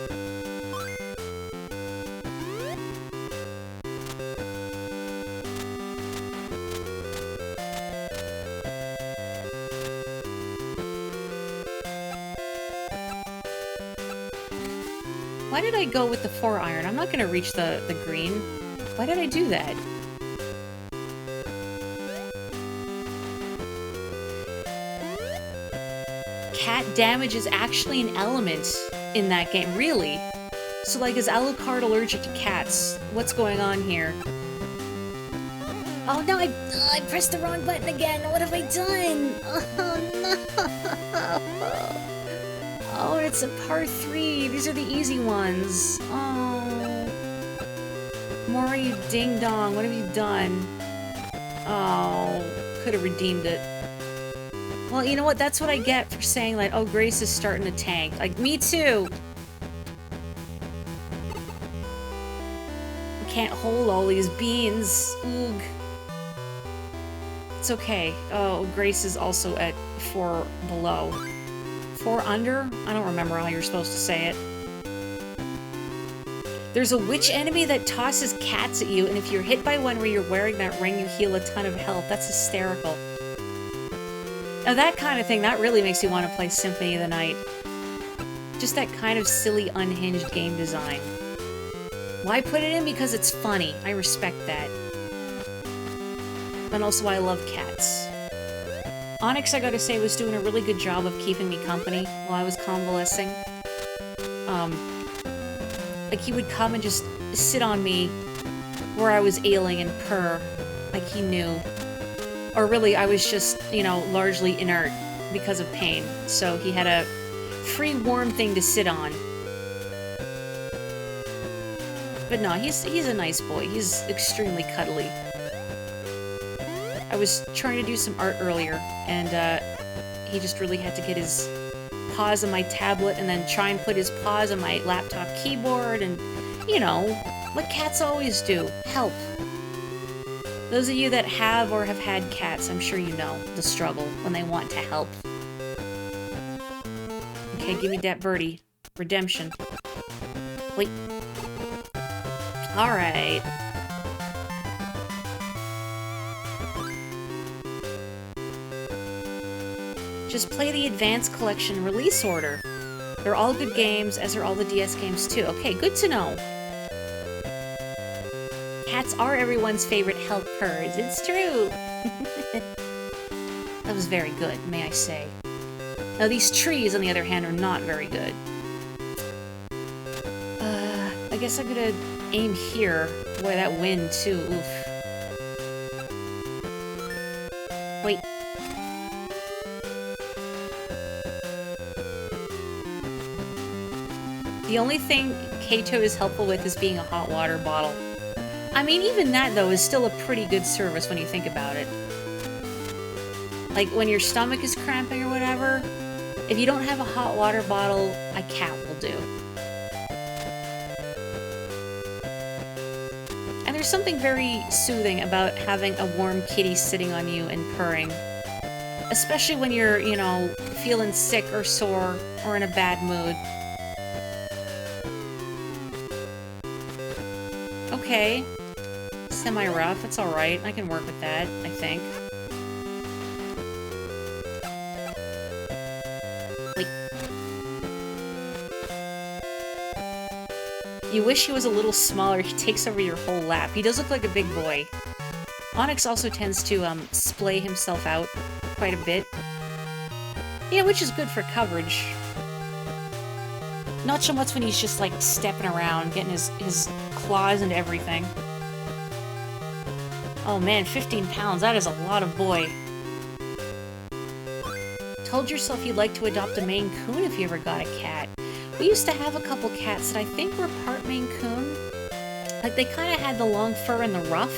Why did I go with the 4 iron? I'm not gonna reach the green. Why did I do that? Cat damage is actually an element in that game, really? So like, is Alucard allergic to cats? What's going on here? Oh no, I pressed the wrong button again! What have I done? Oh no! Oh, it's a part 3. These are the easy ones. Oh. Maury, you ding dong. What have you done? Oh. Could have redeemed it. Well, you know what? That's what I get for saying, like, oh, Grace is starting to tank. Like, me too! I can't hold all these beans. Oog. It's okay. Oh, Grace is also at 4 below. 4 under? I don't remember how you're supposed to say it. There's a witch enemy that tosses cats at you, and if you're hit by one where you're wearing that ring, you heal a ton of health. That's hysterical. Now that kind of thing, that really makes you want to play Symphony of the Night. Just that kind of silly, unhinged game design. Why put it in? Because it's funny. I respect that. And also, I love cats. Onyx, I gotta say, was doing a really good job of keeping me company while I was convalescing. Like, he would come and just sit on me where I was ailing and purr, like he knew. Or really, I was just, you know, largely inert because of pain, so he had a free, warm thing to sit on. But no, he's a nice boy. He's extremely cuddly. I was trying to do some art earlier, and he just really had to get his paws on my tablet and then try and put his paws on my laptop keyboard, and, you know, what cats always do, help. Those of you that have or have had cats, I'm sure you know the struggle when they want to help. Okay, give me that birdie. Redemption. Wait. Just play the Advanced Collection release order. They're all good games, as are all the DS games too. Okay, good to know. Cats are everyone's favorite helpers. It's true. That was very good, may I say. Now these trees, on the other hand, are not very good. I guess I'm gonna aim here. Boy, that wind too. Oof. Wait. The only thing Kato is helpful with is being a hot water bottle. I mean, even that, though, is still a pretty good service when you think about it. Like, when your stomach is cramping or whatever, if you don't have a hot water bottle, a cat will do. And there's something very soothing about having a warm kitty sitting on you and purring. Especially when you're, you know, feeling sick or sore or in a bad mood. Okay. Semi-rough, it's alright. I can work with that, I think. Wait. You wish he was a little smaller. He takes over your whole lap. He does look like a big boy. Onyx also tends to, splay himself out quite a bit. Yeah, which is good for coverage. Not so much when he's just, like, stepping around, getting his claws into everything. Oh man, 15 pounds, that is a lot of boy. Told yourself you'd like to adopt a Maine Coon if you ever got a cat. We used to have a couple cats that I think were part Maine Coon. Like, they kind of had the long fur and the ruff.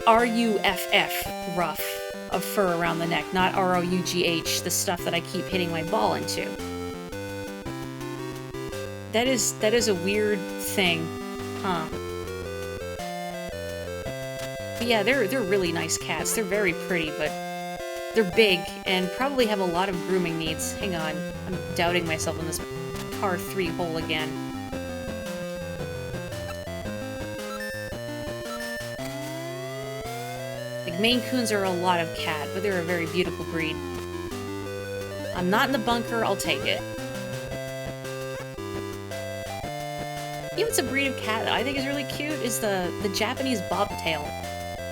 R-U-F-F, ruff, of fur around the neck, not R-O-U-G-H, the stuff that I keep hitting my ball into. That is a weird thing, huh? But yeah, they're really nice cats. They're very pretty, but they're big and probably have a lot of grooming needs. Hang on, I'm doubting myself in this par 3 hole again. Like, Maine Coons are a lot of cat, but they're a very beautiful breed. I'm not in the bunker, I'll take it. You know what's a breed of cat that I think is really cute is the Japanese bobtail.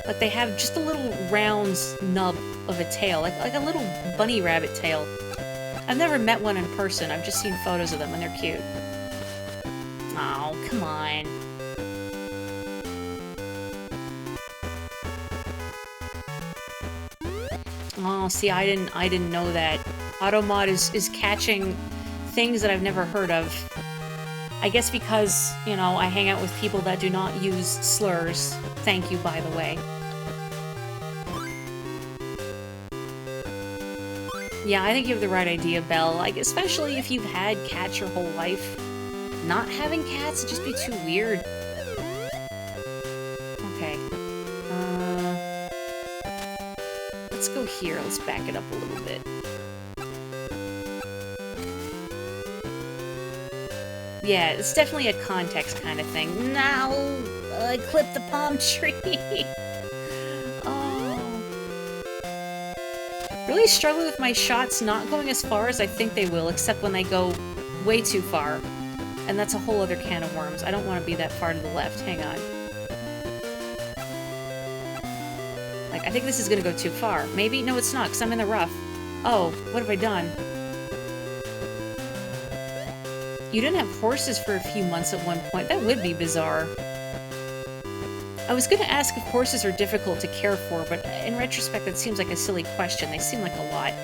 Like, they have just a little round nub of a tail, like a little bunny rabbit tail. I've never met one in person, I've just seen photos of them and they're cute. Oh, come on. Oh, see, I didn't know that. Automod is catching things that I've never heard of. I guess because, you know, I hang out with people that do not use slurs. Thank you, by the way. Yeah, I think you have the right idea, Belle. Like, especially if you've had cats your whole life. Not having cats would just be too weird. Okay. Let's go here. Let's back it up a little bit. Yeah, it's definitely a context kind of thing. Now, I clipped the palm tree. Oh. Really struggling with my shots not going as far as I think they will, except when they go way too far. And that's a whole other can of worms. I don't want to be that far to the left. Hang on. Like, I think this is going to go too far. Maybe? No, it's not, because I'm in the rough. Oh, what have I done? You didn't have horses for a few months at one point. That would be bizarre. I was going to ask if horses are difficult to care for, but in retrospect, that seems like a silly question. They seem like a lot.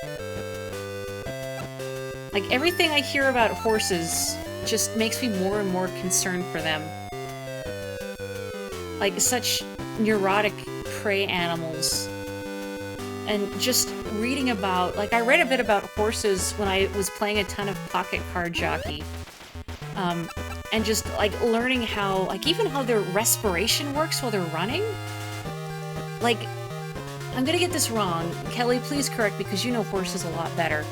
Like, everything I hear about horses just makes me more and more concerned for them. Like, such neurotic prey animals. And just reading about... Like, I read a bit about horses when I was playing a ton of Pocket Card Jockey. And just, like, learning how, like, even how their respiration works while they're running. Like, I'm gonna get this wrong. Kelly, please correct me, because you know horses a lot better.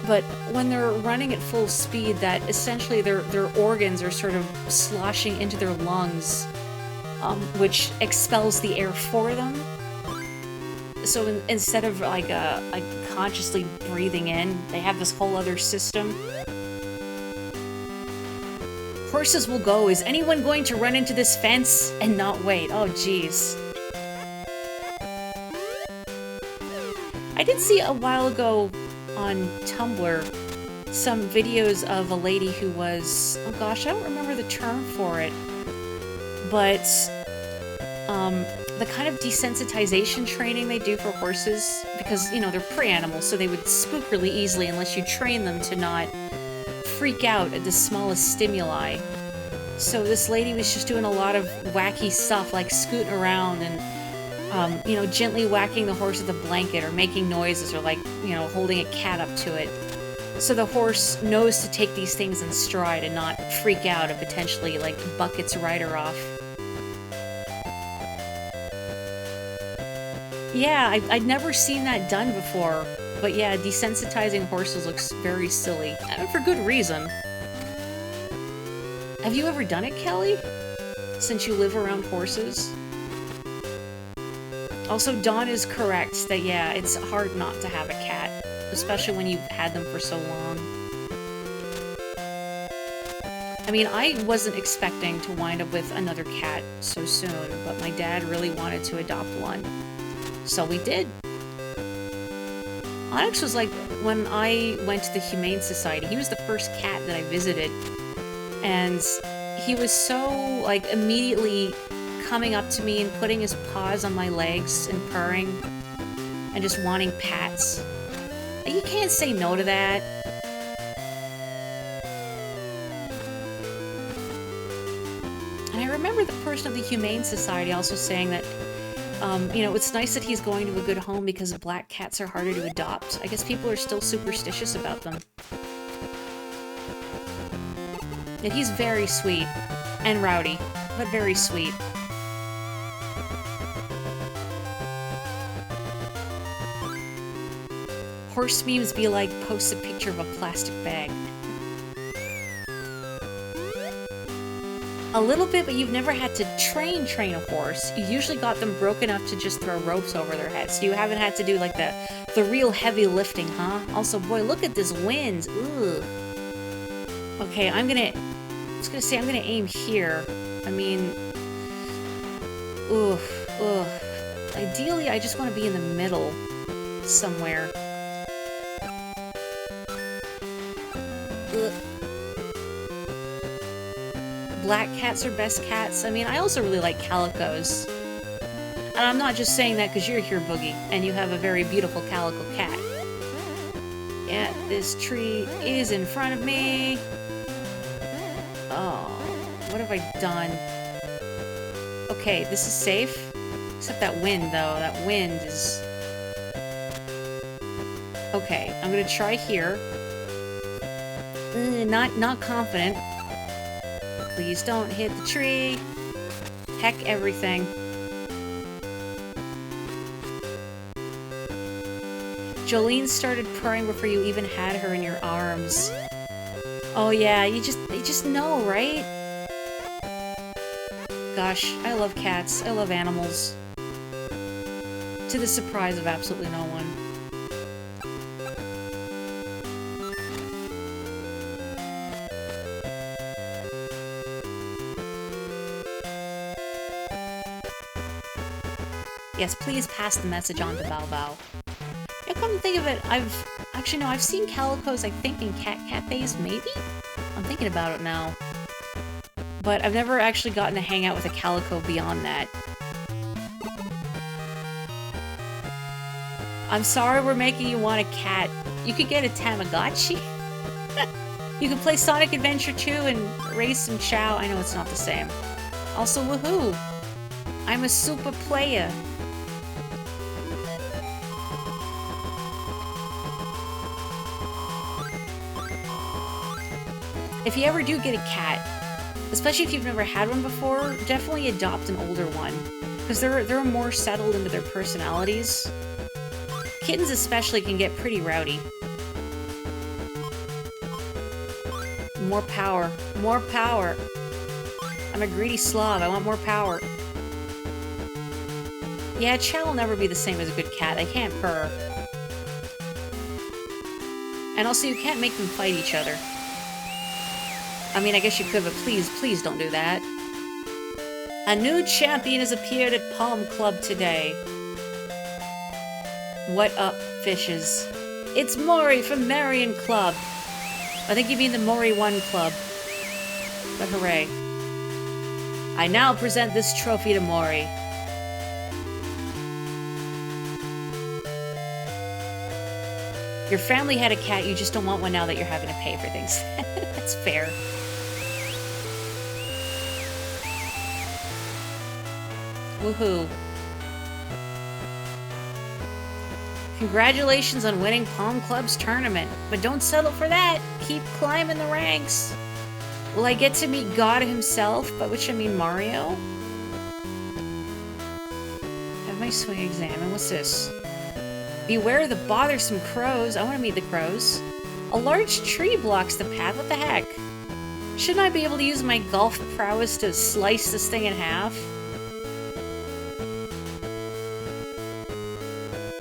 But when they're running at full speed, that essentially their organs are sort of sloshing into their lungs, which expels the air for them. So instead of like consciously breathing in, they have this whole other system. Horses will go. Is anyone going to run into this fence and not wait? Oh, jeez. I did see a while ago on Tumblr some videos of a lady who was, oh gosh, I don't remember the term for it, but the kind of desensitization training they do for horses, because, you know, they're prey animals, so they would spook really easily unless you train them to not freak out at the smallest stimuli. So this lady was just doing a lot of wacky stuff, like scooting around and, you know, gently whacking the horse with a blanket or making noises or, like, you know, holding a cat up to it. So the horse knows to take these things in stride and not freak out and potentially, like, buck its rider off. Yeah, I'd never seen that done before. But yeah, desensitizing horses looks very silly. And for good reason. Have you ever done it, Kelly? Since you live around horses? Also, Dawn is correct that, yeah, it's hard not to have a cat. Especially when you've had them for so long. I mean, I wasn't expecting to wind up with another cat so soon, but my dad really wanted to adopt one. So we did. Onyx was like, when I went to the Humane Society, he was the first cat that I visited. And he was so, like, immediately coming up to me and putting his paws on my legs and purring and just wanting pats. You can't say no to that. And I remember the person of the Humane Society also saying that, you know, it's nice that he's going to a good home because black cats are harder to adopt. I guess people are still superstitious about them. And he's very sweet. And rowdy, but very sweet. Horse memes be like, post a picture of a plastic bag. A little bit, but you've never had to train a horse. You usually got them broke enough to just throw ropes over their heads. You haven't had to do, like, the real heavy lifting, huh? Also, boy, look at this wind. Ugh. Okay, I'm gonna aim here. I mean... Ugh. Ideally, I just want to be in the middle. Somewhere. Ugh. Black cats are best cats. I mean, I also really like calicos. And I'm not just saying that because you're here, Boogie, and you have a very beautiful calico cat. Yeah, this tree is in front of me. Oh, what have I done? Okay, this is safe. Except that wind, though. That wind is... Okay, I'm gonna try here. Not confident. Please don't hit the tree. Heck everything. Jolene started purring before you even had her in your arms. Oh yeah, you just know, right? Gosh, I love cats. I love animals. To the surprise of absolutely no one. Yes, please pass the message on to Bao Bao. Yeah, come to think of it, I've seen calicos, I think, in cat cafes, maybe? I'm thinking about it now. But I've never actually gotten to hang out with a calico beyond that. I'm sorry we're making you want a cat. You could get a Tamagotchi. You could play Sonic Adventure 2 and raise some chow. I know it's not the same. Also, woohoo! I'm a super player. If you ever do get a cat, especially if you've never had one before, definitely adopt an older one. Because they're more settled into their personalities. Kittens especially can get pretty rowdy. More power. More power. I'm a greedy slob. I want more power. Yeah, Chow will never be the same as a good cat. They can't purr. And also, you can't make them fight each other. I mean, I guess you could, but please, please don't do that. A new champion has appeared at Palm Club today. What up, fishes? It's Mori from Marion Club. I think you mean the Mori 1 Club. But hooray. I now present this trophy to Mori. Your family had a cat, you just don't want one now that you're having to pay for things. That's fair. Woohoo. Congratulations on winning Palm Club's tournament, but don't settle for that. Keep climbing the ranks. Will I get to meet God himself, by which I mean Mario? Have my swing examined. What's this? Beware the bothersome crows. I want to meet the crows. A large tree blocks the path. What the heck? Shouldn't I be able to use my golf prowess to slice this thing in half?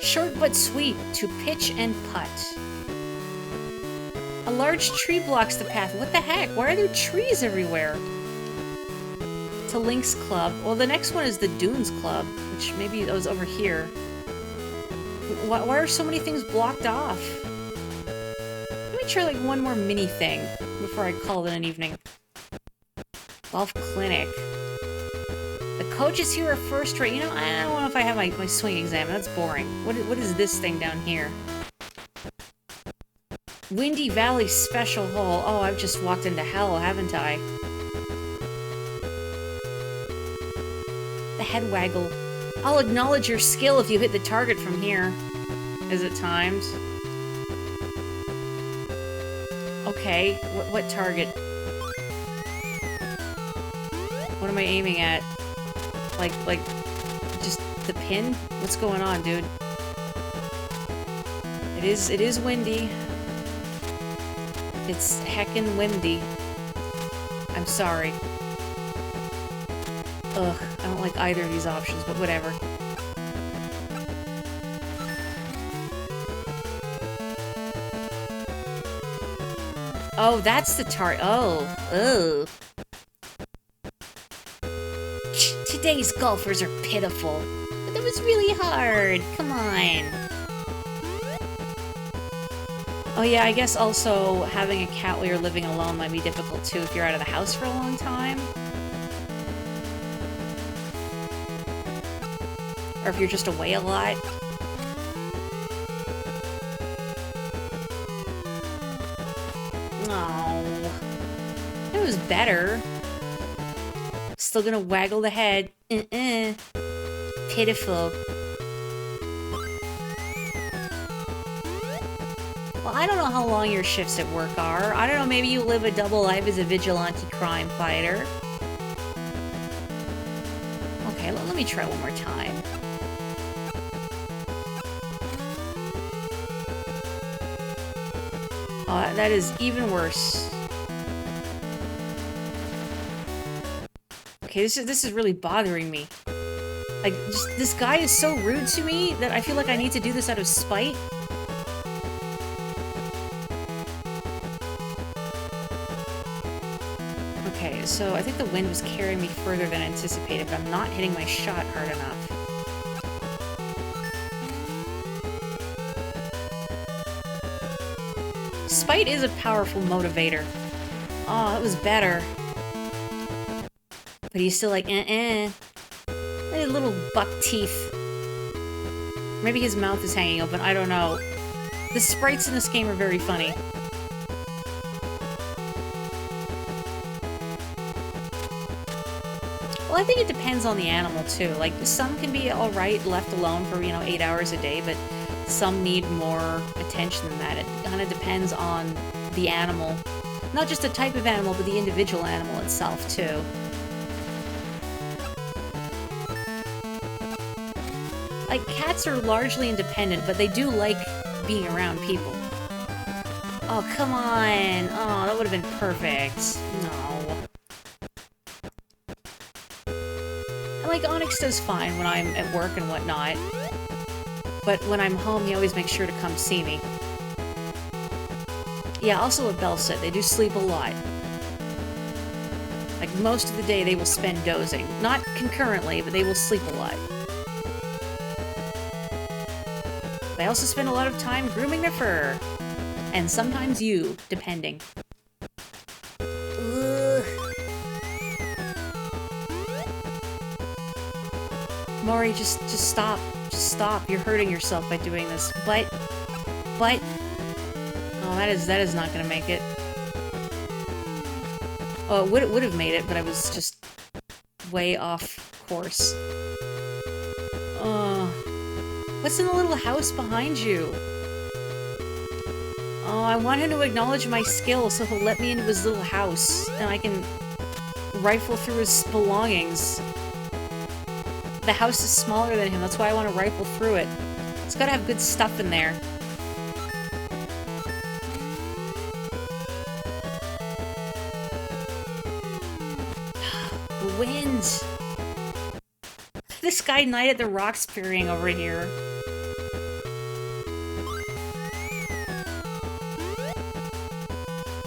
Short but sweet, to pitch and putt. A large tree blocks the path. What the heck? Why are there trees everywhere? To Link's Club. Well, the next one is the Dunes Club, which maybe it was over here. Why are so many things blocked off? Let me try like one more mini thing before I call it an evening. Golf Clinic. The coaches here are first rate. You know, I don't know if I have my swing exam. That's boring. What is this thing down here? Windy Valley Special Hole. Oh, I've just walked into hell, haven't I? The head waggle. I'll acknowledge your skill if you hit the target from here. Is it timed? Okay, what target? What am I aiming at? Like, just the pin? What's going on, dude? It is windy. It's heckin' windy. I'm sorry. Ugh, I don't like either of these options, but whatever. Oh, that's the target. Oh. Today's golfers are pitiful. But that was really hard. Come on. Oh yeah, I guess also having a cat while you're living alone might be difficult too if you're out of the house for a long time. Or if you're just away a lot. Oh, it was better. Still gonna waggle the head. Pitiful. Well, I don't know how long your shifts at work are. I don't know, maybe you live a double life as a vigilante crime fighter. Okay, let me try one more time. Oh, that is even worse. Okay, this is really bothering me. Like, just, this guy is so rude to me that I feel like I need to do this out of spite. Okay, so I think the wind was carrying me further than anticipated, but I'm not hitting my shot hard enough. Spite is a powerful motivator. Oh, that was better. But he's still like, little buck teeth. Maybe his mouth is hanging open, I don't know. The sprites in this game are very funny. Well, I think it depends on the animal, too. Like, some can be alright left alone for, 8 hours a day, but some need more attention than that. It kind of depends on the animal. Not just the type of animal, but the individual animal itself, too. Like, cats are largely independent, but they do like being around people. Oh, come on! Oh, that would have been perfect. No. And, like, Onyx does fine when I'm at work and whatnot. But when I'm home, he always makes sure to come see me. Yeah, also what Belle said, they do sleep a lot. Like, most of the day they will spend dozing. Not concurrently, but they will sleep a lot. They also spend a lot of time grooming their fur. And sometimes you, depending. Ugh. Maury, just stop. Just stop. You're hurting yourself by doing this. But... Oh, that is not gonna make it. Oh, it would have made it, but I was just way off course. What's in the little house behind you? Oh, I want him to acknowledge my skill, so he'll let me into his little house, and I can rifle through his belongings. The house is smaller than him, that's why I want to rifle through it. It's gotta have good stuff in there. The wind! This guy Night at the Roxburying over here.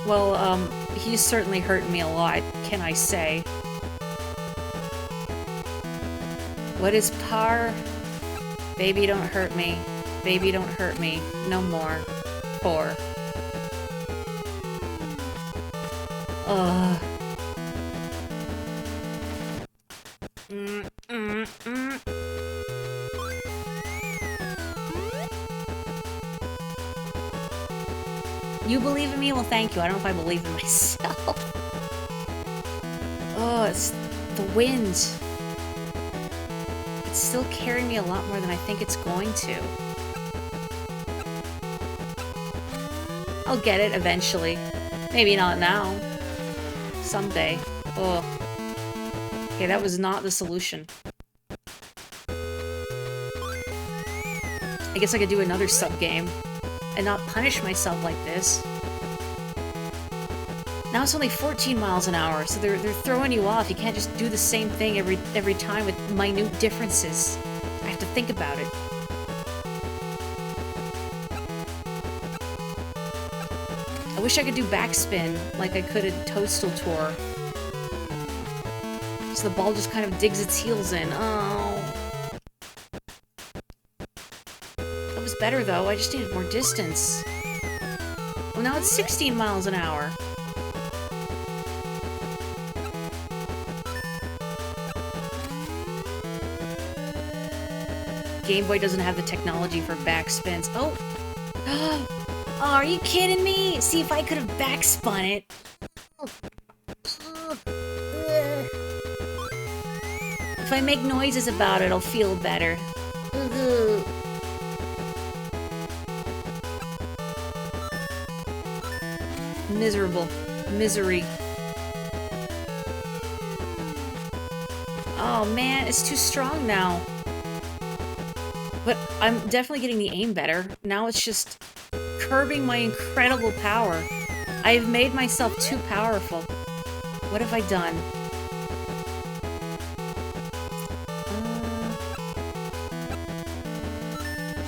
Well, he's certainly hurting me a lot, can I say. What is par? Baby, don't hurt me. Baby, don't hurt me. No more. Poor. Ugh. You believe in me? Well, thank you. I don't know if I believe in myself. Oh, it's the wind. It's still carrying me a lot more than I think it's going to. I'll get it eventually. Maybe not now. Someday. Ugh. Okay, that was not the solution. I guess I could do another sub-game. And not punish myself like this. Now it's only 14 miles an hour, so they're throwing you off. You can't just do the same thing every time with minute differences. I have to think about it. I wish I could do backspin like I could at Toadstool Tour. So the ball just kind of digs its heels in. Oh. Better though, I just needed more distance. Well, now it's 16 miles an hour. Game Boy doesn't have the technology for backspins. Oh! Oh, are you kidding me? See, if I could have backspun it. If I make noises about it, I'll feel better. Miserable. Misery. Oh man, it's too strong now. But I'm definitely getting the aim better. Now it's just curbing my incredible power. I have made myself too powerful. What have I done?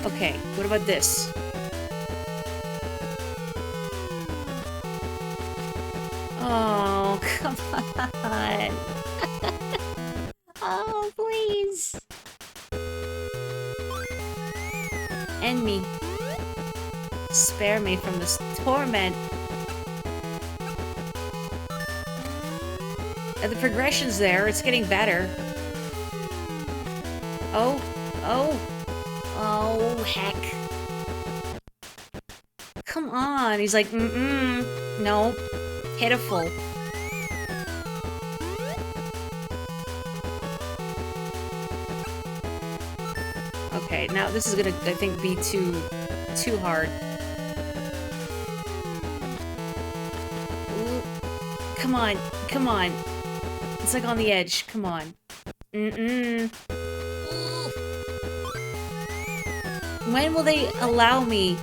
Okay, what about this? Oh, come on. Oh, please. End me. Spare me from this torment. The progression's there. It's getting better. Oh. Oh. Oh, heck. Come on. He's like, no. Pitiful. Okay, now this is gonna, I think, be too hard. Ooh. Come on, come on. It's like on the edge. Come on. When will they allow me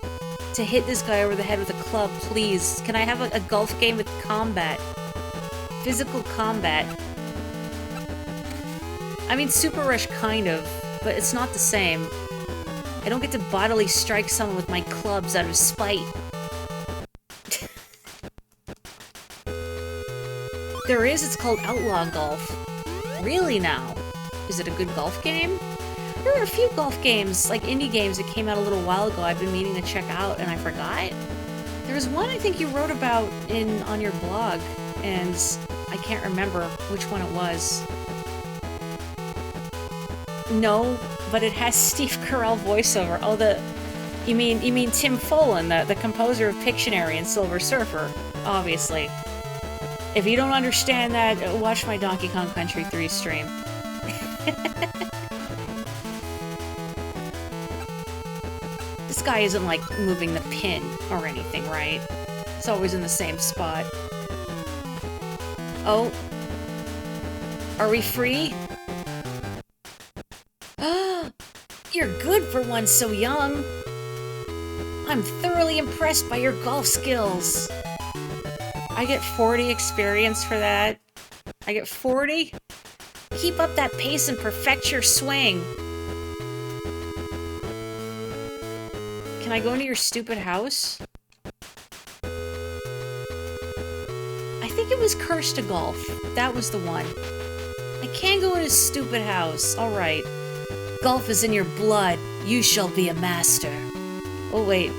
to hit this guy over the head with a club, please? Can I have a golf game with combat? Physical combat. I mean, Super Rush kind of, but it's not the same. I don't get to bodily strike someone with my clubs out of spite. There is, it's called Outlaw Golf. Really now? Is it a good golf game? There are a few golf games, like indie games, that came out a little while ago I've been meaning to check out, and I forgot. There was one I think you wrote about on your blog, and I can't remember which one it was. No, but it has Steve Carell voiceover. Oh, you mean Tim Follin, the composer of Pictionary and Silver Surfer, obviously. If you don't understand that, watch my Donkey Kong Country 3 stream. This guy isn't, like, moving the pin or anything, right? It's always in the same spot. Oh. Are we free? You're good for one so young. I'm thoroughly impressed by your golf skills. I get 40 experience for that. I get 40? Keep up that pace and perfect your swing. Can I go into your stupid house? I think it was Cursed to Golf. That was the one. I can't go in his stupid house. Alright. Golf is in your blood. You shall be a master. Oh, wait.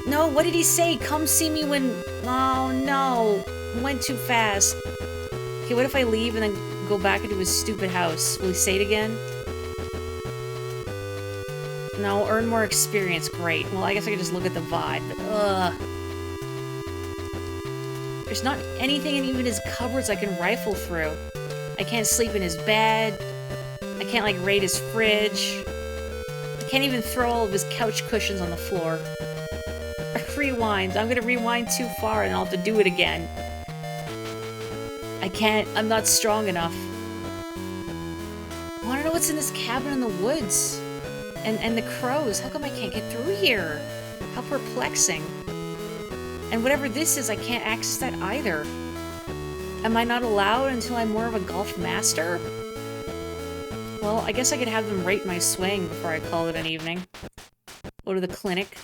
No, what did he say? Come see me when... Oh, no. Went too fast. Okay, what if I leave and then go back into his stupid house? Will he say it again? No, earn more experience. Great. Well, I guess I could just look at the VOD, but ugh. There's not anything in even his cupboards I can rifle through. I can't sleep in his bed. I can't, like, raid his fridge. I can't even throw all of his couch cushions on the floor. Rewind. I'm gonna rewind too far and I'll have to do it again. I can't. I'm not strong enough. I wanna know what's in this cabin in the woods. And the crows. How come I can't get through here? How perplexing. And whatever this is, I can't access that either. Am I not allowed until I'm more of a golf master? Well, I guess I could have them rate my swing before I call it an evening. Go to the clinic.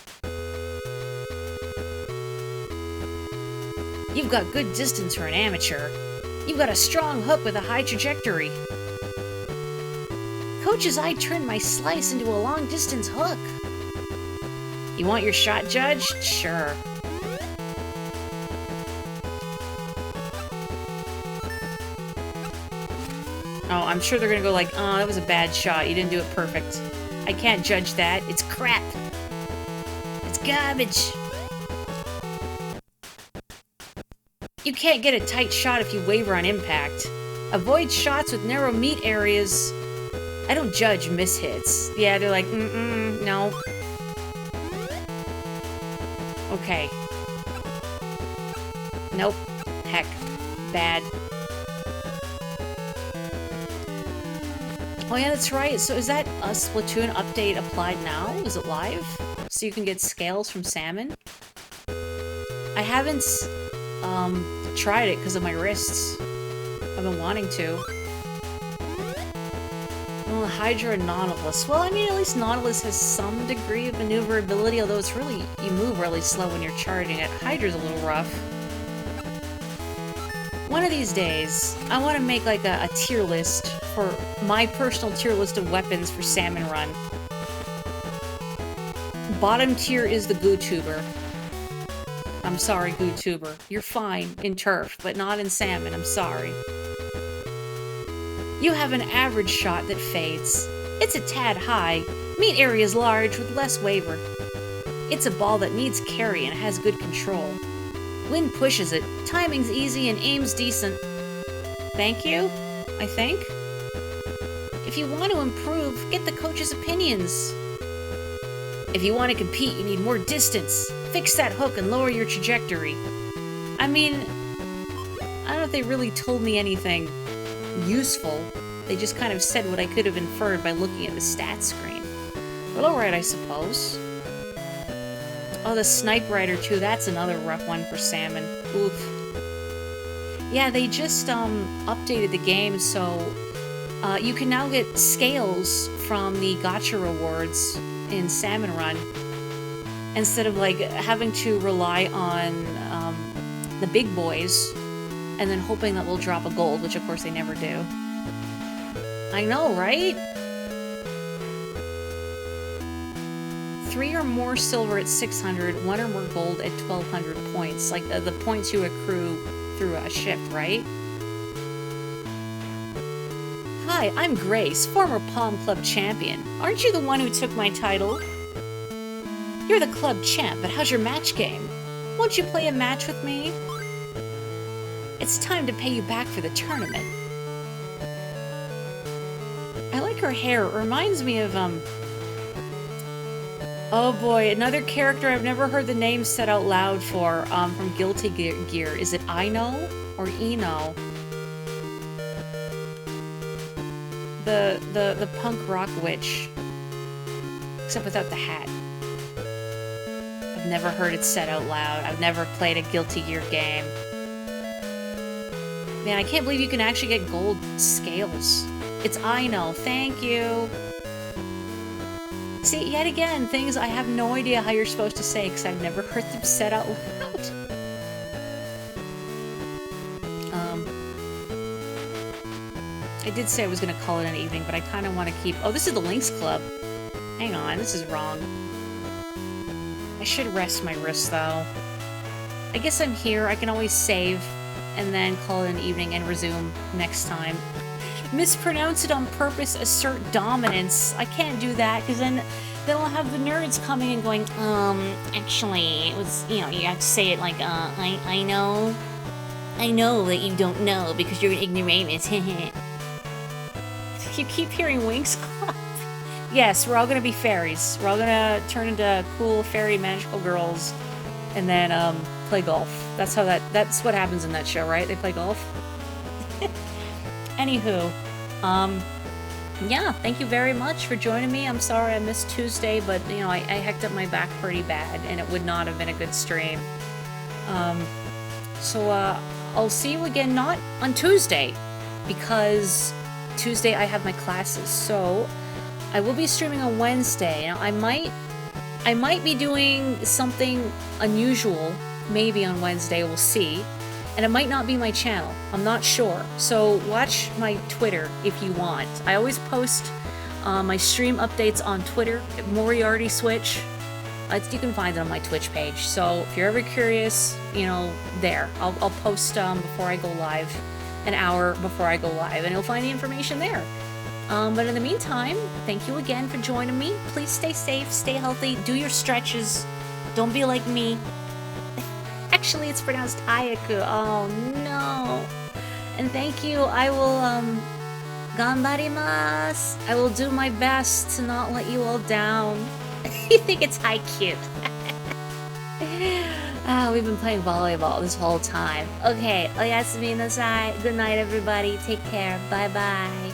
You've got good distance for an amateur. You've got a strong hook with a high trajectory. Coach's eye turned my slice into a long-distance hook. You want your shot judged? Sure. Oh, I'm sure they're gonna go like, oh, that was a bad shot. You didn't do it perfect. I can't judge that. It's crap. It's garbage. You can't get a tight shot if you waver on impact. Avoid shots with narrow meat areas. I don't judge mishits. Yeah, they're like, no. Okay. Nope. Heck. Bad. Oh yeah, that's right. So is that a Splatoon update applied now? Is it live? So you can get scales from salmon? I haven't, tried it because of my wrists. I've been wanting to. Well, Hydra and Nautilus. Well, I mean, at least Nautilus has some degree of maneuverability, although it's really, you move really slow when you're charging it. Hydra's a little rough. One of these days, I want to make like a tier list for my personal tier list of weapons for Salmon Run. Bottom tier is the GooTuber. I'm sorry, GooTuber. You're fine in turf, but not in salmon. I'm sorry. You have an average shot that fades. It's a tad high. Meat area is large with less waver. It's a ball that needs carry and has good control. Wind pushes it. Timing's easy and aim's decent. Thank you, I think. If you want to improve, get the coach's opinions. If you want to compete, you need more distance. Fix that hook and lower your trajectory. I mean, I don't know if they really told me anything useful. They just kind of said what I could have inferred by looking at the stats screen. But alright, I suppose. Oh, the Snipe Rider too, that's another rough one for salmon. Oof. Yeah, they just, updated the game, so You can now get scales from the gacha rewards in Salmon Run, instead of like having to rely on the big boys and then hoping that they'll drop a gold, which of course they never do. I know, right? 3 or more silver at 600, 1 or more gold at 1200 points. Like the points you accrue through a shift, right? Hi, I'm Grace, former Palm Club champion. Aren't you the one who took my title? You're the club champ, but how's your match game? Won't you play a match with me? It's time to pay you back for the tournament. I like her hair. It reminds me of, oh boy, another character I've never heard the name said out loud for, from Guilty Gear. Is it Ino or Eno? The punk rock witch. Except without the hat. I've never heard it said out loud. I've never played a Guilty Gear game. Man, I can't believe you can actually get gold scales. It's Ino. Thank you. See, yet again, things I have no idea how you're supposed to say because I've never heard them said out loud. I did say I was going to call it an evening, but I kind of want to keep... Oh, this is the Lynx Club. Hang on, this is wrong. I should rest my wrist, though. I guess I'm here. I can always save and then call it an evening and resume next time. Mispronounce it on purpose, assert dominance. I can't do that, because then I'll have the nerds coming and going, actually, it was, you know, you have to say it like, I know. I know that you don't know, because you're an ignoramus. You keep hearing Winx Club. Yes, we're all gonna be fairies. We're all gonna turn into cool fairy magical girls, and then, play golf. That's what happens in that show, right? They play golf? Anywho, yeah, thank you very much for joining me. I'm sorry I missed Tuesday, but, you know, I hecked up my back pretty bad, and it would not have been a good stream. I'll see you again, not on Tuesday, because Tuesday I have my classes, so I will be streaming on Wednesday. Now, I might be doing something unusual, maybe on Wednesday, we'll see. And it might not be my channel. I'm not sure. So watch my Twitter if you want. I always post my stream updates on Twitter at Moriarty Switch. You can find it on my Twitch page. So if you're ever curious, you know, there. I'll post before I go live, an hour before I go live, and you'll find the information there. But in the meantime, thank you again for joining me. Please stay safe, stay healthy, do your stretches. Don't be like me. Actually, it's pronounced Ayaku. Oh, no. And thank you. I will, ganbarimasu. I will do my best to not let you all down. You think it's haiku. We've been playing volleyball this whole time. Okay, oyasumi nasai. Good night, everybody. Take care. Bye-bye.